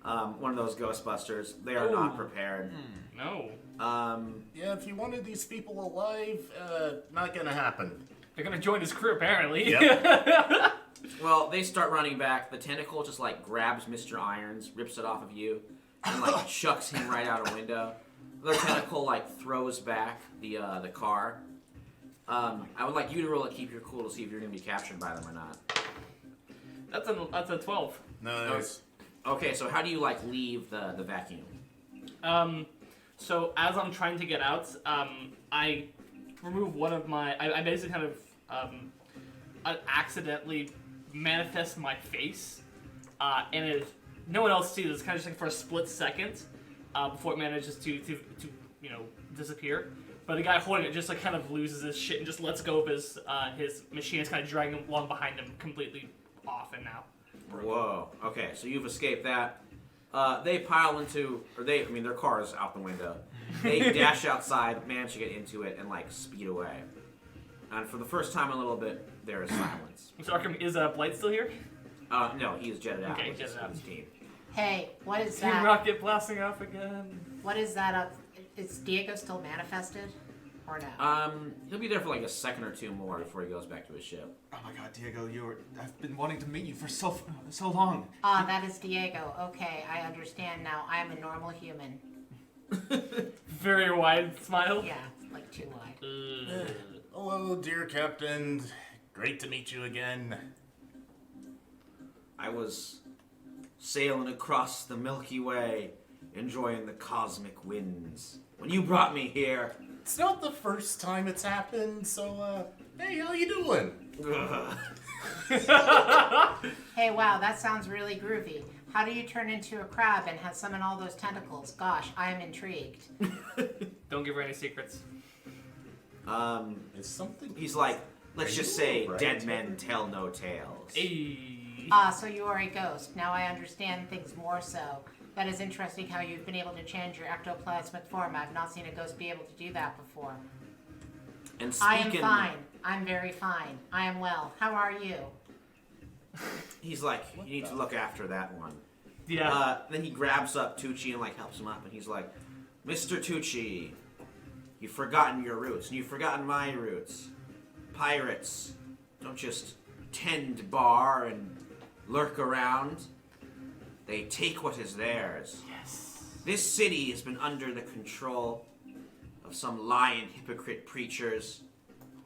A: Ghostbusters. They are not prepared.
E: No.
B: Yeah, if you wanted these people alive, not gonna happen.
E: They're gonna join his crew, apparently.
B: Yep.
A: Well, they start running back. The tentacle just like grabs Mr. Irons, rips it off of you, and like chucks him right out a window. The tentacle like throws back the car. I would like you to roll a keep your cool to see if you're gonna be captured by them or not.
E: That's a 12.
B: Nice.
A: Okay, so how do you like leave the vacuum?
E: So as I'm trying to get out, I remove one of my. I basically kind of accidentally manifest my face, and no one else sees it. It's kind of just like for a split second before it manages to disappear. But the guy holding it just like kind of loses his shit and just lets go of his machine. It's kind of dragging him along behind him, completely off and now.
A: Whoa. Okay, so you've escaped that. They pile into, their car is out the window. They dash outside, manage to get into it, and like speed away. And for the first time in a little bit, there is silence.
E: So Arkham, is Blight still here?
A: No, he is jetted out
E: Okay,
A: with
E: jetted out.
A: his team.
C: Hey, what is
E: Team
C: that?
E: Rocket blasting off again.
C: What is that up? Is Diego still manifested? Or no?
A: He'll be there for like a second or two more before he goes back to his ship.
F: Oh my God, Diego, I've been wanting to meet you for so long.
C: That is Diego. Okay, I understand now. I am a normal human.
E: Very wide smile.
C: Yeah, like too wide.
B: Hello, dear Captain. Great to meet you again.
A: I was sailing across the Milky Way, enjoying the cosmic winds. When you brought me here,
B: It's not the first time it's happened, so, hey, how you doing?
C: Hey, wow, that sounds really groovy. How do you turn into a crab and summon all those tentacles? Gosh, I am intrigued.
E: Don't give her any secrets.
B: Is something...
A: he's like, let's
B: Are
A: just
B: you
A: say,
B: alright?
A: dead men tell no tales.
E: Hey.
C: So you are a ghost. Now I understand things more so. That is interesting how you've been able to change your ectoplasmic form. I've not seen a ghost be able to do that before.
A: And
C: I am
A: speaking,
C: fine. I'm very fine. I am well. How are you?
A: he's like, you need to look after that one.
E: Yeah.
A: Then he grabs up Tucci and like helps him up, and he's like, Mr. Tucci, you've forgotten your roots, and you've forgotten my roots. Pirates don't just tend bar and lurk around. They take what is theirs.
E: Yes.
A: This city has been under the control of some lying hypocrite preachers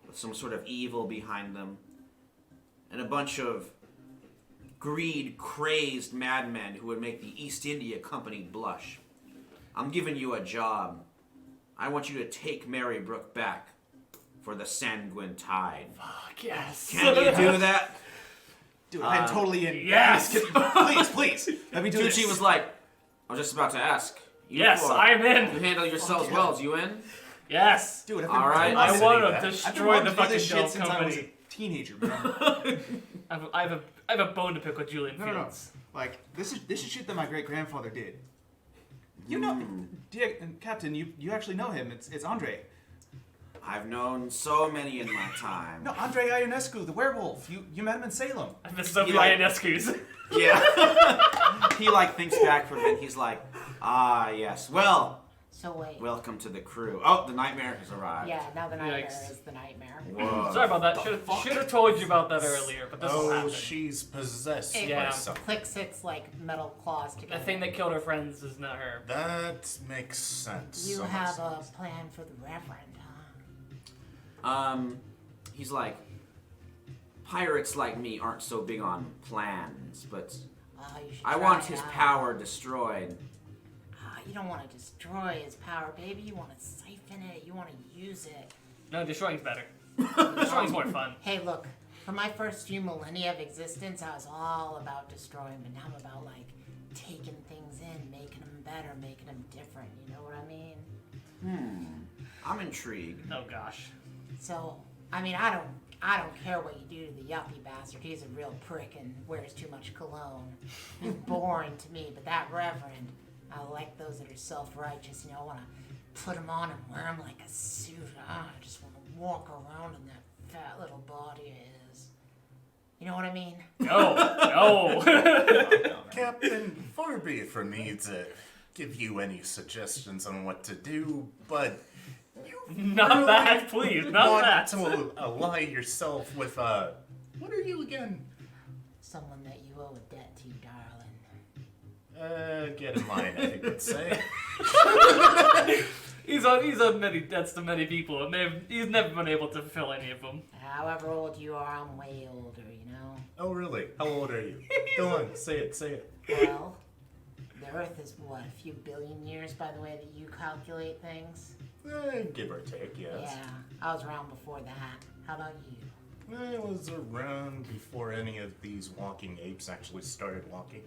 A: with some sort of evil behind them, and a bunch of greed-crazed madmen who would make the East India Company blush. I'm giving you a job. I want you to take Merry Brooke back for the Sanguine Tide.
E: Fuck yes.
A: Can you do that?
F: Dude, I'm totally in.
E: Yes.
F: Please. Let me do this.
A: Tucci was like, I was just about to ask. You
E: Yes,
A: four,
E: I am in.
A: You handle yourselves well. Is you in?
E: Yes.
F: Dude, I've
A: All right.
E: I
B: Listening
E: want
B: to
E: to
B: that.
F: I've been
E: destroy
F: wanting
E: the
F: to do
E: fucking
F: this
E: Shell
F: shit since I was a
E: company.
F: teenager, bro.
E: I have a bone to pick with Julian
F: No.
E: Fields.
F: Like this is shit that my great grandfather did. You know, Captain, you actually know him. It's Andre.
A: I've known so many in my time.
F: No, Andre Ionescu, the werewolf. You met him in Salem.
E: I missed up
A: He
E: the
A: like-
E: Ionescu's.
A: Yeah. He like thinks back for a minute. He's like, ah, yes. Well,
C: So wait.
A: welcome to the crew. Oh, the nightmare has arrived.
C: Yeah, now the nightmare
E: Yikes.
C: is the nightmare.
A: Whoa.
E: Sorry about that. Should have told you about that earlier, but this will
B: Oh,
E: happen.
B: she's possessed
C: It
B: by
E: Yeah.
B: something.
C: clicks its like metal claws
E: The
C: together.
E: thing that killed her friends is not her.
B: That makes sense.
C: You
B: So much
C: have
B: sense.
C: a plan for the Reverend, huh?
A: He's like, pirates like me aren't so big on plans, but
C: Oh, you should
A: I
C: try
A: want
C: it
A: his
C: out.
A: power destroyed.
C: You don't want to destroy his power, baby. You want to siphon it. You want to use it.
E: No, destroying's better. Destroying's more fun.
C: Hey, look. For my first few millennia of existence, I was all about destroying, but now I'm about like taking things in, making them better, making them different. You know what I mean?
A: I'm intrigued.
E: Oh gosh.
C: So, I mean, I don't care what you do to the yuppie bastard. He's a real prick and wears too much cologne. He's boring to me, but that Reverend, I like those that are self-righteous. You know, I want to put him on and wear him like a suit. I just want to walk around in that fat little body of his. You know what I mean?
E: No.
B: Captain, far be it from me to give you any suggestions on what to do, but
E: Not that, please. Not
B: want
E: that.
B: to ally yourself with, what are you again?
C: Someone that you owe a debt to, darling.
B: Get in line, I think I'd say.
E: He's on many debts to many people, and he's never been able to fulfill any of them.
C: However old you are, I'm way older, you know?
B: Oh, really? How old are you? Go on, say it.
C: Well, the Earth is, what, a few billion years by the way that you calculate things?
B: Give or take, yes.
C: Yeah, I was around before that. How about you?
B: I was around before any of these walking apes actually started walking.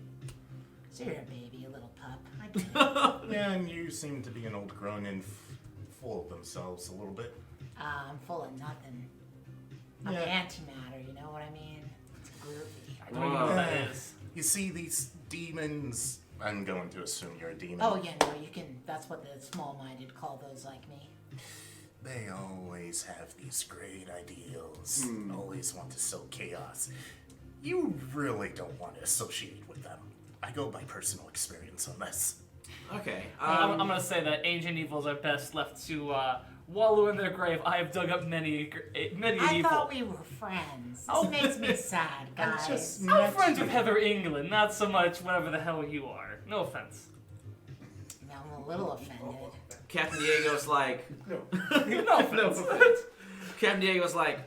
C: So you're a baby, a little pup. I get it.
B: Yeah, and you seem to be an old crone and full of themselves a little bit.
C: I'm full of nothing. I'm
B: Yeah.
C: antimatter, you know what I mean? It's groovy.
E: I don't even know what that is.
B: You see, these demons, I'm going to assume you're a demon.
C: Oh, yeah, no, you can. That's what the small-minded call those like me.
B: They always have these great ideals. Always want to sow chaos. You really don't want to associate with them. I go by personal experience on this.
A: Okay.
E: I'm gonna say that ancient evils are best left to wallow in their grave. I have dug up many
C: I
E: evil.
C: thought we were friends. This makes me sad, guys.
E: I'm friends with Heather England, not so much whatever the hell you are. No offense.
C: Now I'm a little offended.
A: Captain Diego's like,
E: No offense.
A: Captain Diego's like,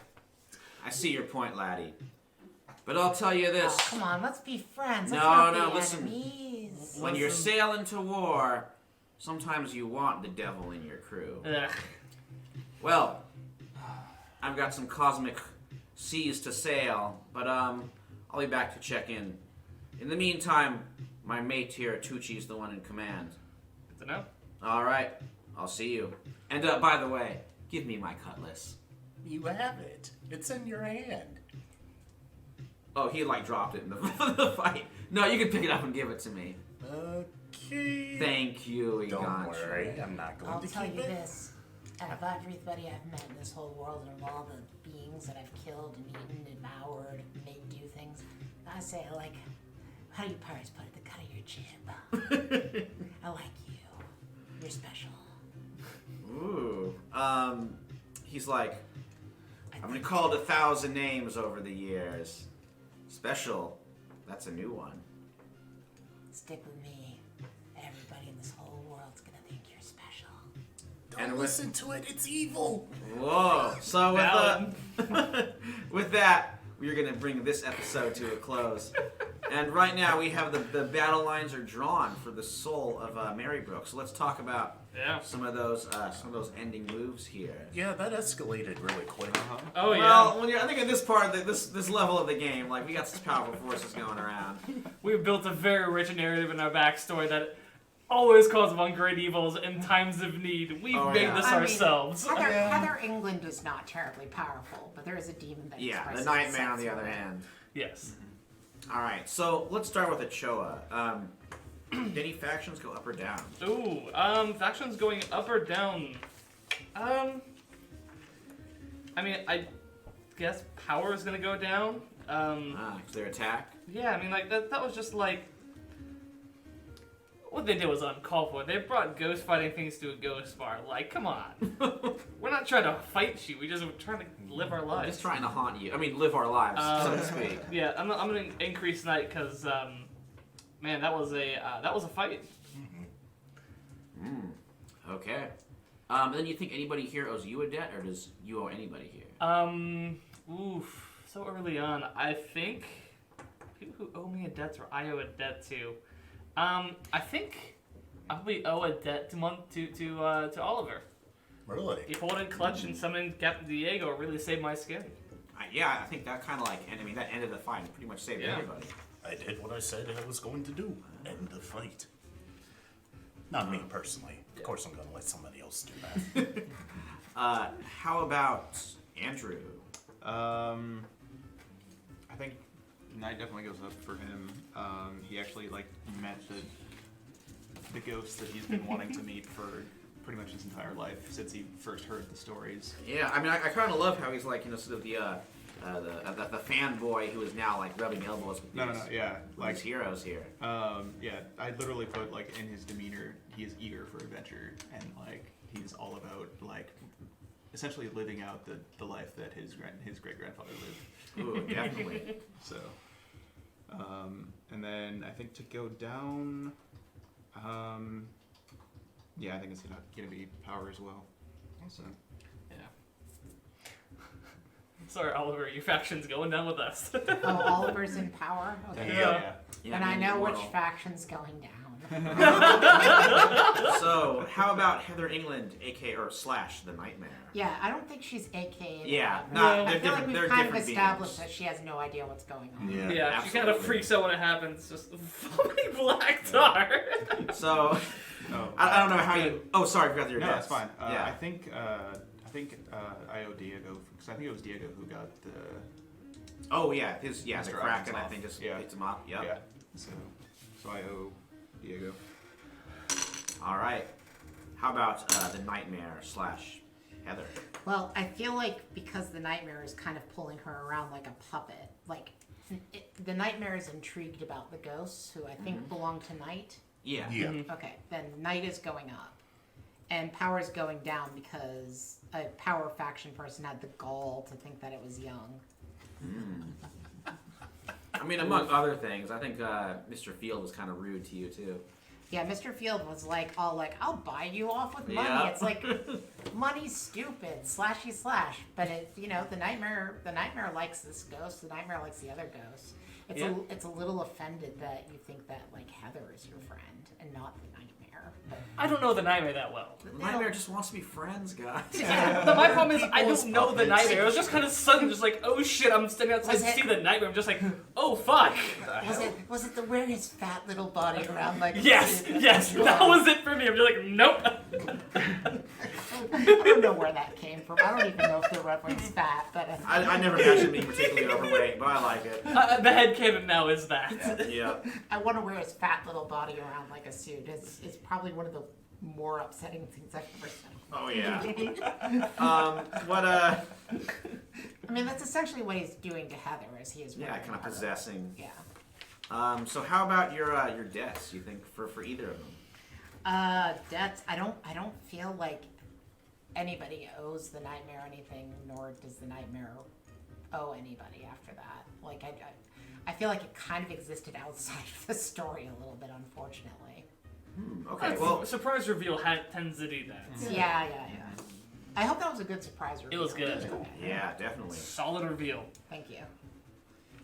A: I see your point, laddie. But I'll tell you this.
C: Oh, come on, let's be friends. Let's
A: No,
C: not
A: no,
C: be
A: listen.
C: enemies.
A: When you're sailing to war, sometimes you want the devil in your crew.
E: Ugh.
A: Well, I've got some cosmic seas to sail, but I'll be back to check in. In the meantime, my mate here, Tucci's the one in command.
E: Good to know.
A: All right, I'll see you. And by the way, give me my cutlass.
B: You have it. It's in your hand.
A: Oh, he like dropped it in the fight. No, you can pick it up and give it to me.
B: Okay.
A: Thank you, Egon.
B: Don't worry, I'm not going
C: I'll
B: to
C: tell
B: keep
C: you
B: it.
C: this. Out of everybody I've met in this whole world and of all the beings that I've killed and eaten and devoured and made do things, I say, like, how do you pirates put it? The cut of your jib. I like you. You're special.
A: Ooh. He's like, I've been called 1,000 names over the years. Special. That's a new one.
C: Stick with me. Everybody in this whole world's gonna think you're special.
B: Don't
A: And
B: listen to it. It's evil.
A: Whoa. So
E: Valid.
A: with that, we're going to bring this episode to a close. And right now we have the battle lines are drawn for the soul of Merry Brooke. So let's talk about some of those ending moves here.
B: Yeah, that escalated really quick.
E: Oh yeah.
A: Well, when I think at this part, this level of the game, like we got some powerful forces going around.
E: We've built a very rich narrative in our backstory that always calls upon great evils in times of need. We've
A: Oh,
E: made
A: yeah.
E: this
C: I mean,
E: ourselves.
C: Heather England is not terribly powerful, but there is a demon that
A: Yeah, the
C: expresses
A: Nightmare on
C: itself
A: the other
C: through it.
A: hand.
E: Yes.
A: All right, so let's start with Ochoa. Did any factions go up or down?
E: Ooh, factions going up or down? I mean, I guess power is gonna go down.
A: Because their attack.
E: Yeah, I mean, like, that was just like... What they did was uncalled for. They brought ghost fighting things to a ghost bar. Like, come on. We're not trying to fight you. We just we're trying to live our
A: I'm
E: lives.
A: just trying to haunt you. I mean, live our lives, so to speak.
E: Yeah, I'm gonna increase night because, man, that was a fight.
A: Okay. Then you think anybody here owes you a debt, or does you owe anybody here?
E: Oof. So early on, I think people who owe me a debt or I owe a debt to. I think I probably owe a debt to Oliver.
B: Really?
E: He pulled in clutch and summoned Captain Diego really saved my skin.
A: Yeah, I think that kind of like, that ended the fight and pretty much saved everybody.
B: I did what I said I was going to do. End the fight. Not me personally. Of course I'm going to let somebody else do that.
A: How about Andrew?
F: I think night definitely goes up for him. He actually met the ghost that he's been wanting to meet for pretty much his entire life since he first heard the stories.
A: Yeah, I mean, I kind of love how he's like, sort of the fanboy who is now like rubbing elbows with these heroes here.
F: Yeah, I literally put in his demeanor, he is eager for adventure and he's all about essentially living out the life that his great grandfather lived.
A: Ooh, definitely.
F: So, and then I think to go down, I think it's gonna be power as well. So,
E: Yeah. Sorry, Oliver, your faction's going down with us.
C: Oh, Oliver's in power? Okay.
E: Yeah.
C: And I know which faction's going down.
A: So, how about Heather England, /slash the Nightmare?
C: Yeah, I don't think she's AKA.
A: Yeah,
C: I
A: they're
C: feel like
A: different.
C: we've
A: They're
C: kind of
A: different
C: established
A: beings.
C: that she has no idea what's going on.
B: Yeah.
E: Yeah, she kind of
A: absolutely.
E: freaks out when it happens. Just foaming black tar.
A: So, I don't know how you. Oh, sorry, I forgot your
F: no,
A: debts.
F: that's fine.
A: Yeah.
F: I think I owe Diego because I think it was Diego who got the.
A: Oh yeah, the
F: Mr.
A: Kraken
F: Evans
A: I
F: off.
A: think just
F: Yeah.
A: hits him up. Yep.
F: Yeah. So I owe Diego
A: All right. How about the nightmare / Heather?
C: Well, I feel like because the nightmare is kind of pulling her around like a puppet, like the nightmare is intrigued about the ghosts, who I think belong to Night.
A: Yeah.
B: Yeah.
C: Okay, then Night is going up, and Power is going down because a Power faction person had the gall to think that it was young.
A: I mean, among other things, I think Mr. Field was kind of rude to you too.
C: Yeah, Mr. Field was like, all like, I'll buy you off with money.
A: Yeah.
C: It's like, money's stupid, slashy slash. But it, you know, the nightmare likes this ghost. The nightmare likes the other ghosts. It's a little offended that you think that like Heather is your friend and not the nightmare. But
E: I don't know the nightmare that well.
A: The nightmare just wants to be friends, guys.
E: But my problem is I
B: People's
E: don't know the
B: puppets.
E: nightmare. It was just kind of sudden, just like, oh shit, I'm standing outside
C: Was
E: to
C: it-
E: see the nightmare. I'm just like, oh fuck.
C: was it the wear his fat little body around like?
E: Yes, that was it for me. I'm just like, nope.
C: I don't know where that came from. I don't even know if the Reverend's fat, but
A: I never imagined being particularly overweight, but I like it.
E: The headcanon now is that.
A: Yeah.
C: I want to wear his fat little body around like a suit. It's probably one of the more upsetting things I've ever seen.
A: Oh yeah.
C: I mean, that's essentially what he's doing to Heather, as he is.
A: Yeah,
C: wearing
A: kind of
C: her.
A: possessing.
C: Yeah.
A: So how about your deaths? You think for either of them?
C: Debts. I don't feel like anybody owes the nightmare anything, nor does the nightmare owe anybody after that. Like I feel like it kind of existed outside of the story a little bit, unfortunately.
A: Okay. Well,
E: Surprise reveal tends to do that.
C: Yeah. I hope that was a good surprise reveal.
E: It was good.
C: Okay.
A: yeah, definitely.
E: Solid reveal.
C: Thank you.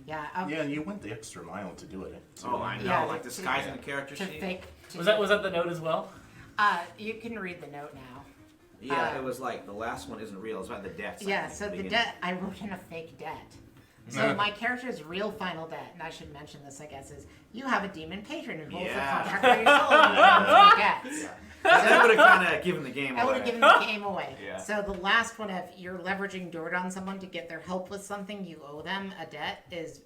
C: Yeah.
B: Yeah, you went the extra mile to do it.
A: Oh, I know.
C: Yeah,
A: like
C: to-
A: disguising the character
C: To
A: sheet.
C: fake. To
E: Was that the note as well?
C: You can read the note now.
A: Yeah, it was like the last one isn't real. It's about the deaths. I
C: Yeah,
A: think,
C: so
A: at
C: the
A: beginning.
C: debt, I wrote in a fake debt. So my character's real final debt, and I should mention this, I guess, is you have a demon patron who holds
A: Yeah.
C: the contract for your soul and you have fake debts.
A: That would have kind of given the game
C: I would
A: away.
C: have given the game away.
F: Yeah.
C: So the last one of you're leveraging dirt on someone to get their help with something, you owe them a debt, is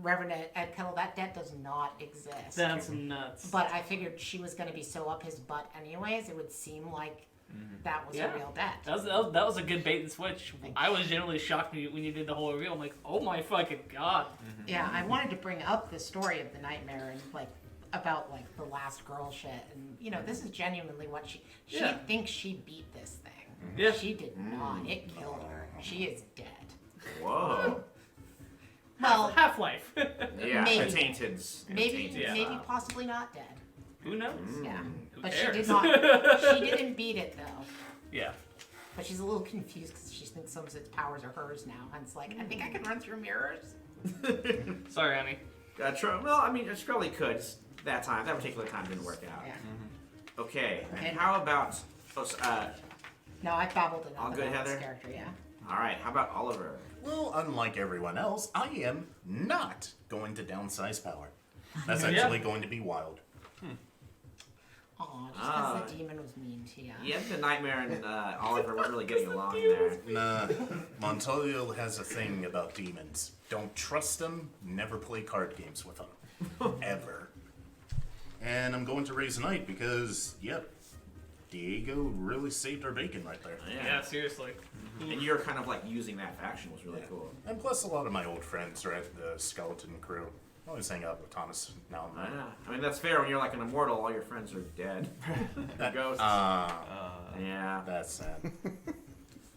C: Reverend Ed Kettle. That debt does not exist.
E: That's nuts.
C: But I figured she was going to be so up his butt anyways, it would seem like that was
E: Yeah.
C: a real debt.
E: That was a good bait and switch. I was genuinely shocked when you did the whole reveal. I'm like, oh my fucking god.
C: Yeah, I wanted to bring up the story of the nightmare and like about like the last girl shit, and you know this is genuinely what she
E: Yeah.
C: thinks she beat this thing.
E: Yeah.
C: She did not. It killed her. She is dead.
A: Whoa.
C: Well,
E: Half-Life.
A: Yeah,
C: Maybe.
A: the tainted.
C: maybe
E: Yeah.
C: maybe possibly not dead.
E: Who knows?
C: Yeah,
E: Who
C: but
E: cares?
C: she did not. She didn't beat it though.
E: Yeah.
C: But she's a little confused because she thinks some of its powers are hers now, and it's like I think I can run through mirrors.
E: Sorry, honey.
A: Well, I mean, it probably could. Just that particular time didn't work out.
C: Yeah.
A: Okay.
C: Okay.
A: And how about?
C: No, I babbled enough
A: All good,
C: about this
A: Heather?
C: character. Yeah.
A: All right. How about Oliver?
B: Well, unlike everyone else, I am not going to downsize power. That's
E: Yeah.
B: actually going to be wild.
C: Aw, just
A: Ah.
C: because the demon was mean to you.
A: Yeah, the Nightmare and Oliver weren't really getting along there.
B: Nah, Montoya has a thing about demons. Don't trust them, never play card games with them. Ever. And I'm going to raise a knight because, yep, Diego really saved our bacon right there.
E: Yeah, seriously.
A: And you're kind of like using that faction was really cool.
B: And plus, a lot of my old friends are at the skeleton crew. I always hang out with Thomas now and then.
A: Yeah. I mean, that's fair. When you're like an immortal, all your friends are dead. Ghosts. Yeah.
B: That's sad.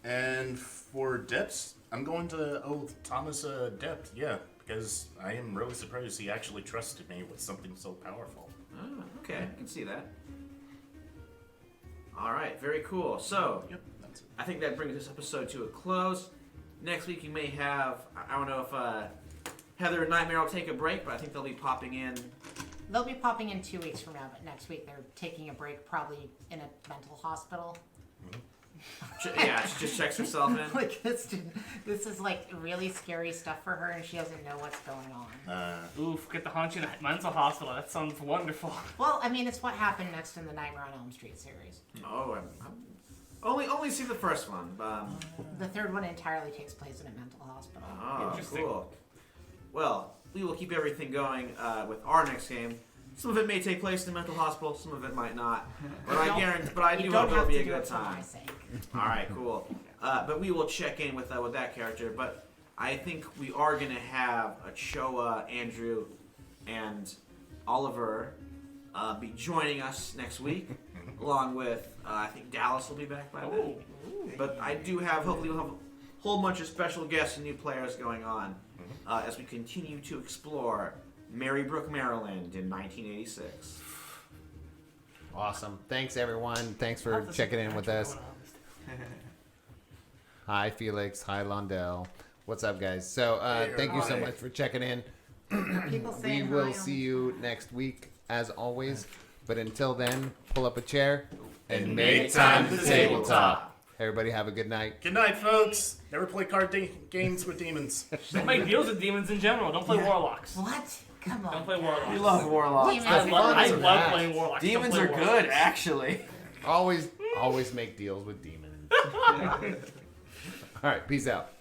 B: And for depths, I'm going to owe Thomas a debt, yeah, because I am really surprised he actually trusted me with something so powerful.
A: Oh, okay, I can see that. All right, very cool. So,
B: Yep, that's it.
A: I think that brings this episode to a close. Next week, you may have, I don't know if Heather and Nightmare will take a break, but I think they'll be popping in.
C: They'll be popping in 2 weeks from now, but next week they're taking a break, probably in a mental hospital.
A: Yeah, she just checks herself in.
C: Like this is like really scary stuff for her, and she doesn't know what's going on.
E: Oof, get the haunt you in a mental hospital. That sounds wonderful.
C: Well, I mean, it's what happened next in the Nightmare on Elm Street series.
A: Oh, I'm only see the first one.
C: The third one entirely takes place in a mental hospital.
A: Oh,
E: Interesting.
A: cool. Well, we will keep everything going with our next game. Some of it may take place in the mental hospital, some of it might not. But I guarantee, but I
C: You
A: do
C: don't
A: hope it'll
C: have
A: be
C: to
A: a
C: do
A: good
C: it for my
A: time.
C: sake.
A: All right, cool. But we will check in with that character. But I think we are gonna have Ochoa, Andrew, and Oliver be joining us next week, along with I think Dallas will be back by then. But I do have hopefully we'll have a whole bunch of special guests and new players going on as we continue to explore Merry Brooke, Maryland in 1986.
G: Awesome. Thanks, everyone. Thanks for checking in with us. Hi, Felix. Hi, Londell. What's up, guys? So, thank you so much for checking in.
C: People
G: We
C: saying
G: will
C: hi
G: see you next week, as always. But until then, pull up a chair and make time for tabletop. Everybody have a good night.
B: Good night, folks. Never play games with demons.
E: Don't make deals with demons in general. Don't play warlocks.
C: What? Come on.
E: Don't play warlocks.
A: We love warlocks.
C: Demons
E: I
C: are
E: love
C: good.
E: playing warlocks. Don't
A: Demons
E: play
A: are
E: warlocks.
A: good, actually.
G: Always make deals with demons. All right, peace out.